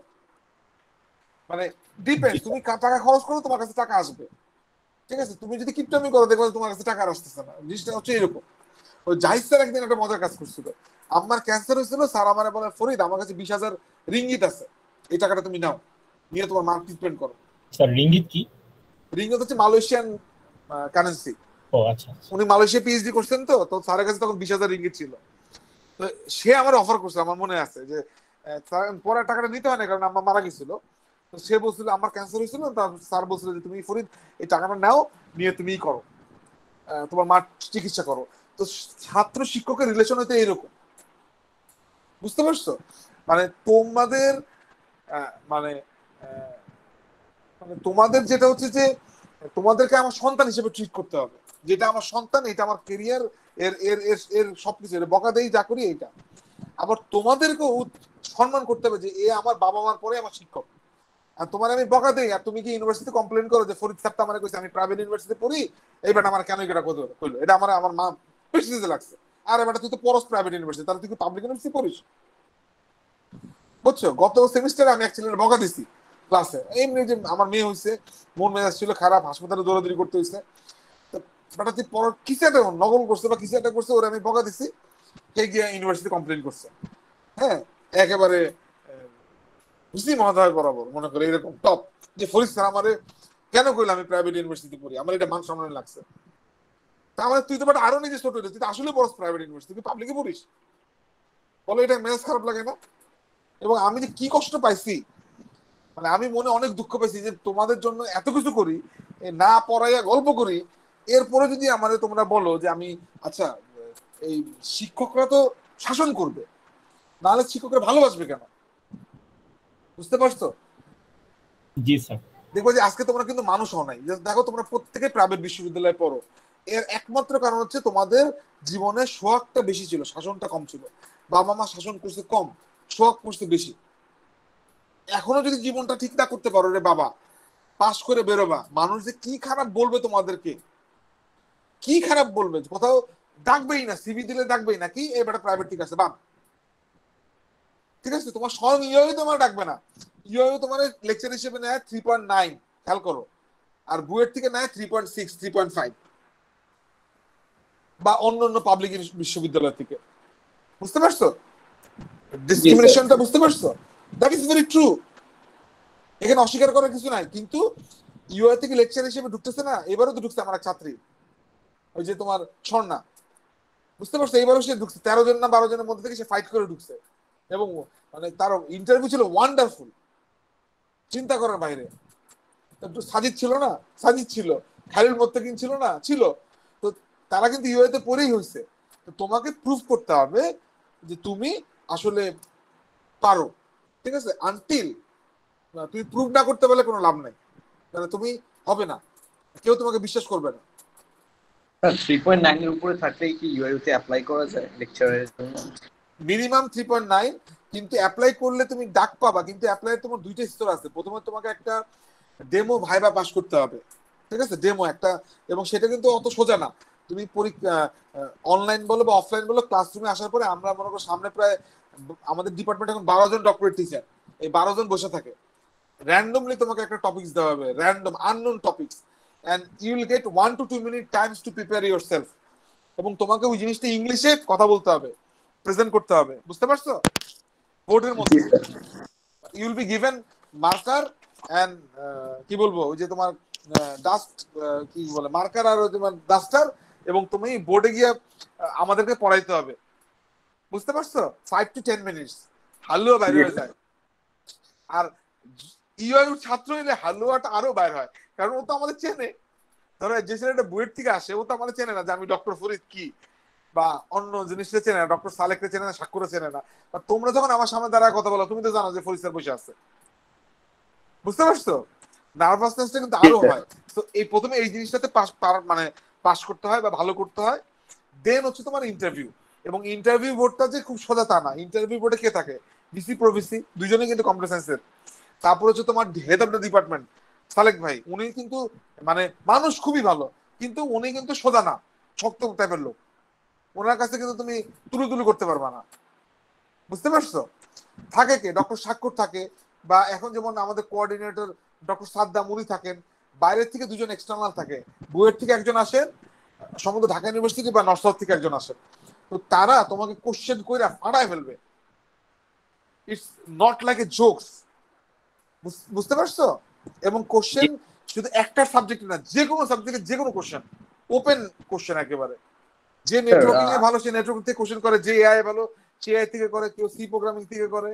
মানে ডিপেন্ড, জি তুমি স্যার। টাকা খরচ করো, তোমার কাছে টাকা আসবে। ঠিক আছে, তুমি যদি কিপটামি করো, দেখো তোমার কাছে টাকা আর আসতেছে না। জিনিসটা হচ্ছে এরকম। ওই জাহিদ স্যার একদিন একটা মজার কাজ করছিল। আমার ক্যান্সার হয়েছিল, স্যার আমার বলে, ফরিদ আমার কাছে 20,000 রিঙ্গিত আছে, এই টাকাটা তুমি নাও, নিয়ে তোমার মা ট্রিটমেন্ট করো। স্যার রিঙ্গিত কি? রিঙ্গিত হচ্ছে মালয়েশিয়ান কারেন্সি। ও আচ্ছা আচ্ছা। উনি মালয়েশিয়া পিএইচডি করছেন, তো তো স্যারের কাছে তখন 20,000 রিঙ্গিত ছিল। তো সে আমার অফার করছে, আমার মনে আছে যে পরে টাকাটা নিতে হয় না, কারণ আমার মারা গেছিল। তো সে বলছিল আমার ক্যান্সার হয়েছিল, স্যার বলছিল যে তুমি ফরিদ এই টাকাটা নাও, নিয়ে তুমিই করো, তোমার মা চিকিৎসা করো। তো ছাত্র শিক্ষকের রিলেশন হয়তো এরকম। বুঝতে পারছো? মানে তোমাদের মানে মানে তোমাদের যেটা হচ্ছে যে তোমাদেরকে আমার সন্তান হিসেবে ট্রিট করতে হবে, যেটা আমার সন্তান, এটা আমার কেরিয়ার, এর এর এর এর সবকিছু, এর বকা দেই যা করি এইটা। আবার তোমাদেরকেও সম্মান করতে হবে যে এ আমার বাবা মার পরে আমার শিক্ষক। আর তোমার আমি বকা দেই, আর তুমি কি ইউনিভার্সিটি কমপ্লেন করো যে ফরিদ স্যার তো আমার কইছে আমি প্রাইভেট ইউনিভার্সিটি পড়ি, এইবার আমার কেন এটা কইলো, এটা আমার মা প্রেসিডেন্সে লাগছে। আর এবার তুই তো পড়স প্রাইভেট ইউনিভার্সিটি, তাহলে তুই কি পাবলিক ইউনিভার্সিটি পড়িস? বুঝছো? গত সেমিস্টারে আমি এক ছেলের বকা দিছি ক্লাসে, এমনি যে আমার মেয়ে হয়েছে, মন মেজাজ ছিল খারাপ, হাসপাতালে দৌড়াদৌড়ি করতে হয়েছে। বেটা তুই পড়, কিছু একটা নকল করছে বা কিছু একটা করছে, ওরা আমি বকা দিছি, সে গিয়ে ইউনিভার্সিটি কমপ্লেন করছে। হ্যাঁ, একেবারে বুঝলি মহোদয় বরাবর, মনে করে এরকম টপ, যে ফরিদ স্যার আমারে কেন কইলো আমি প্রাইভেট ইউনিভার্সিটি পড়ি, আমার এটা মান সম্মান লাগছে। তাহলে তুই তো আরো নিজে ছোট হইলে, তুই তো আসলে পড়স প্রাইভেট ইউনিভার্সিটি, তুই পাবলিকে পড়িস, বলো এটা মেজাজ খারাপ লাগে না? এবং আমি যে কি কষ্ট পাইছি, মানে আমি মনে অনেক দুঃখ পাইছি যে তোমাদের জন্য এত কিছু করি, না পড়াইয়া গল্প করি, এরপরে যদি আমাদের তোমরা বলো যে আমি, আচ্ছা এই শিক্ষকরা তো শাসন করবে, নাহলে শিক্ষকরা ভালোবাসবে কেন? বুঝতে পারছো? জি স্যার। দেখবো যে আজকে তোমরা কিন্তু মানুষ হও নাই। দেখো তোমরা প্রত্যেকে প্রাইভেট বিশ্ববিদ্যালয়ে পড়ো, এর একমাত্র কারণ হচ্ছে তোমাদের জীবনে সোহাগটা বেশি ছিল, শাসনটা কম ছিল। বাবা মা শাসন করছে কম, সোহাগ করছে বেশি। এখনো যদি জীবনটা ঠিক না করতে পারো রে বাবা, পাস করে বেরোবা, মানুষ যে কি খারাপ বলবে তোমাদেরকে, কি খারাপ বলবে। কোথাও ডাকবেই না, সিভি দিলে ডাকবেই না, কি এবার প্রাইভেট ঠিক আছে বাম, ঠিক আছে। তোমার স্বয়ং ইউআই তোমার ডাকবে না, ইউআই তোমার লেকচার হিসেবে নেয় 3.9, খেয়াল করো, আর বুয়েট থেকে নেয় 3.6 3.5 বা অন্য অন্য পাবলিক বিশ্ববিদ্যালয় থেকে। বুঝতে পারছো ডিসক্রিমিনেশনটা? বুঝতে পারছো? দ্যাট ইজ ভেরি ট্রু, এখানে অস্বীকার করার কিছু নাই। কিন্তু ইউআই থেকে লেকচার হিসেবে ঢুকতেছে না, এবারও তো ঢুকছে আমার এক ছাত্রী, ওই যে তোমার স্বর্ণা, বুঝতে পারছো? এবারও সে ঢুকছে 13 জন না 12 জনের মধ্যে থেকে সে ফাইট করে ঢুকছে, এবং মানে তার ইন্টারভিউ ছিল ওয়ান্ডারফুল, চিন্তা করার বাইরে। সাজিদ ছিল না, সাজিদ ছিল, খালিল মোত্তাকিন ছিল না, ছিল। তো তারা কিন্তু ইউএতে পড়েই হয়েছে। তো তোমাকে প্রুভ করতে হবে যে তুমি আসলে পারো, ঠিক আছে। আনটিল তুমি প্রুভ না করতে পারলে কোনো লাভ নাই, মানে তুমি হবে না, কেউ তোমাকে বিশ্বাস করবে না। 3.9 এর উপরে থাকলেই কি ইউআইতে অ্যাপ্লাই করা যায় লেকচারের জন্য? মিনিমাম 3.9, কিন্তু অ্যাপ্লাই করলে তুমি ডাক পাবা, কিন্তু অ্যাপ্লাই তোমার দুইটা স্তর আছে। প্রথমে তোমাকে একটা ডেমো ভাইবা পাস করতে হবে, ঠিক আছে, ডেমো একটা, এবং সেটা কিন্তু অত সোজা না। তুমি পরীক্ষা অনলাইন বলো বা অফলাইন বলো, ক্লাসরুমে আসার পরে আমরা মনে করো সামনে প্রায় আমাদের ডিপার্টমেন্ট এখন 12 জন ডক্টরেট টিচার, এই 12 জন বসে থাকে, র্যান্ডমলি তোমাকে একটা টপিকস দেওয়া হবে, random unknown topics, and you will get 1 to 2 minute times to prepare yourself, এবং তোমাকে ওই জিনিসটা ইংলিশে কথা বলতে হবে, প্রেজেন্ট করতে হবে, বুঝতে পারছো? বোর্ডের মধ্যে you will be given marker and কি বলবো, ওই যে তোমার ডাস্ট, কি বলে, মার্কার আর তোমার ডাস্টার, এবং তুমি বোর্ডে গিয়ে আমাদেরকে পড়াইতে হবে, বুঝতে পারছো? 5 to 10 মিনিটস, হালুয়া বাইরে হয়ে যায়। আর ইউআই ছাত্র হইলে হালুয়াটা আরো বাইরে হয়, কারণ ও তো আমাদের চেনে। ধরো যে ছেলেটা বুয়েট থেকে আসে, ও তো আমাদের চেনে না যে আমি ডক্টর ফরিদ কি বা অন্য জিনিসটা চেনে না, ডক্টর সালেককে চেনে না, স্বাক্ষরে চেনে না। আর তোমরা যখন আমার সামনে দাঁড়ায় কথা বলো, তুমি তো জানো যে ফরিদ স্যার বসে আছে, বুঝতে পারছো? নার্ভাসনেসটা কিন্তু আরো হয়। তো এই প্রথমে এই জিনিসটাতে মানে পাস করতে হয় বা ভালো করতে হয়, দেন হচ্ছে তোমার ইন্টারভিউ। এবং ইন্টারভিউ বোর্ডটা যে খুব সোজা তা না, ইন্টারভিউ বোর্ডে কে থাকে, ভিসি প্রভিসি দুজনেই কিন্তু কম্পিউটার সায়েন্সের। তারপর হচ্ছে তোমার হেড অফ দ্য ডিপার্টমেন্ট সালেক ভাই, উনি কিন্তু মানে মানুষ খুবই ভালো, কিন্তু উনি কিন্তু সোজা না, শক্ত টাইপের লোক। ওনার কাছে কিন্তু তুমি তুলু করতে পারবা না, বুঝতে পারছো? থাকে কে, ডক্টর স্বাক্ষর থাকে, বা এখন যেমন আমাদের কোঅর্ডিনেটর ডক্টর সাদ্দাম উনি থাকেন। বাইরের থেকে দুজন এক্সটার্নাল থাকে, বুয়েট থেকে একজন আসেন, সম্ভবত ঢাকা ইউনিভার্সিটি বা নর্থ সাউথ থেকে একজন আসেন। তো তারা তোমাকে কোশ্চেন কইরা ফাটায় ফেলবে, it's not like a jokes, বুঝতে পারছো? এবং কোশ্চেন শুধু একটা সাবজেক্ট না, যে কোনো সাবজেক্টে যে কোনো কোশ্চেন, ওপেন কোশ্চেন একেবারে। যে নেটওয়ার্কিং এ ভালো সে নেটওয়ার্কিং থেকে কোশ্চেন করে, যে এআই ভালো সে এআই থেকে করে, কেউ সি প্রোগ্রামিং থেকে করে,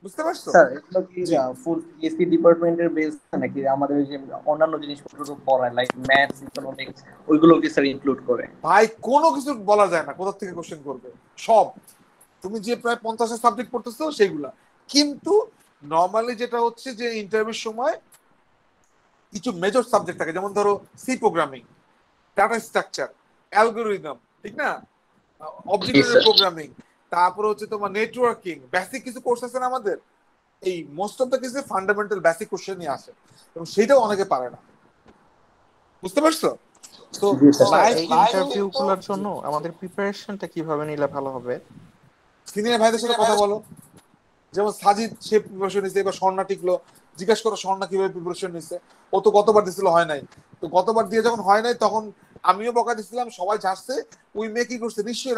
বুঝতে পারছো? স্যার এগুলো কি ফুল পিএসসি ডিপার্টমেন্টের বেস নাকি আমাদের যে অন্যান্য জিনিসপত্র পড়ায় লাইক ম্যাথস, ইকোনমিক্স, ওইগুলো কি স্যার ইনক্লুড করে? ভাই কোনো কিছু বলা যায় না কোথা থেকে কোশ্চেন করবে, সব তুমি যে প্রায় 50 সাবজেক্ট পড়তেছো সেগুলা। কিন্তু নর্মালি যেটা হচ্ছে যে ইন্টারভিউর সময় কিছু মেজর সাবজেক্ট থাকে, যেমন ধরো C programming, data structure, algorithm, ঠিক না, অবজেক্ট প্রোগ্রামিং, তারপর হচ্ছে তোমার নেটওয়ার্কিং, বেসিক কিছু কোর্স আছে না আমাদের, এই মোস্ট অফ দ্য কেসে ফান্ডামেন্টাল বেসিক কোশ্চেনই আসে, এবং সেটাও অনেকে পারে না, বুঝতে পারছো? তো এই ইন্টারভিউ গুলোর জন্য আমাদের প্রিপারেশনটা কিভাবে নিলে ভালো হবে? সিনিয়র ভাইদের সাথে কথা বলো, যেমন সাজিদ সে প্রিপারেশন নিচ্ছে, এবার স্বর্ণা টিকলো, জিজ্ঞাসা করো স্বর্ণা কিভাবে প্রিপারেশন নিচ্ছে, ও তো গতবার দিছিল হয় নাই। তো গতবার দিয়ে যখন হয় নাই তখন আমিও বকা দিছিলাম, সবাই ঝাড়ছে, ওই মেয়ে কি করছে নিশ্চয়ই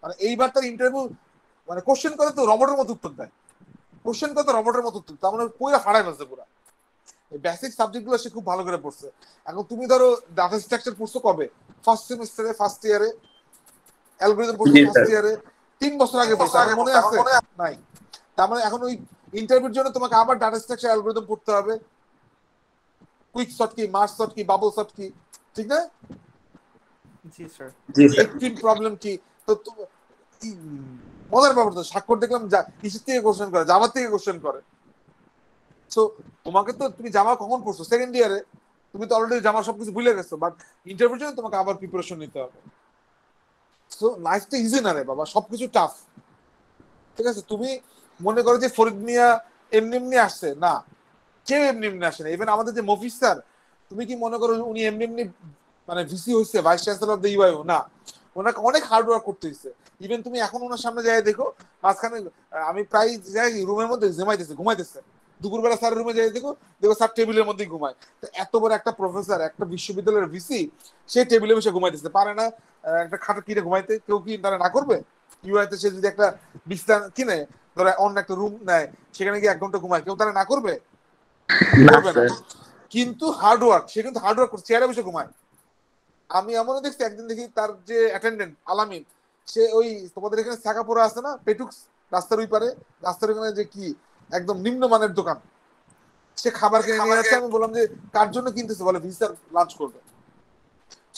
মানে এইবার তার ইন্টারভিউ মানে কোশ্চেন করে তো রবটের মতো উত্তর দেয়, কোশ্চেন করে তো রবটের মতো উত্তর, তার মানে পুরো হারাই ফেলছে পুরো। এই বেসিক সাবজেক্ট গুলো সে খুব ভালো করে পড়ছে। এখন তুমি ধরো ডাটা স্ট্রাকচার পড়ছো কবে, ফার্স্ট সেমিস্টারে, ফার্স্ট ইয়ারে, অ্যালগরিদম পড়ছো ফার্স্ট ইয়ারে, 3 বছর আগে পড়ছো, আগে মনে আছে নাই? তার মানে এখন ওই ইন্টারভিউর জন্য তোমাকে আবার ডাটা স্ট্রাকচার, অ্যালগরিদম পড়তে হবে, কুইক শর্ট কি, মার্জ শর্ট কি, বাবল শর্ট কি, ঠিক না? জি স্যার। এক্সট্রিম প্রবলেম কি। তো মজার ব্যাপার তো, স্বাক্ষর দেখলাম কিসের থেকে কোশ্চেন করে, জাভা থেকে কোশ্চেন করে। সো তোমাকে তো, তুমি জাভা কখন পড়ছো, সেকেন্ড ইয়ারে, তুমি তো অলরেডি জাভা সবকিছু ভুলে গেছো, বাট ইন্টারভিউর জন্য তোমাকে আবার প্রিপারেশন নিতে হবে। সো লাইফটা ইজি না রে বাবা, সবকিছু টাফ, ঠিক আছে? তুমি মনে করো যে ফরিদ মিয়া এমনি এমনি আসছে না, কেউ এমনি এমনি আসে না। ইভেন আমাদের যে মফিজ স্যার, তুমি কি মনে করো উনি এমনি এমনি মানে ভিসি হইছে, ভাইস চ্যান্সেলর অফ দ্য ইউআইও না, ওনাকে অনেক হার্ড ওয়ার্ক করতে হইছে। ইভেন তুমি এখন ওনার সামনে যাই দেখো, মাঝখানে আমি প্রায় যাই রুমের মধ্যে ঘুমাইতেছে, দুপুরবেলা স্যারের রুমে যাই দেখো স্যার টেবিলের মধ্যেই ঘুমায়। তো এত বড় একটা প্রফেসর, একটা বিশ্ববিদ্যালয়ের ভিসি, সে টেবিলে বসে ঘুমাইতেছে পারে না একটা খাটে কিনে ঘুমাইতে? কেউ কি তারা না করবে? ইউআইতে সে যদি একটা বিছানা কিনে ধরো অন্য একটা রুম নেয়, সেখানে গিয়ে 1 ঘন্টা ঘুমায়, কেউ তারা না করবে? করবে না। কিন্তু হার্ড ওয়ার্ক, সে কিন্তু হার্ড ওয়ার্ক করছে, চেয়ারে বসে ঘুমায়। আমি এমনও দেখছি, একদিন দেখি তার যে অ্যাটেন্ডেন্ট আলামিন, সে ওই তোমাদের এখানে সাকাপুরা আছে না, পেটুক্স, রাস্তার ওই পারে, রাস্তার ওখানে যে কি একদম নিম্নমানের দোকান, সে খাবার কিনে নিয়ে যাচ্ছে। আমি বললাম যে কার জন্য কিনতেছে? বলে ভিসার লাঞ্চ করবে।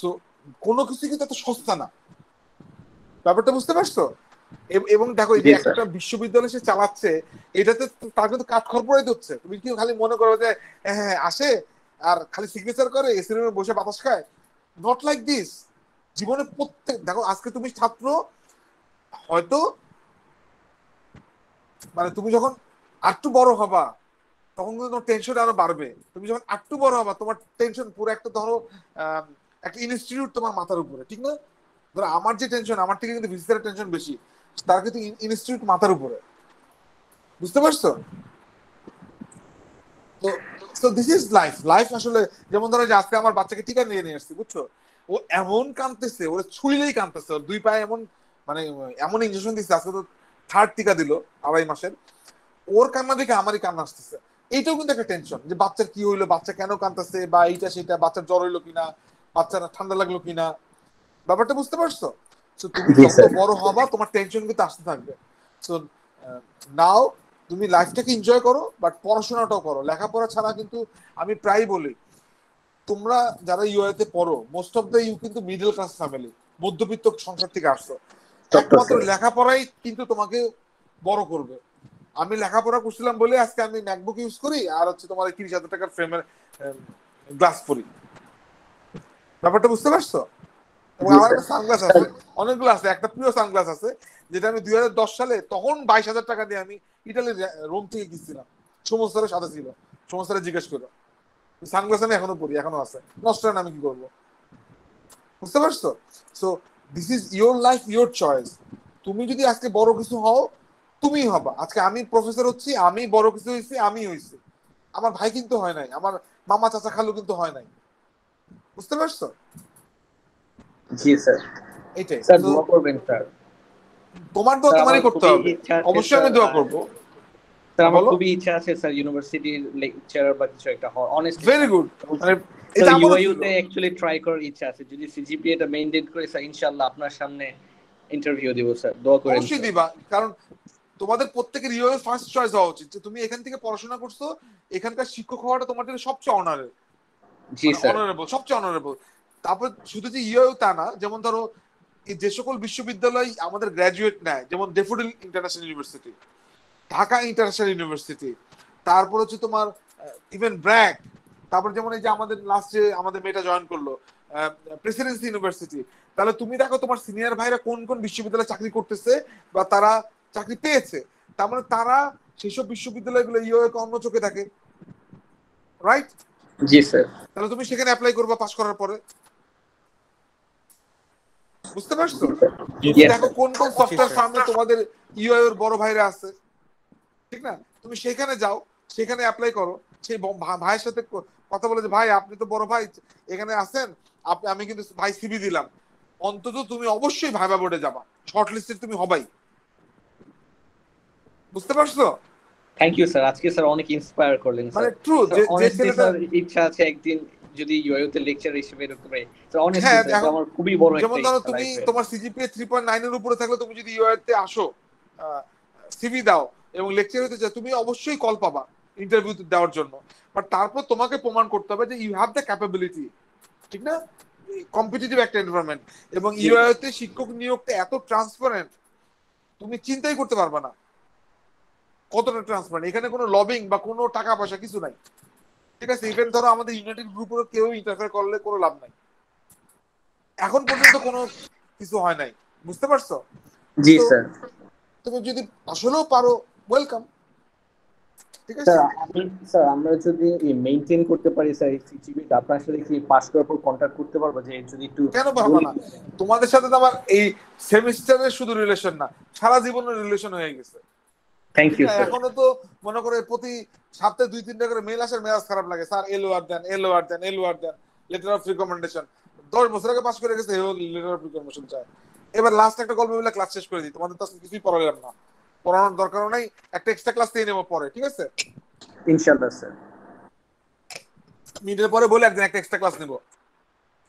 তো কোনো কিছু কিন্তু এত সস্তা না, ব্যাপারটা বুঝতে পারছো? এবং দেখো এই যে একটা বিশ্ববিদ্যালয় সে চালাচ্ছে, এটাতে তার কিন্তু কাঠ খরপড়াই হচ্ছে। তুমি কি খালি মনে করো যে হ্যাঁ আসে আর খালি সিগনেচার করে এসি রুমে বসে বাতাস খায়? Not like this. জীবনে প্রত্যেক, দেখো আজকে তুমি ছাত্র, হয়তো মানে তুমি যখন আরেকটু বড় হবা তখন কিন্তু তোমার টেনশন আরো বাড়বে। তুমি যখন আরেকটু বড় হবা তোমার টেনশন পুরো একটা, ধরো একটা ইনস্টিটিউট তোমার মাথার উপরে, ঠিক না? ধরো আমার যে টেনশন, আমার থেকে কিন্তু ভিসিটার টেনশন বেশি, তার কিন্তু ইনস্টিটিউট মাথার উপরে, বুঝতে পারছো? তো so this is life. Life আসলে যেমন ধরো যে আজকে আমার বাচ্চাকে টিকা নিয়ে আসছি, বুঝছো? ও এমন কাঁদতেছে, ওরা ছুঁইলেই কাঁদতেছে, ওর 2 পায়ে এমন মানে এমন ইনজেকশন দিচ্ছে, আজকে তো 3rd টিকা দিল 2.5 মাসের। ওর কান্না দেখে আমারই কান্না আসতেছে। এইটাও কিন্তু একটা টেনশন যে বাচ্চার কি হইলো, বাচ্চা কেন কাঁদতেছে, বা এইটা সেটা, বাচ্চার জ্বর হইলো কিনা, বাচ্চার ঠান্ডা লাগলো কিনা, ব্যাপারটা বুঝতে পারছো? সো তুমি যত বড় হবা তোমার টেনশন কিন্তু আসতে থাকবে। সো নাও তুমি লাইফটাকে এনজয় করো, বাট পড়াশোনাটাও করো। লেখাপড়া ছাড়া কিন্তু আমি প্রায় বলি, তোমরা যারা ইউএতে পড়ো, মোস্ট অফ দ্য ইউ কিন্তু মিডল ক্লাস ফ্যামিলি, মধ্যবিত্ত সংসার থেকে আসছো। একমাত্র লেখাপড়াই কিন্তু তোমাকে বড় করবে। আমি লেখাপড়া করছিলাম বলে আজকে আমি ম্যাকবুক ইউজ করি, আর হচ্ছে তোমার 30,000 টাকার ফ্রেমের গ্লাস পরি। ব্যাপারটা বুঝতে পারছো? এবং আমার একটা সানগ্লাস আছে, অনেকগুলো আছে, একটা প্রিয় সানগ্লাস আছে যেটা আমি 2010 সালে তখন 22,000 টাকা দিয়ে আমি ইটালির রোম থেকে কিনছিলাম। সমস্যার সাথে ছিল, সমস্যাটা জিজ্ঞেস করো। সানগ্লাস আমি এখনো পরি, এখনো আছে, নষ্ট হয় না, আমি কি করবো? বুঝতে পারছো? So this is your life, your choice. তুমি যদি আজকে বড় কিছু হও, তুমি হবা। আজকে আমি প্রফেসর হচ্ছি, আমি বড় কিছু হয়েছি, আমি হয়েছি। আমার ভাই কিন্তু হয় নাই, আমার মামা চাচা খালু কিন্তু হয় নাই। বুঝতে পারছো? জি স্যার। এটাই স্যার দোয়া করবেন স্যার। তোমার দোয়া তোমারই করতে হবে, অবশ্যই আমি দোয়া করবো। স্যার আমার খুবই ইচ্ছা আছে স্যার ইউনিভার্সিটির লেকচারার বা কিছু একটা হওয়ার। Honestly very good. মানে এটা ইউআইইউতে অ্যাকচুয়ালি ট্রাই করার ইচ্ছা আছে। যদি সিজিপিএ টা মেইনটেইন করে স্যার ইনশাআল্লাহ আপনার সামনে ইন্টারভিউ দিব স্যার, দোয়া করেন। অবশ্যই দিবা, কারণ তোমাদের প্রত্যেকের ইউআইইউ ফার্স্ট চয়েস হওয়া উচিত যে তুমি এখান থেকে পড়াশোনা করছো, এখানকার শিক্ষক হওয়াটা তোমার জন্য সবচেয়ে অনারেবল। জি স্যার, অনারেবল, সবচেয়ে অনারেবল। তারপর শুধু যে ইউআইইউ তা না, যেমন ধরো যে সকল বিশ্ববিদ্যালয় আমাদের গ্র্যাজুয়েট নেয়, যেমন daffodil international university, Dhaka international university, তারপর হচ্ছে তোমার ইভেন ব্র্যাক, তারপর যেমন এই যে আমাদের লাস্টে আমাদের মেয়েটা জয়েন করলো প্রেসিডেন্সি ইউনিভার্সিটি। তাহলে তুমি দেখো তোমার সিনিয়র ভাইরা কোন কোন বিশ্ববিদ্যালয়ে চাকরি করতেছে বা তারা চাকরি পেয়েছে, তার মানে তারা সেসব বিশ্ববিদ্যালয়গুলো ইউআইইউ অন্য চোখে থাকে, রাইট? জি স্যার। তাহলে তুমি সেখানে অ্যাপ্লাই করবা পাস করার পরে। বুঝতে পারছো? দেখো কোন কোন সফটওয়্যার ফার্মে তোমাদের ইউআইইউ এর বড় ভাইরা আছে, ঠিক না? তুমি সেখানে যাও, সেখানে অ্যাপ্লাই করো, সেই ভাইয়ের সাথে কথা বলে যে ভাই আপনি তো বড় ভাই এখানে আছেন, আমি কিন্তু ভাই সিভি দিলাম। অন্তত তুমি অবশ্যই ভাইবা বোর্ডে যাবা, শর্ট লিস্টেড তুমি হবাই। বুঝতে পারছো? থ্যাংক ইউ স্যার, আজকে স্যার অনেক ইন্সপায়ার করলেন স্যার। মানে ট্রু যে ছেলেটা ইচ্ছা আছে একদিন যদি ইউআইইউ তে লেকচার হিসেবে এরকম স্যার। অনেস্টলি স্যার আমার খুবই বড় একটা, যেমন ধরো তুমি তোমার সিজিপিএ 3.9 এর উপরে থাকলে তুমি যদি ইউআইইউ তে আসো, সিভি দাও এবং লেকচার হতে চাও, তুমি অবশ্যই কল পাবা ইন্টারভিউ দেওয়ার জন্য। বাট তারপর তোমাকে প্রমাণ করতে হবে যে ইউ হ্যাভ দ্য ক্যাপাবিলিটি, ঠিক না? কম্পিটিটিভ একটা এনভায়রনমেন্ট, এবং ইউআইইউ তে শিক্ষক নিয়োগটা এত ট্রান্সপারেন্ট, তুমি চিন্তাই করতে পারবে না কতটা ট্রান্সপারেন্ট। এখানে কোনো লবিং বা কোনো টাকা পয়সা কিছু নাই, ঠিক আছে? ইভেন ধরো আমাদের ইউনাইটেড গ্রুপের কেউ ইন্টারফেয়ার করলে কোনো লাভ নাই, এখন পর্যন্ত কোনো কিছু হয় নাই। বুঝতে পারছো? জি স্যার। তুমি যদি আসলেও পারো, ওয়েলকাম। ঠিক আছে? স্যার আমরা যদি মেইনটেইন করতে পারি স্যার এই সিজিপিটা, আপনার সাথে কি পাস করার পর কন্ট্যাক্ট করতে পারবো যে যদি একটু কেন পারবো না? তোমাদের সাথে তো আমার এই সেমিস্টারের শুধু রিলেশন না, সারা জীবনের রিলেশন হয়ে গেছে। Thank you sir. এখনো তো মনে করে প্রতি সপ্তাহে 2-3টা করে মেল আসে, মেজাজ খারাপ লাগে, স্যার এলওআর দেন, এলওআর দেন, এলওআর দেন, লেটার অফ রিকমেন্ডেশন। 10 বছর আগে পাস করে গেছে, লেটার অফ রিকমেন্ডেশন চায়। এবার লাস্ট একটা গল্প বলে ক্লাস শেষ করে দিই, তোমাদের তো কিছুই পড়ালাম না, পড়ানোর দরকার নাই, একটা এক্সট্রা ক্লাস নিয়ে নেবো পরে, ঠিক আছে? ইনশাআল্লাহ স্যার। মিডের পরে বলে একদিন একটা এক্সট্রা ক্লাস নিবো,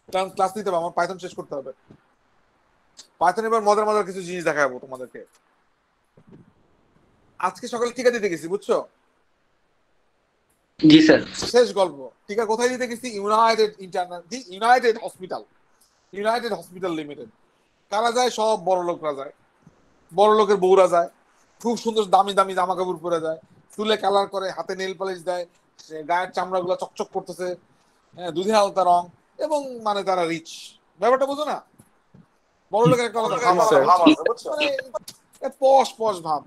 কারণ ক্লাস নিতে হবে, আমার পাইথন শেষ করতে হবে। পাইথন এবার মজার মজার কিছু জিনিস দেখাবো তোমাদেরকে। আজকে সকালে টিকা দিতে গেছি, বুঝছো? জি স্যার। শেষ গল্প। টিকা কোথায় দিতে গেছি? United hospital limited. কারা যায়? সব বড় লোকরা যায়, বড় লোকের বউরা যায়, খুব সুন্দর দামি দামি জামা কাপড় পরে যায়, চুলে কালার করে, হাতে নেল পালিশ দেয়, গায়ের চামড়া গুলা চকচক করতেছে, দুধে হালতা রং, এবং মানে তারা রিচ। ব্যাপারটা বুঝো না? বড় লোকের একটা আলাদা ভাব আছে, বুঝছো? মানে পশ পশ ভাব।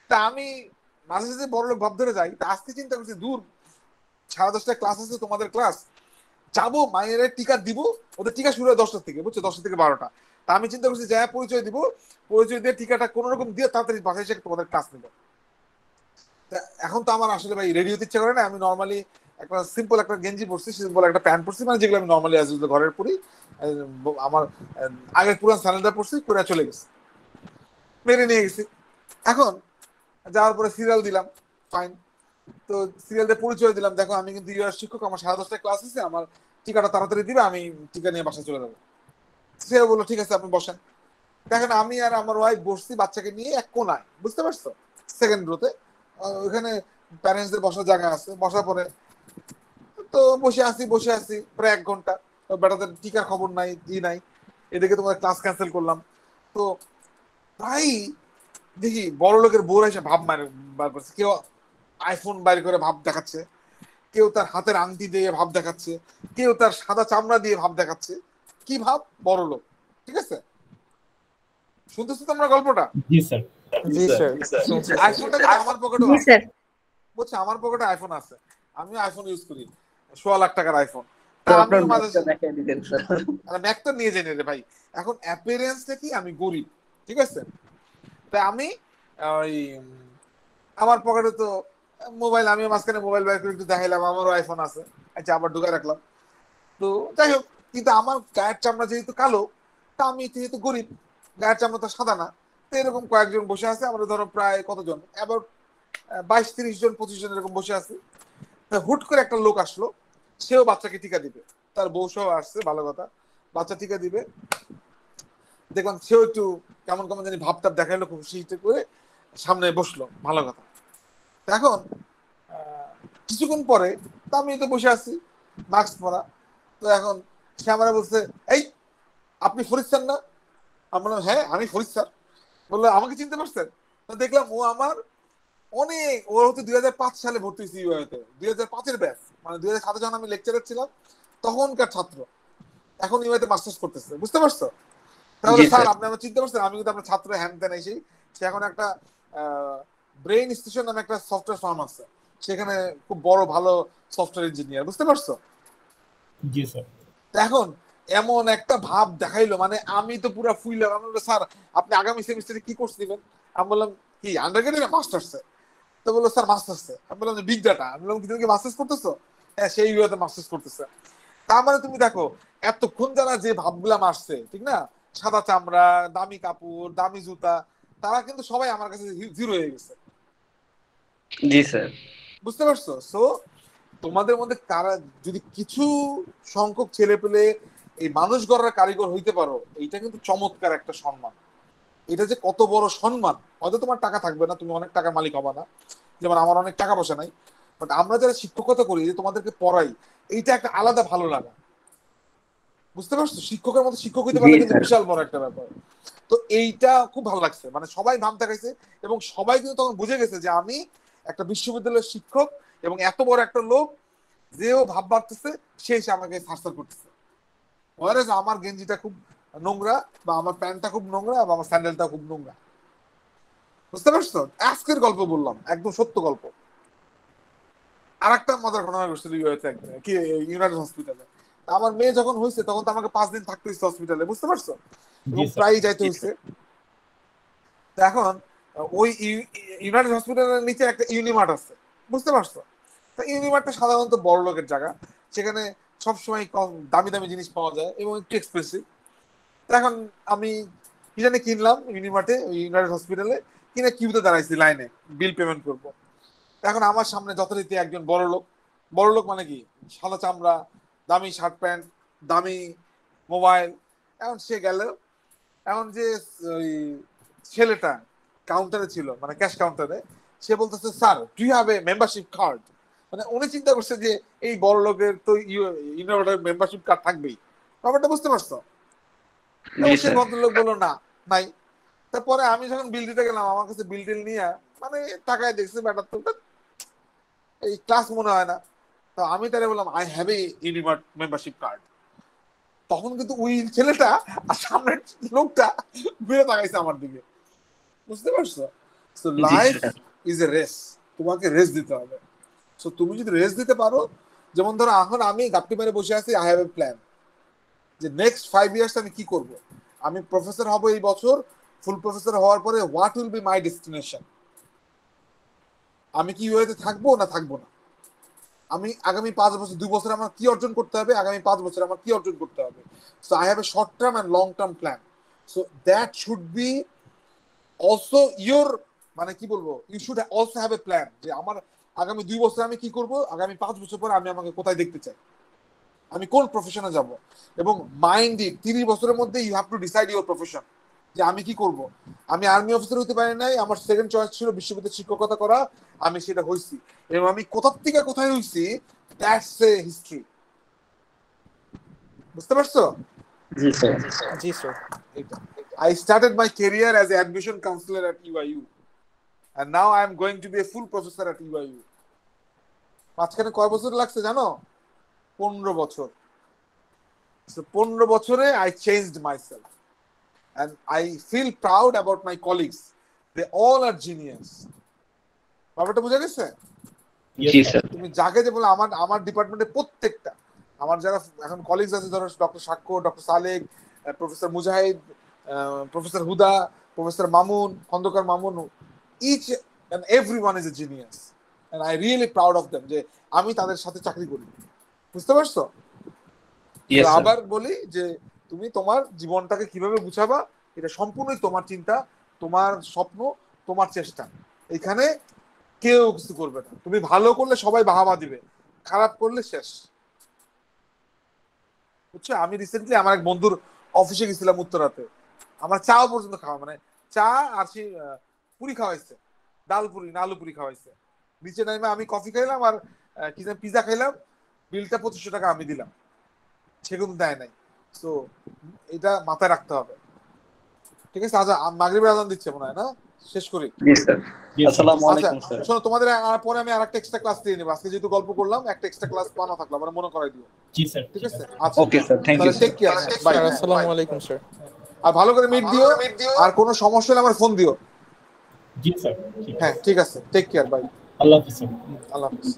তা আমি মাঝে মাঝে বড় লোক ভাব ধরে যাই। তা আজকে চিন্তা করছি, দূর 10:30টায় ক্লাস আছে, তোমাদের ক্লাস, যাবো মায়ের টিকা দিব। ওদের টিকা শুরু হয় 10টা থেকে, বুঝছো? 10টা থেকে 12টা। তা আমি চিন্তা করছি যা পরিচয় দিব, পরিচয় দিয়ে টিকাটা কোন রকম দিয়ে তাড়াতাড়ি বাসায় এসে তোমাদের ক্লাস নিব। এখন তো আমার আসলে ভাই রেডি হতে ইচ্ছা করে না। আমি নর্মালি একটা সিম্পল একটা গেঞ্জি পরছি, সিম্পল একটা প্যান্ট পরছি, মানে যেগুলো আমি নর্মালি অ্যাজ ইউজুয়াল ঘরের পরি। আমার আগের পুরান স্যান্ডেলটা পরছি, পরে চলে গেছি, মেরে নিয়ে গেছি। এখন যাওয়ার পরে সিরিয়াল দিলাম, ফাইন। তো সিরিয়াল দিয়ে পরিচয় দিলাম, দেখো আমি কিন্তু ইউআর শিক্ষক, আমার 10:30টায় ক্লাস আছে, আমার টিকাটা তাড়াতাড়ি দিবে, আমি টিকা নিয়ে বাসায় চলে যাবো। সে বললো ঠিক আছে আপনি বসেন। দেখেন আমি আর আমার ওয়াইফ বসছি বাচ্চাকে নিয়ে এক কোনায়, বুঝতে পারছো, সেকেন্ড রোতে। ওখানে প্যারেন্টসদের বসার জায়গা আছে। বসার পরে তো বসে আছি প্রায় 1 ঘন্টা। বেটাদের টিকার খবর নাই, ই নাই। এদিকে তোমার ক্লাস ক্যান্সেল করলাম। তো প্রায় দেখি বড় লোকের বউরা এসে ভাব বার করছে। কেউ আইফোন বাইর করে ভাব দেখাচ্ছে, কেউ তার হাতের আংটি দিয়ে ভাব দেখাচ্ছে, কেউ তার সাদা চামড়া দিয়ে ভাব দেখাচ্ছে। কি ভাব? বড় লোক। ঠিক আছে? শুনতেছো তোমরা গল্পটা? জি স্যার। জি স্যার। আইফোনটা কিন্তু আমার পকেটে জি আছে, স্যার। বুঝছো? আমার পকেটে আইফোন আছে, আমিও আইফোন ইউজ করি, 16 লাখ টাকার আইফোন। আপনার আমিও মাঝে ম্যাচটা দেখাই দিতেন স্যার। ম্যাক তো নিয়ে যাই রে ভাই। এখন অ্যাপিয়ারেন্সটা কি, আমি গরিব, ঠিক আছে? তাই আমি ওই আমার পকেটে তো মোবাইল, আমিও মাঝখানে মোবাইল বের করে একটু দেখাইলাম, আমারও আইফোন আছে, আচ্ছা আবার ঢুকে রাখলাম। তো যাই হোক, কিন্তু আমার গায়ের চামড়া যেহেতু কালো, তা আমি যেহেতু গরিব, গায়ের চামড়া তো সাদা না। তো এরকম কয়েকজন বসে আছে, আমরা ধরো প্রায় কতজন, এবার 22-30 জন 25 জন এরকম বসে আছে। হুট করে একটা লোক আসলো, সেও বাচ্চাকে টিকা দিবে, তার বউ সহ আসছে, ভালো কথা, বাচ্চা টিকা দিবে। দেখলাম সেও একটু কেমন কেমন জানি ভাবটাপ দেখাইলো, খুব খুশি করে সামনে বসলো, ভালো কথা। এখন কিছুক্ষণ পরে, তা আমি তো বসে আছি মাস্ক পরা। তো এখন সে আমার বলছে, এই আপনি ফরিদ স্যার না? আমি বললাম হ্যাঁ আমি ফরিদ স্যার। বললো আমাকে চিনতে পারছেন? তো দেখলাম ও আমার অনেক, ও হচ্ছে 2005 সালে ভর্তি হয়েছে ইউআইতে, 2005-এর ব্যাচ, মানে 2007 যখন আমি লেকচারার ছিলাম তখনকার ছাত্র, এখন ইউআইতে মাস্টার্স করতেছে, বুঝতে পারছো? তাহলে স্যার আপনি আমার চিনতে পারছেন? আমি কিন্তু আপনার ছাত্র, হ্যান ত্যান। এসেই সে এখন একটা ব্রেইন স্টেশন নামে একটা সফটওয়্যার ফার্ম আছে, সেখানে খুব বড় ভালো সফটওয়্যার ইঞ্জিনিয়ার, বুঝতে পারছো? জি স্যার। এখন এমন একটা ভাব দেখাইলো, মানে আমি তো পুরো ফুইলাম। আমি বললাম স্যার আপনি আগামী সেমিস্টারে কি কোর্স দিবেন? আমি বললাম কি আন্ডারগ্রেডে না মাস্টার্সে? তো বললো স্যার মাস্টার্সে। আমি বললাম বিগ ডাটা। আমি বললাম কি তুমি কি মাস্টার্স করতেছো? হ্যাঁ, সেই ইউএতে মাস্টার্স করতেছে। তার মানে তুমি দেখো এতক্ষণ যারা যে ভাবগুলা মারছে, ঠিক না, সাদা চামড়া, দামি কাপড়, দামি জুতা, তারা কিন্তু সবাই আমার কাছে জিরো হয়ে গেছে। জি স্যার। বুঝতে পারছো? সো তোমাদের মধ্যে কারা যদি কিছু সংখ্যক ছেলে পেলে এই মানুষ গড়ার কারিগর হইতে পারো, এইটা কিন্তু চমৎকার একটা সম্মান। এটা যে কত বড় সম্মান! হয়তো তোমার টাকা থাকবে না, তুমি অনেক টাকার মালিক হবা না, যেমন আমার অনেক টাকা পয়সা নাই, বাট আমরা যারা শিক্ষকতা করি, যে তোমাদেরকে পড়াই, এইটা একটা আলাদা ভালো লাগা। বুঝতে পারছো? শিক্ষকের মতো শিক্ষক হইতে পারলে কিন্তু বিশাল বড় একটা ব্যাপার। তো এইটা খুব ভালো লাগছে, মানে সবাই ভাব দেখাইছে, এবং সবাই কিন্তু তখন বুঝে গেছে যে আমি একটা বিশ্ববিদ্যালয়ের শিক্ষক, এবং এত বড় একটা লোক যেও ভাব ভাবতেছে, সে এসে আমাকে সার্চার করতেছে। আমার গেঞ্জিটা খুব নোংরা, বা আমার প্যান্টটা খুব নোংরা, বা আমার স্যান্ডেলটা খুব নোংরা। বুঝতে পারছো? আজকের গল্প বললাম, একদম সত্য গল্প। আরেকটা মজার ঘটনা ঘটছিল ইউএসএ কি ইউনাইটেড হসপিটালে। আমার মেয়ে যখন হয়েছে তখন তো আমাকে 5 দিন থাকতে হয়েছে হসপিটালে, বুঝতে পারছো, এবং প্রায় যাইতে হয়েছে। এখন ওই ইউনাইটেড হসপিটালের নিচে একটা ইউনিমার্ট আছে, বুঝতে পারছো। তা ইউনিমার্টটা সাধারণত বড় লোকের জায়গা, সেখানে সবসময় কম দামি দামি জিনিস পাওয়া যায় এবং একটু এক্সপেন্সিভ। এখন আমি কি জানি কিনলাম ইউনিমার্টে, ইউনাইটেড হসপিটালে, কিনে কিউতে দাঁড়াইছি লাইনে বিল পেমেন্ট করবো। এখন আমার সামনে যথারীতি একজন বড় লোক মানে কি সাদা চামড়া, দামি শার্ট প্যান্ট, দামি মোবাইল। এখন সে গেল, এখন যে ওই ছেলেটা কাউন্টারে ছিল, মানে ক্যাশ কাউন্টারে, সে বলতেছে sir do you have a membership card. মানে উনি চিন্তা করছে যে এই বড় লোকের তো ইউনিভার্সিটির মেম্বারশিপ কার্ড থাকবেই, ব্যাপারটা বুঝতে পারছো। সে ভদ্রলোক বললো না, নাই। তারপরে আমি যখন বিল দিতে গেলাম, আমার কাছে বিল টিল নিয়ে মানে টাকায় দেখছি ব্যাটার তো এই ক্লাস মনে হয় না। তো আমি তারে বললাম I have A universe membership card. তখন কিন্তু ওই ছেলেটা আর সামনের লোকটা ঘুরে তাকাইছে আমার দিকে, বুঝতে পারছো। So life is a race, তোমাকে রেস দিতে হবে। সো তুমি যদি রেস দিতে পারো, যেমন ধরো এখন আমি গাপটি মেরে বসে আছি, আই হ্যাভ এ প্ল্যান যে নেক্সট 5 ইয়ার্স আমি কি করব। আমি প্রফেসর হব এই বছর, ফুল প্রফেসর হওয়ার পরে what will be my destination. আমি কি ইউএতে থাকবো না থাকবো না, আমি আগামী 5 বছর 2 বছর আমার কি অর্জন করতে হবে, আগামী 5 বছর আমার কি অর্জন করতে হবে। So I have a short term and long term plan. So that should be also your, মানে কি বলবো, you should also have a plan যে আমার আগামী 2 বছর আমি কি করব, আগামী 5 বছর পরে আমি আমাকে কোথায় দেখতে চাই, আমি কোন প্রফেশনে যাব। এবং মাইন্ডে 30 বছরের মধ্যে you have to decide your profession, যে আমি কি করব। আমি আর্মি অফিসার হতে পারি নাই, আমার সেকেন্ড চয়েস ছিল বিশ্ববিদ্যালয়ের শিক্ষকতা করা, আমি সেটা হইছি। এবং আমি কোথা থেকে কোথায় হইছি, দ্যাটস এ হিস্ট্রি, বুঝতে পারছো। জি স্যার। জি sir. I started my career as an admission counselor at UIU, and now I am going to be a full professor at UIU. মাঝখানে কয় বছর লাগছে জানো? 15 বছর। So 15 বছরে I changed myself, and I feel proud about my colleagues. They all are genius. ব্যাপারটা বুঝা গেছে? জি স্যার। তুমি যাকে যে বলে আমার ডিপার্টমেন্টে প্রত্যেকটা আমার যারা এখন কলিগস আছে, ধরো ডক্টর সাক্ষ্য, doctor Salek, professor Mujahid, professor Huda, professor Mamun, Khandakar Mamun, each and everyone is a genius, and I really proud of them যে আমি তাদের সাথে চাকরি করি, বুঝতে পারছো। আবার বলি যে তুমি তোমার জীবনটাকে কিভাবে গুছাবা, এটা সম্পূর্ণই তোমার চিন্তা, তোমার স্বপ্ন, তোমার চেষ্টা। এখানে কেউ কিছু করবে না। তুমি ভালো করলে সবাই বাহাবা দিবে, খারাপ করলে শেষ, বুঝছো। আমি রিসেন্টলি আমার এক বন্ধুর অফিসে গেছিলাম উত্তরাতে, আমার চাও পর্যন্ত খাওয়া, মানে চা আর সেই পুরি খাওয়াইছে, ডাল পুরি না আলু পুরি খাওয়াইছে। নিচে নাইমে আমি কফি খাইলাম আর কি যেন পিজা খাইলাম, বিলটা 2500 টাকা আমি দিলাম, সে কিন্তু দেয় নাই। সো এটা মাথায় রাখতে হবে, ঠিক আছে। আচ্ছা মাগরিবের আজান দিচ্ছে মনে হয় না, শেষ করি। জি স্যার। আসসালামু আলাইকুম স্যার। শোনো, তোমাদের পরে আমি আরেকটা এক্সট্রা ক্লাস দিয়ে নেব। আজকে যেহেতু গল্প করলাম, একটা এক্সট্রা ক্লাস পানো থাকলো, আমার মনে করাই দিও। জি স্যার। ঠিক আছে, আচ্ছা okay sir, thank you. Take care, bye. আসসালামু আলাইকুম স্যার। আর ভালো করে মিট দিও, আর কোনো সমস্যা হলে আমার ফোন দিও। জি স্যার। হ্যাঁ ঠিক আছে, টেক কেয়ার, বাই। আল্লাহ হাফেজ স্যার। আল্লাহ হাফেজ।